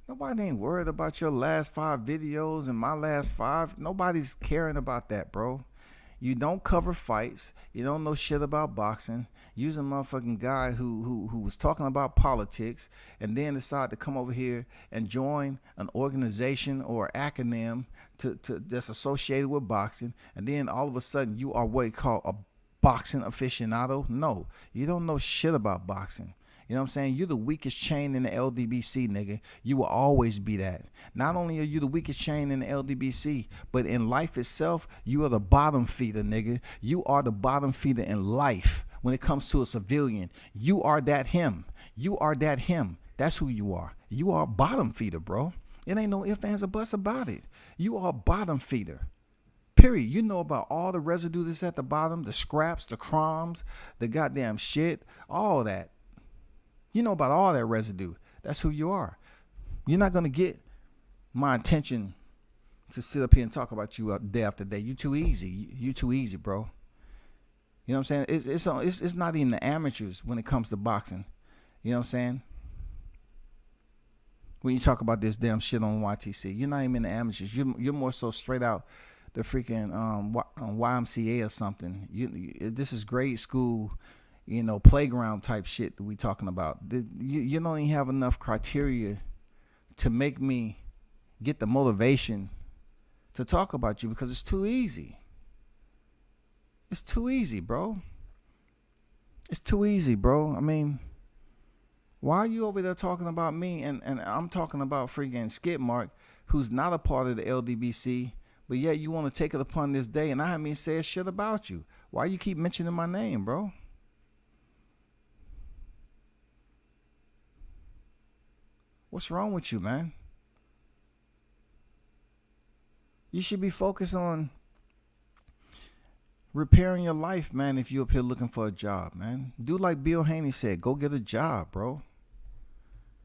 Nobody ain't worried about your last 5 videos and my last 5. Nobody's caring about that, bro. You don't cover fights. You don't know shit about boxing. You's a motherfucking guy who was talking about politics and then decided to come over here and join an organization or acronym that's associated with boxing. And then all of a sudden you are what you call a boxing aficionado. No, you don't know shit about boxing. You know what I'm saying? You're the weakest chain in the LDBC, nigga. You will always be that. Not only are you the weakest chain in the LDBC, but in life itself, you are the bottom feeder, nigga. You are the bottom feeder in life when it comes to a civilian. You are that him. You are that him. That's who you are. You are a bottom feeder, bro. It ain't no ifs, ands, or buts about it. You are a bottom feeder. Period. You know about all the residue that's at the bottom, the scraps, the crumbs, the goddamn shit, all that. You know about all that residue. That's who you are. You're not going to get my attention to sit up here and talk about you day after day. You too easy. You too easy, bro. You know what I'm saying? It's not even the amateurs when it comes to boxing. You know what I'm saying? When you talk about this damn shit on YTC, you're not even in the amateurs. You're more so straight out the freaking YMCA or something. This is grade school, you know, playground type shit that we talking about. You don't even have enough criteria to make me get the motivation to talk about you because it's too easy. It's too easy, bro. It's too easy, bro. I mean, why are you over there talking about me and I'm talking about freaking Skid Mark, who's not a part of the LDBC, but yet you want to take it upon this day and I haven't even said shit about you. Why you keep mentioning my name, bro? What's wrong with you, man? You should be focused on repairing your life, man, if you're up here looking for a job, man. Do like Bill Haney said, go get a job, bro.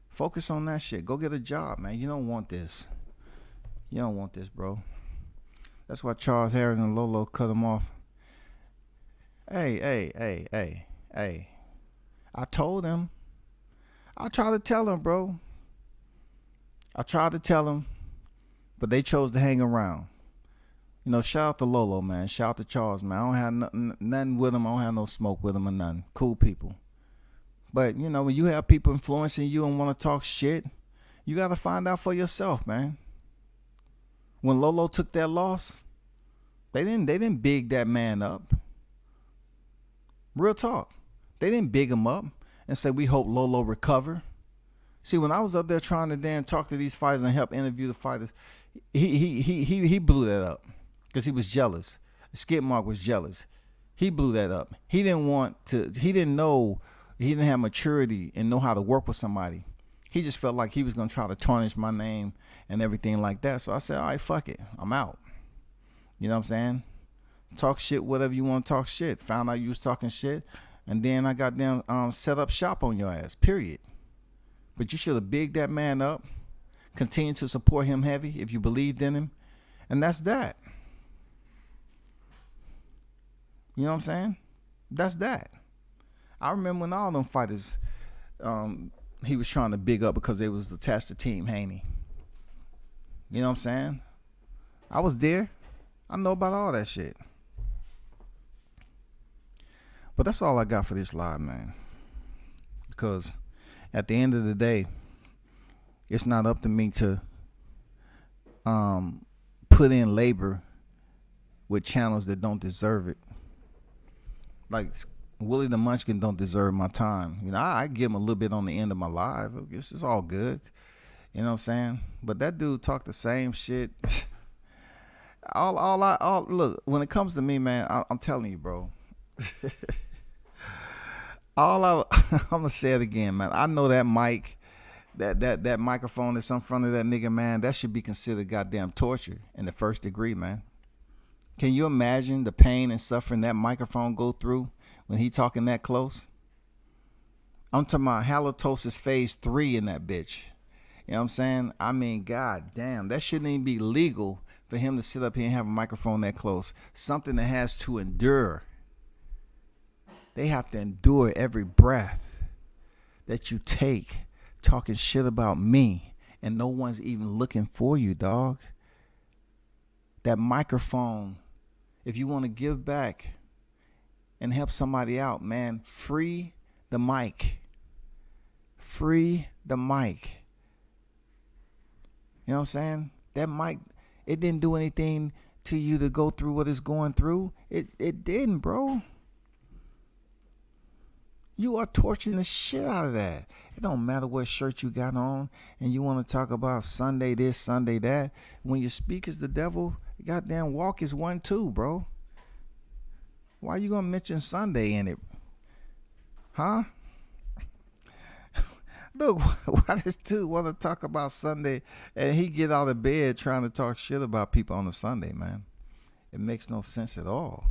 Focus on that shit. Go get a job, man. You don't want this. You don't want this, bro. That's why Charles Harris and Lolo cut him off. Hey. I told him. I tried to tell him, bro. I tried to tell him, but they chose to hang around. You know, shout out to Lolo, man. Shout out to Charles, man. I don't have nothing with him. I don't have no smoke with him or nothing. Cool people. But, you know, when you have people influencing you and want to talk shit, you got to find out for yourself, man. When Lolo took that loss, they didn't big that man up. Real talk. They didn't big him up and say, we hope Lolo recover. See, when I was up there trying to then talk to these fighters and help interview the fighters, he blew that up because he was jealous. Skid Mark was jealous. He blew that up. He didn't know, he didn't have maturity and know how to work with somebody. He just felt like he was going to try to tarnish my name and everything like that. So I said, all right, fuck it. I'm out. You know what I'm saying? Talk shit, whatever you want to talk shit. Found out you was talking shit. And then I got them set up shop on your ass, period. But you should have bigged that man up, continue to support him heavy if you believed in him, and that's that. You know what I'm saying? That's that. I remember when all them fighters he was trying to big up because they was attached to Team HANEY. You know what I'm saying? I was there. I know about all that shit. But that's all I got for this live, man. Because at the end of the day, it's not up to me to put in labor with channels that don't deserve it. Like Willie the Munchkin don't deserve my time. You know, I give him a little bit on the end of my live. It's all good. You know what I'm saying? But that dude talked the same shit. Look, when it comes to me, man, I'm telling you, bro. I'm gonna say it again, man. I know that mic, that microphone that's in front of that nigga, man, that should be considered goddamn torture in the first degree, man. Can you imagine the pain and suffering that microphone go through when he talking that close? I'm talking about halitosis phase 3 in that bitch. You know what I'm saying? I mean, god damn, that shouldn't even be legal for him to sit up here and have a microphone that close. Something that has to endure. They have to endure every breath that you take talking shit about me, and no one's even looking for you, dog. That microphone, if you want to give back and help somebody out, man, free the mic. Free the mic. You know what I'm saying? That mic, it didn't do anything to you to go through what it's going through. It didn't, bro. You are torturing the shit out of that. It don't matter what shirt you got on and you want to talk about Sunday this, Sunday that. When you speak as the devil, goddamn walk is one too, bro. Why you gonna mention Sunday in it? Huh? Look, why this dude want to talk about Sunday and he get out of bed trying to talk shit about people on a Sunday, man? It makes no sense at all.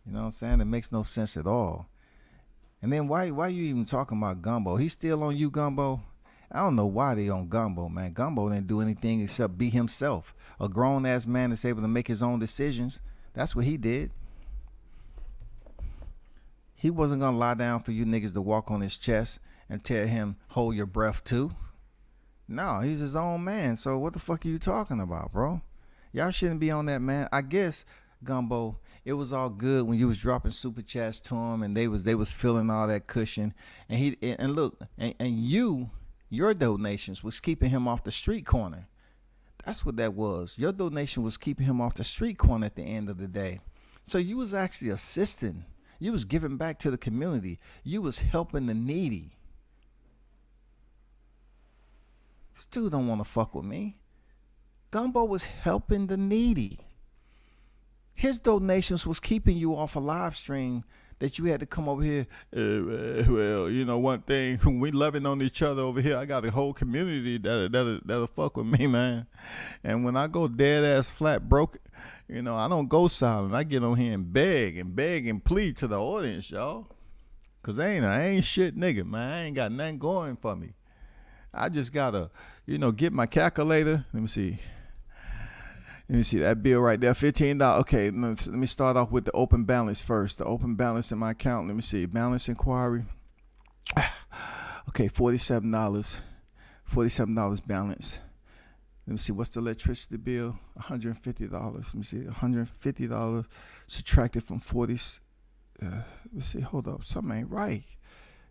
You know what I'm saying? It makes no sense at all. And then why you even talking about Gumbo? He's still on you, Gumbo? I don't know why they on Gumbo, man. Gumbo didn't do anything except be himself. A grown-ass man that's able to make his own decisions. That's what he did. He wasn't going to lie down for you niggas to walk on his chest and tell him, hold your breath too. No, he's his own man. So what the fuck are you talking about, bro? Y'all shouldn't be on that, man. I guess, Gumbo, it was all good when you was dropping super chats to him and they was feeling all that cushion. And look, your donations was keeping him off the street corner. That's what that was. Your donation was keeping him off the street corner at the end of the day. So you was actually assisting. You was giving back to the community. You was helping the needy. This dude don't want to fuck with me. Gumbo was helping the needy. His donations was keeping you off a live stream that you had to come over here. Well, you know, one thing, we loving on each other over here. I got a whole community that'll fuck with me, man. And when I go dead ass flat broke, you know, I don't go silent. I get on here and beg and plead to the audience, y'all. Cause I ain't shit nigga, man. I ain't got nothing going for me. I just gotta, you know, get my calculator. Let me see that bill right there, $15. Okay, let me start off with the open balance first. The open balance in my account. Let me see, balance inquiry. Okay, $47. $47 balance. Let me see, what's the electricity bill? $150. Let me see, $150 subtracted from 40. Let me see, hold up, something ain't right.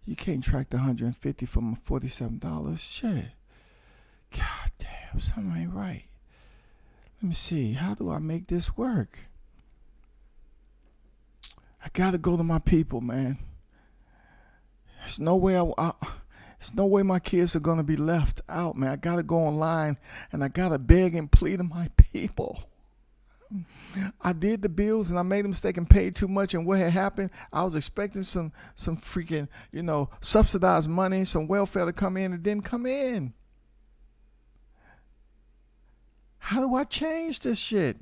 You can't track the $150 from $47. Shit. God damn, something ain't right. Let me see, how do I make this work? I gotta go to my people, man. There's no way there's no way my kids are gonna be left out, man. I gotta go online and I gotta beg and plead to my people. I did the bills and I made a mistake and paid too much, and what had happened, I was expecting some freaking, you know, subsidized money, some welfare to come in. It didn't come in. How do I change this shit?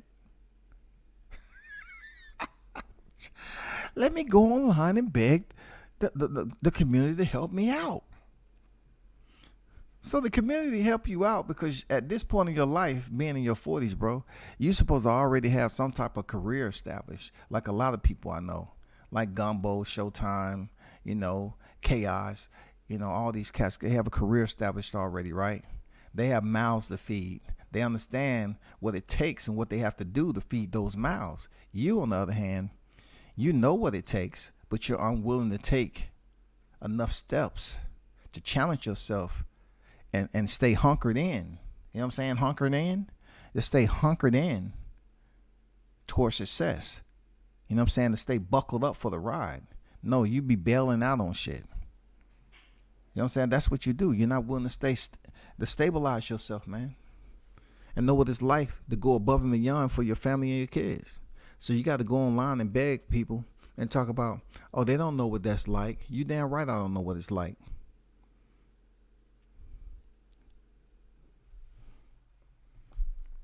Let me go online and beg the community to help me out. So the community help you out because at this point in your life, being in your 40s, bro, you're supposed to already have some type of career established. Like a lot of people I know, like Gumbo, Showtime, Chaos, all these cats, they have a career established already, right? They have mouths to feed. They understand what it takes and what they have to do to feed those mouths. You, on the other hand, you know what it takes, but you're unwilling to take enough steps to challenge yourself and stay hunkered in. You know what I'm saying? Hunkered in. Just stay hunkered in towards success. You know what I'm saying? To stay buckled up for the ride. No, you be bailing out on shit. You know what I'm saying? That's what you do. You're not willing to stabilize yourself, man. And know what it's like to go above and beyond for your family and your kids. So you got to go online and beg people and talk about, oh, they don't know what that's like. You damn right I don't know what it's like.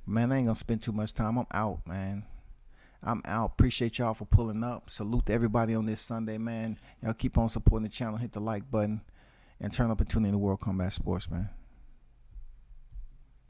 Man, I ain't gonna spend too much time. I'm out, man. I'm out. Appreciate y'all for pulling up. Salute to everybody on this Sunday, man. Y'all keep on supporting the channel. Hit the like button and turn up and tune in to World Combat Sports, man.